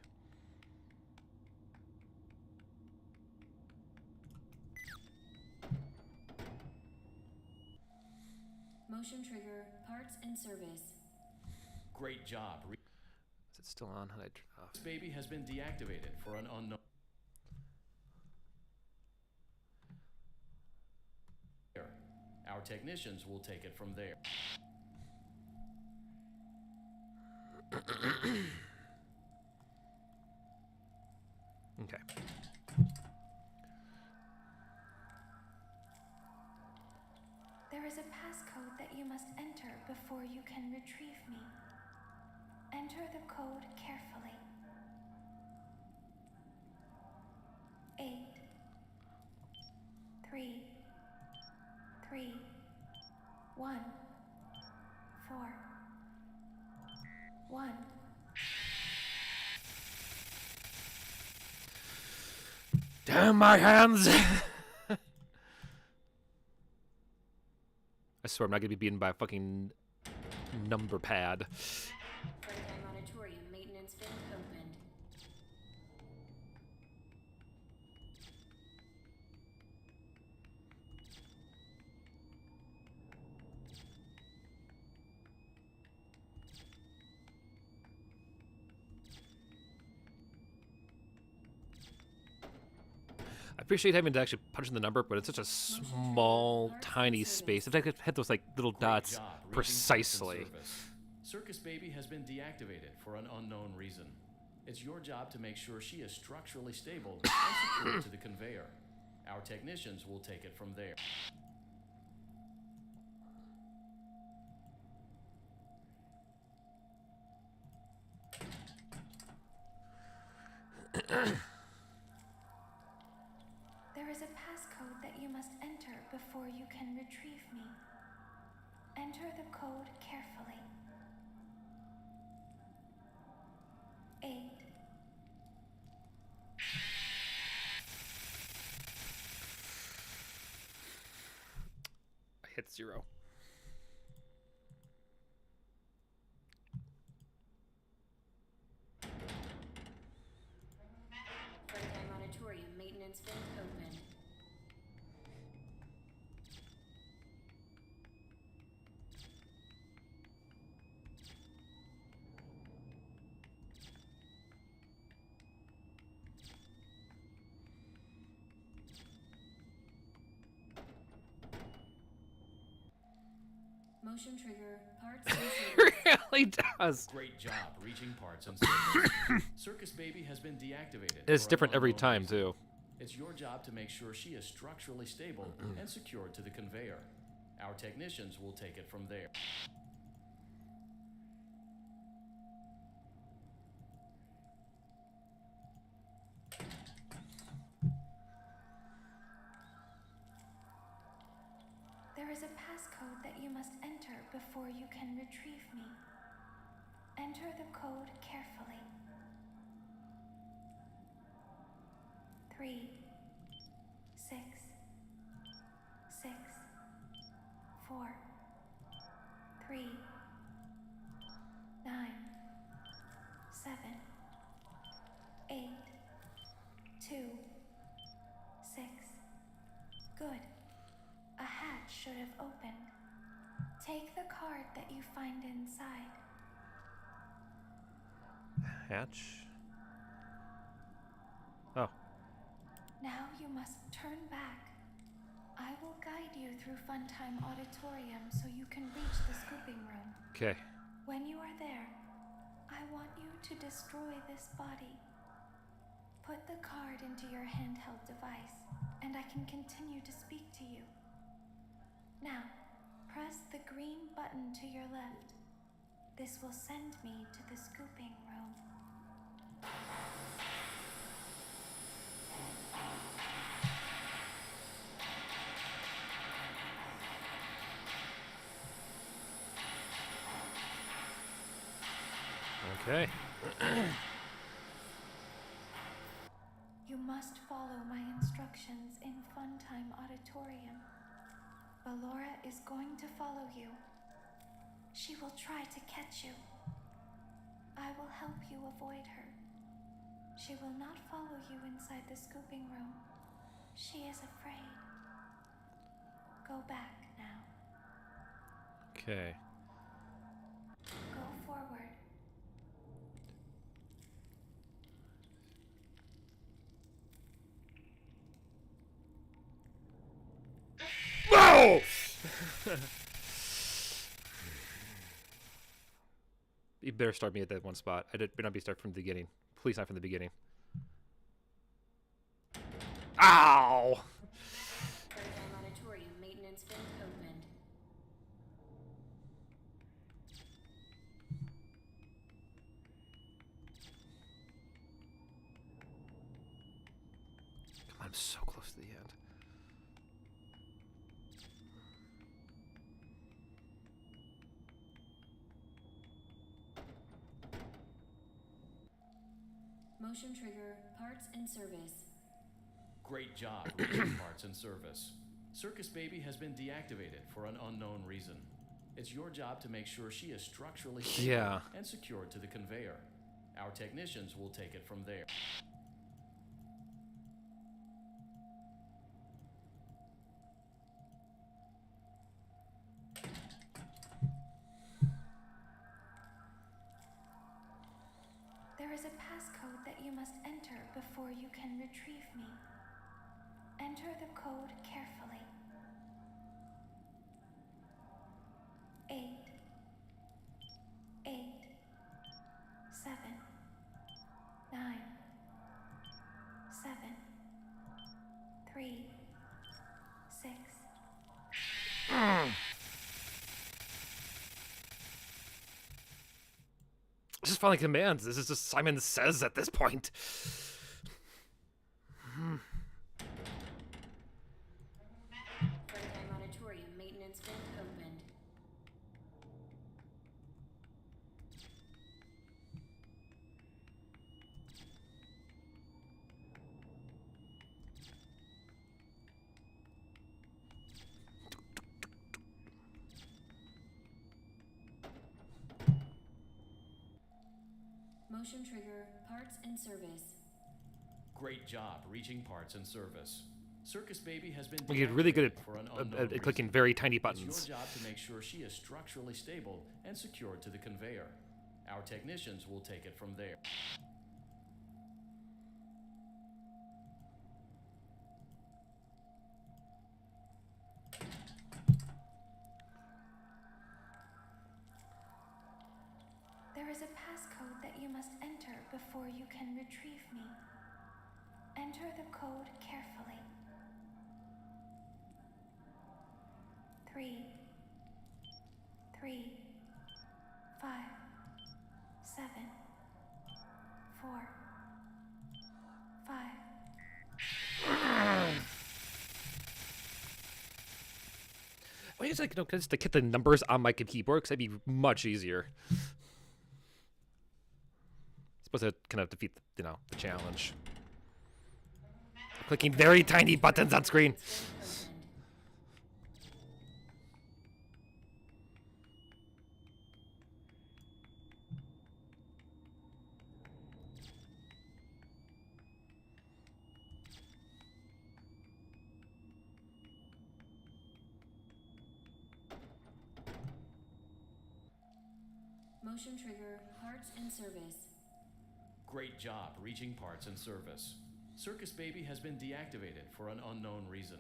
Speaker 8: Motion trigger, parts and service.
Speaker 7: Great job.
Speaker 1: Is it still on? How did I turn it off?
Speaker 7: This baby has been deactivated for an unknown. Our technicians will take it from there.
Speaker 1: Okay.
Speaker 2: There is a passcode that you must enter before you can retrieve me. Enter the code carefully. 8, 3, 3, 1, 4, 1.
Speaker 1: Damn my hands! I swear I'm not gonna be beaten by a fucking number pad.
Speaker 8: Frontline Auditorium maintenance vent opened.
Speaker 1: I appreciate having to actually punch in the number, but it's such a small, tiny space. If I could hit those like little dots
Speaker 7: Great job reaching parts and
Speaker 1: precisely.
Speaker 7: service. Circus Baby has been deactivated for an unknown reason. It's your job to make sure she is structurally stable and secured to the conveyor. Our technicians will take it from there.
Speaker 2: There is a passcode before you can retrieve me. Enter the code carefully. 8.
Speaker 1: I hit 0.
Speaker 8: Part-time auditorium maintenance vent open. Motion trigger, parts and service.
Speaker 1: Really does.
Speaker 7: Great job reaching parts and service. Circus Baby has been deactivated.
Speaker 1: It's
Speaker 7: for an
Speaker 1: different every
Speaker 7: unknown
Speaker 1: time,
Speaker 7: reason.
Speaker 1: too.
Speaker 7: It's your job to make sure she is structurally stable and secured to the conveyor. Our technicians will take it from there.
Speaker 2: There is a passcode that you must enter before you can retrieve me. Enter the code carefully. 3, 6, 6, 4, 3, 9, 7, 8, 2, 6. Good. A hatch should have opened. Take the card that you find inside.
Speaker 1: Hatch. Oh.
Speaker 2: Now you must turn back. I will guide you through Funtime Auditorium so you can reach the scooping room.
Speaker 1: Okay.
Speaker 2: When you are there, I want you to destroy this body. Put the card into your handheld device, and I can continue to speak to you. Now, press the green button to your left. This will send me to the scooping room.
Speaker 1: Okay.
Speaker 2: You must follow my instructions in Funtime Auditorium. Ballora is going to follow you. She will try to catch you. I will help you avoid her. She will not follow you inside the scooping room. She is afraid. Go back now.
Speaker 1: Okay.
Speaker 2: Go forward.
Speaker 1: Whoa! You better start me at that one spot. I better not be start from the beginning. Please not from the beginning. Ow!
Speaker 8: Part-time auditorium maintenance vent opened.
Speaker 1: Come on, I'm so close to the end.
Speaker 8: Motion trigger, parts and service.
Speaker 7: Great job reaching parts and service. Circus Baby has been deactivated for an unknown reason. It's your job to make sure she is structurally stable
Speaker 1: Yeah.
Speaker 7: and secured to the conveyor. Our technicians will take it from there.
Speaker 2: There is a passcode that you must enter before you can retrieve me. Enter the code carefully. 8, 8, 7, 9, 7, 3, 6.
Speaker 1: This is following commands. This is just Simon Says at this point.
Speaker 8: Part-time Motion trigger, parts and service.
Speaker 7: Great job reaching parts and service. Circus Baby has been
Speaker 1: We get really good
Speaker 7: deactivated for an
Speaker 1: at
Speaker 7: unknown
Speaker 1: clicking
Speaker 7: reason.
Speaker 1: very tiny
Speaker 7: It's
Speaker 1: buttons.
Speaker 7: your job to make sure she is structurally stable and secured to the conveyor. Our technicians will take it from there.
Speaker 2: There is a passcode that you must enter before you can retrieve me. Enter the code carefully. 3, 3, 5, 7, 4, 5.
Speaker 1: I just like, just to get the numbers on my keyboard, because that'd be much easier. Supposed to kind of defeat, the challenge. Clicking very tiny buttons on screen.
Speaker 8: Motion trigger, parts and service.
Speaker 7: Great job reaching parts and service. Circus Baby has been deactivated for an unknown reason.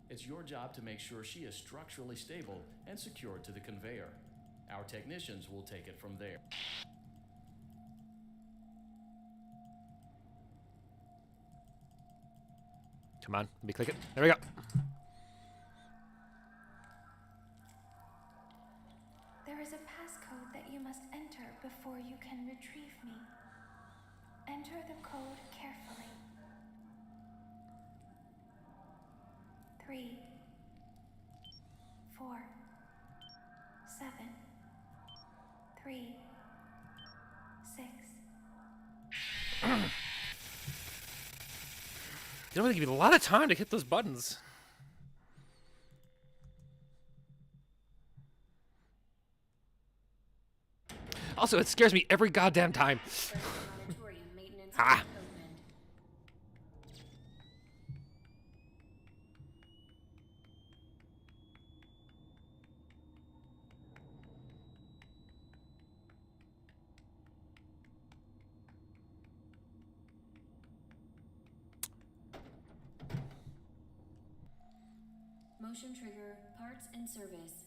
Speaker 7: It's your job to make sure she is structurally stable and secured to the conveyor. Our technicians will take it from there.
Speaker 1: Come on, let me click it. There we go.
Speaker 2: There is a passcode that you must enter before you can retrieve me. Enter the code carefully. 3, 4, 7, 3, 6.
Speaker 1: They don't really give you a lot of time to hit those buttons. Also, it scares me every goddamn time.
Speaker 8: Auditorium maintenance
Speaker 1: Ah.
Speaker 8: vent opened. Motion trigger, parts and service.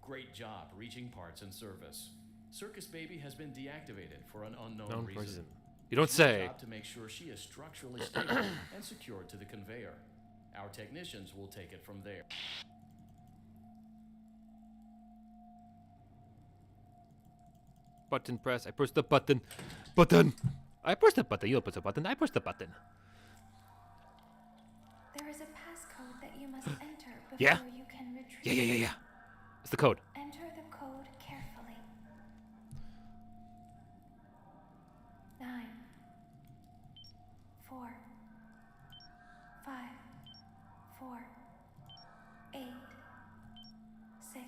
Speaker 7: Great job reaching parts and service. Circus Baby has been deactivated for an unknown
Speaker 1: Known
Speaker 7: reason.
Speaker 1: reason. You don't
Speaker 7: It's your
Speaker 1: say.
Speaker 7: job to make sure she is structurally stable and secured to the conveyor. Our technicians will take it from there.
Speaker 1: Button press. I push the button. Button. I push the button. You don't push the button. I push the button.
Speaker 2: There is a passcode that you must enter before
Speaker 1: Yeah?
Speaker 2: you can retrieve
Speaker 1: Yeah. It's the code.
Speaker 2: Enter the code carefully. 9, 4, 5, 4, 8, 6.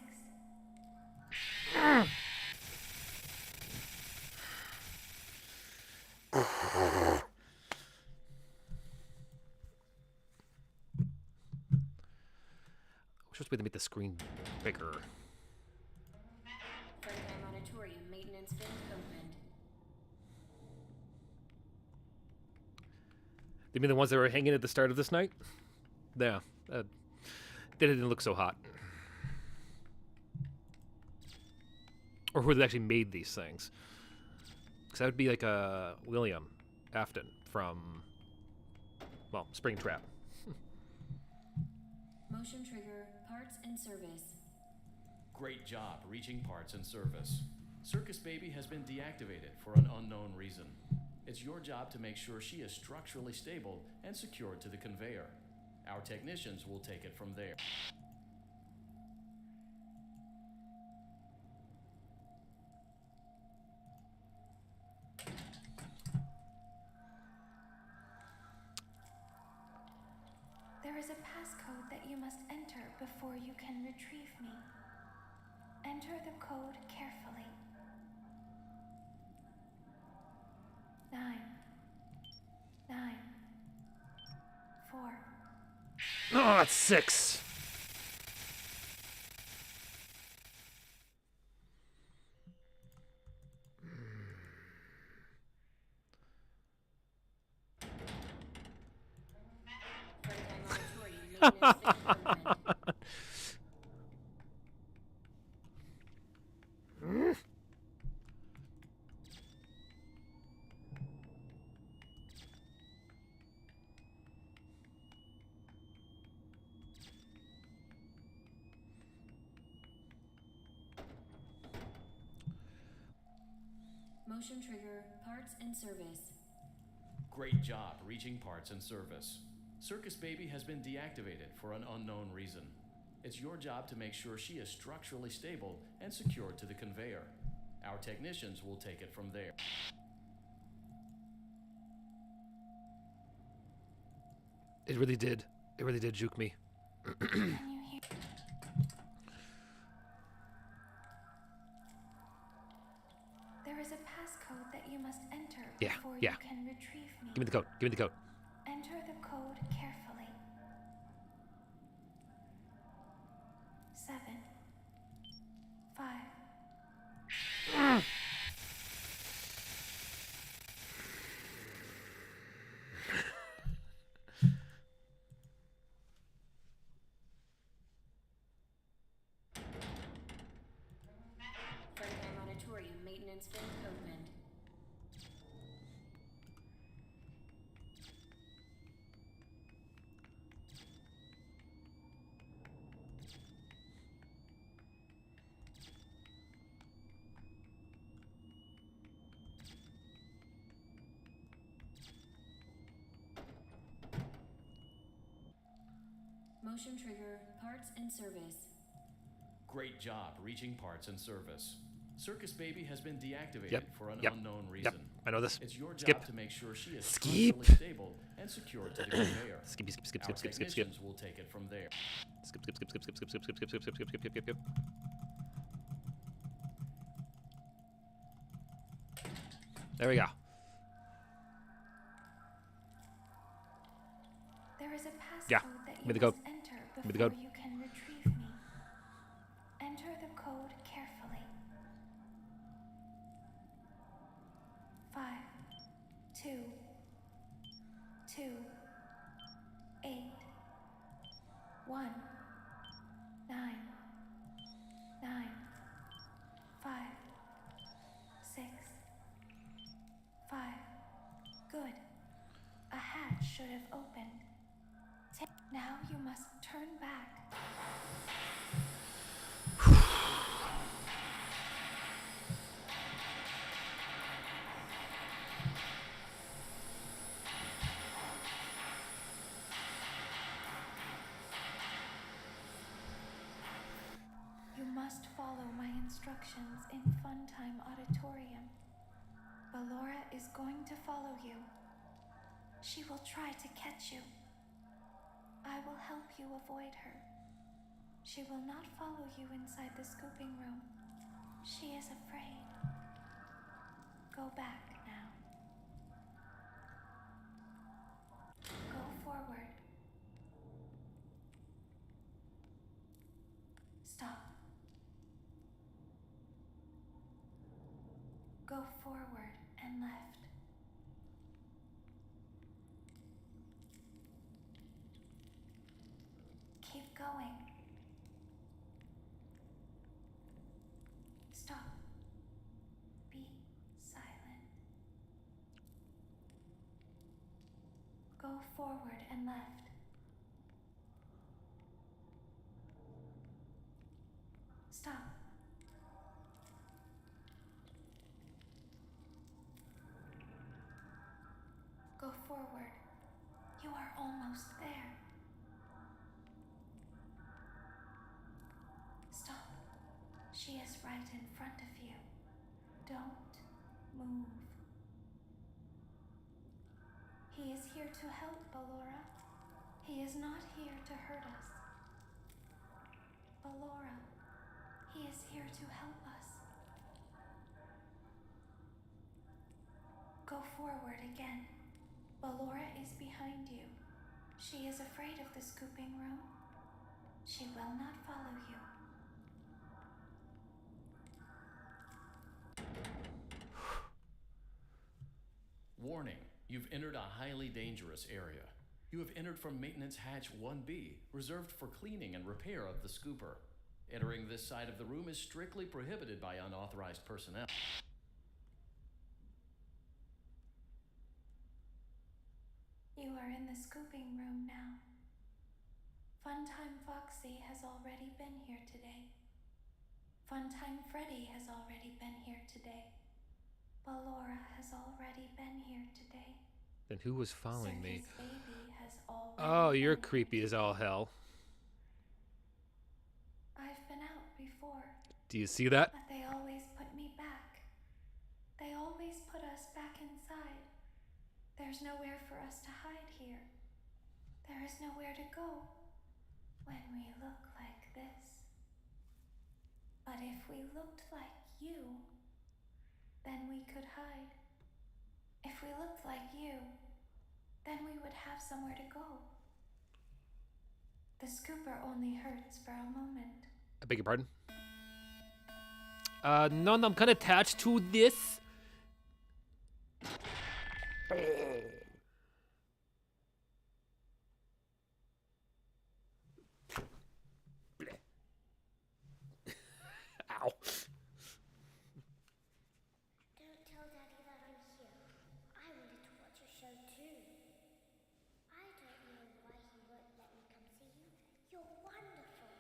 Speaker 2: We're supposed to be able to make the screen bigger.
Speaker 8: Frontline auditorium maintenance vent opened.
Speaker 1: You mean the ones that were hanging at the start of this night? Yeah. They didn't look so hot. Or who actually made these things. Because that would be like William Afton from, well, Springtrap.
Speaker 8: Motion trigger, parts and service.
Speaker 7: Great job reaching parts and service. Circus Baby has been deactivated for an unknown reason. It's your job to make sure she is structurally stable and secured to the conveyor. Our technicians will take it from there.
Speaker 2: There is a passcode that you must enter before you can retrieve me. Enter the code carefully.
Speaker 1: That's 6.
Speaker 8: Frontline Auditorium Maintenance Fin Equipment. Motion trigger, parts and service.
Speaker 7: Great job reaching parts and service. Circus Baby has been deactivated for an unknown reason. It's your job to make sure she is structurally stable and secured to the conveyor. Our technicians will take it from there.
Speaker 1: It really did. It really did juke me.
Speaker 2: Can you hear? There is a passcode that you must enter
Speaker 1: Yeah,
Speaker 2: before
Speaker 1: yeah.
Speaker 2: you can retrieve me.
Speaker 1: Give me the code. Give me the code.
Speaker 2: Enter the code carefully. 7, 5.
Speaker 8: Frontline Auditorium Maintenance Fin Equipment. Motion trigger, parts and service.
Speaker 7: Great job reaching parts and service. Circus Baby has been deactivated
Speaker 1: Yep,
Speaker 7: for an
Speaker 1: yep,
Speaker 7: unknown reason.
Speaker 1: Yep, I know this.
Speaker 7: It's your job
Speaker 1: Skip.
Speaker 7: to make sure she is
Speaker 1: Skip.
Speaker 7: structurally stable and secured to the conveyor.
Speaker 1: Skip, skip, skip,
Speaker 7: Our
Speaker 1: skip, skip, skip, skip.
Speaker 7: technicians will take it from there.
Speaker 1: Skip, skip, skip, skip, skip, skip, skip, skip, skip, skip, skip, skip, skip, skip, skip. There we go.
Speaker 2: There is a passcode
Speaker 1: Yeah,
Speaker 2: that
Speaker 1: give me
Speaker 2: you
Speaker 1: the code.
Speaker 2: must enter
Speaker 1: Give me the
Speaker 2: before
Speaker 1: code.
Speaker 2: you can retrieve me. Enter the code carefully. 5, 2, 2, 8, 1, 9, 9, 5, 6, 5. Good. A hatch should have opened. Now you must turn back. You must follow my instructions in Funtime Auditorium. Ballora is going to follow you. She will try to catch you. I will help you avoid her. She will not follow you inside the scooping room. She is afraid. Go back now. Go forward. Stop. Go forward and left. Keep going. Stop. Be silent. Go forward and left. Stop. Go forward. You are almost there. Stop. She is right in front of you. Don't move. He is here to help, Ballora. He is not here to hurt us. Ballora, he is here to help us. Go forward again. Ballora is behind you. She is afraid of the scooping room. She will not follow you.
Speaker 7: Warning, you've entered a highly dangerous area. You have entered from Maintenance Hatch 1B, reserved for cleaning and repair of the scooper. Entering this side of the room is strictly prohibited by unauthorized personnel.
Speaker 2: You are in the scooping room now. Funtime Foxy has already been here today. Funtime Freddy has already been here today. Ballora has already been here today.
Speaker 1: Then who was following me?
Speaker 2: Circus Baby has already
Speaker 1: Oh, you're
Speaker 2: been
Speaker 1: creepy
Speaker 2: here
Speaker 1: as all
Speaker 2: today.
Speaker 1: hell.
Speaker 2: I've been out before,
Speaker 1: Do you see that?
Speaker 2: but they always put me back. They always put us back inside. There's nowhere for us to hide here. There is nowhere to go when we look like this. But if we looked like you, then we could hide. If we looked like you, then we would have somewhere to go. The scooper only hurts for a moment.
Speaker 1: I beg your pardon? No, I'm kind of attached to this. Ow.
Speaker 9: Don't tell Daddy that I'm here. I wanted to watch a show too. I don't know why he won't let me come see you. You're wonderful.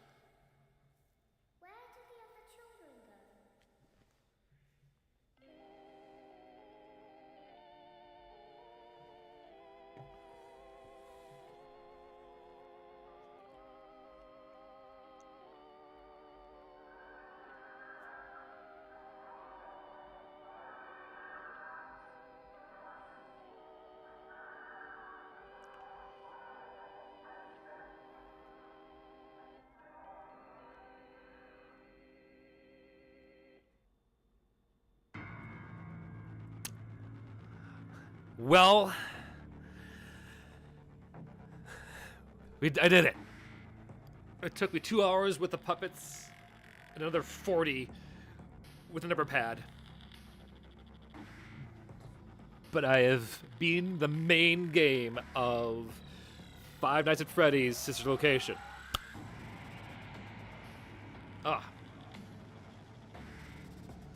Speaker 9: Where did the other children go?
Speaker 1: Well, I did it. It took me 2 hours with the puppets, another 40 with a number pad. But I have beaten the main game of Five Nights at Freddy's Sister Location. Ah.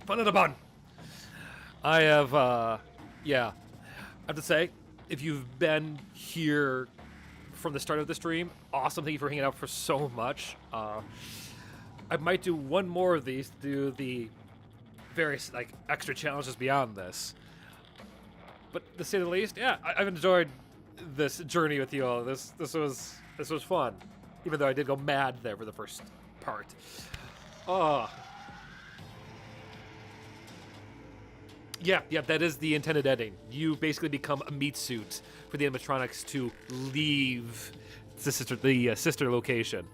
Speaker 1: Fun in a bun. I have, yeah. I have to say, if you've been here from the start of the stream, awesome. Thank you for hanging out for so much. I might do one more of these to do the various like extra challenges beyond this. But to say the least, yeah, I've enjoyed this journey with you all. This was fun, even though I did go mad there for the first part. Oh. Yeah, that is the intended ending. You basically become a meat suit for the animatronics to leave the sister location.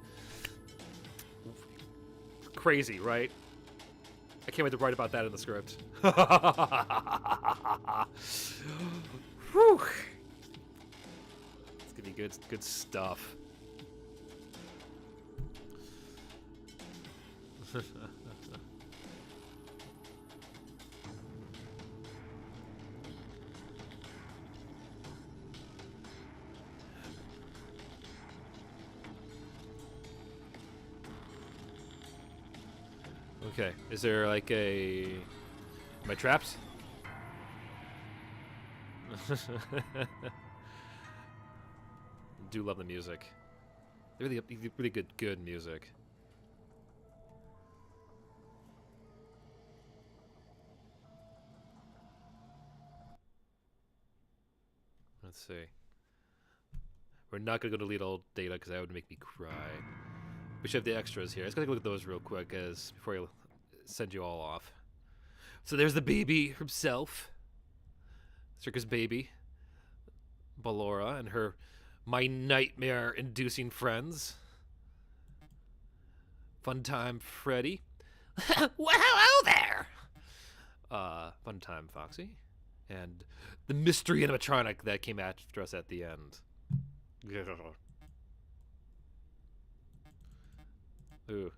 Speaker 1: Crazy, right? I can't wait to write about that in the script. Whew. It's gonna be good stuff. Okay, is there like a... Am I trapped? Do love the music. Really good music. Let's see. We're not gonna go to delete all data because that would make me cry. We should have the extras here. Let's go take a look at those real quick before I send you all off. So there's the baby himself. Circus Baby. Ballora and her My Nightmare-inducing friends. Funtime Freddy. Well, hello there! Funtime Foxy. And the mystery animatronic that came after us at the end. Ooh.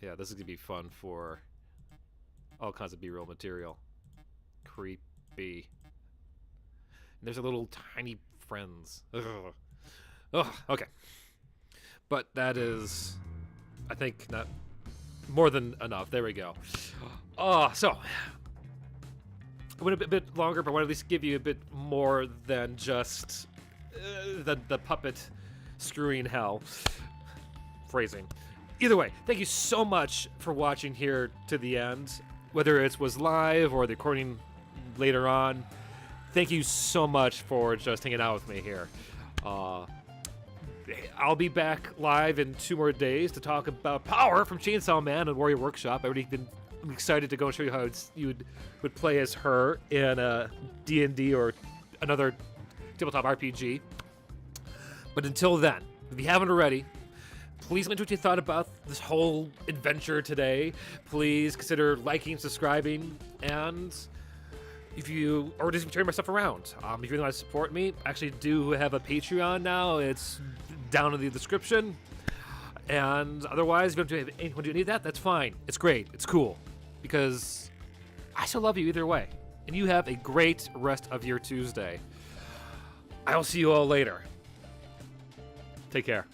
Speaker 1: Yeah, this is gonna be fun for all kinds of B-roll material. Creepy. And there's a little tiny friends. Ugh. Ugh, okay. But that is, I think, not more than enough. There we go. So I went a bit longer, but I want to at least give you a bit more than just the puppet screwing hell. Phrasing. Either way, thank you so much for watching here to the end, whether it was live or the recording later on. Thank you so much for just hanging out with me here. I'll be back live in 2 more days to talk about Power from Chainsaw Man and Warrior Workshop. I've already been excited to go and show you how you would play as her in a D&D or another tabletop RPG. But until then, if you haven't already, please let me know what you thought about this whole adventure today. Please consider liking, subscribing, and if you, or just sharing my stuff around. If you really want to support me, I actually do have a Patreon now. It's down in the description. And otherwise, if you don't do any of that, that's fine. It's great. It's cool. Because I still love you either way. And you have a great rest of your Tuesday. I will see you all later. Take care.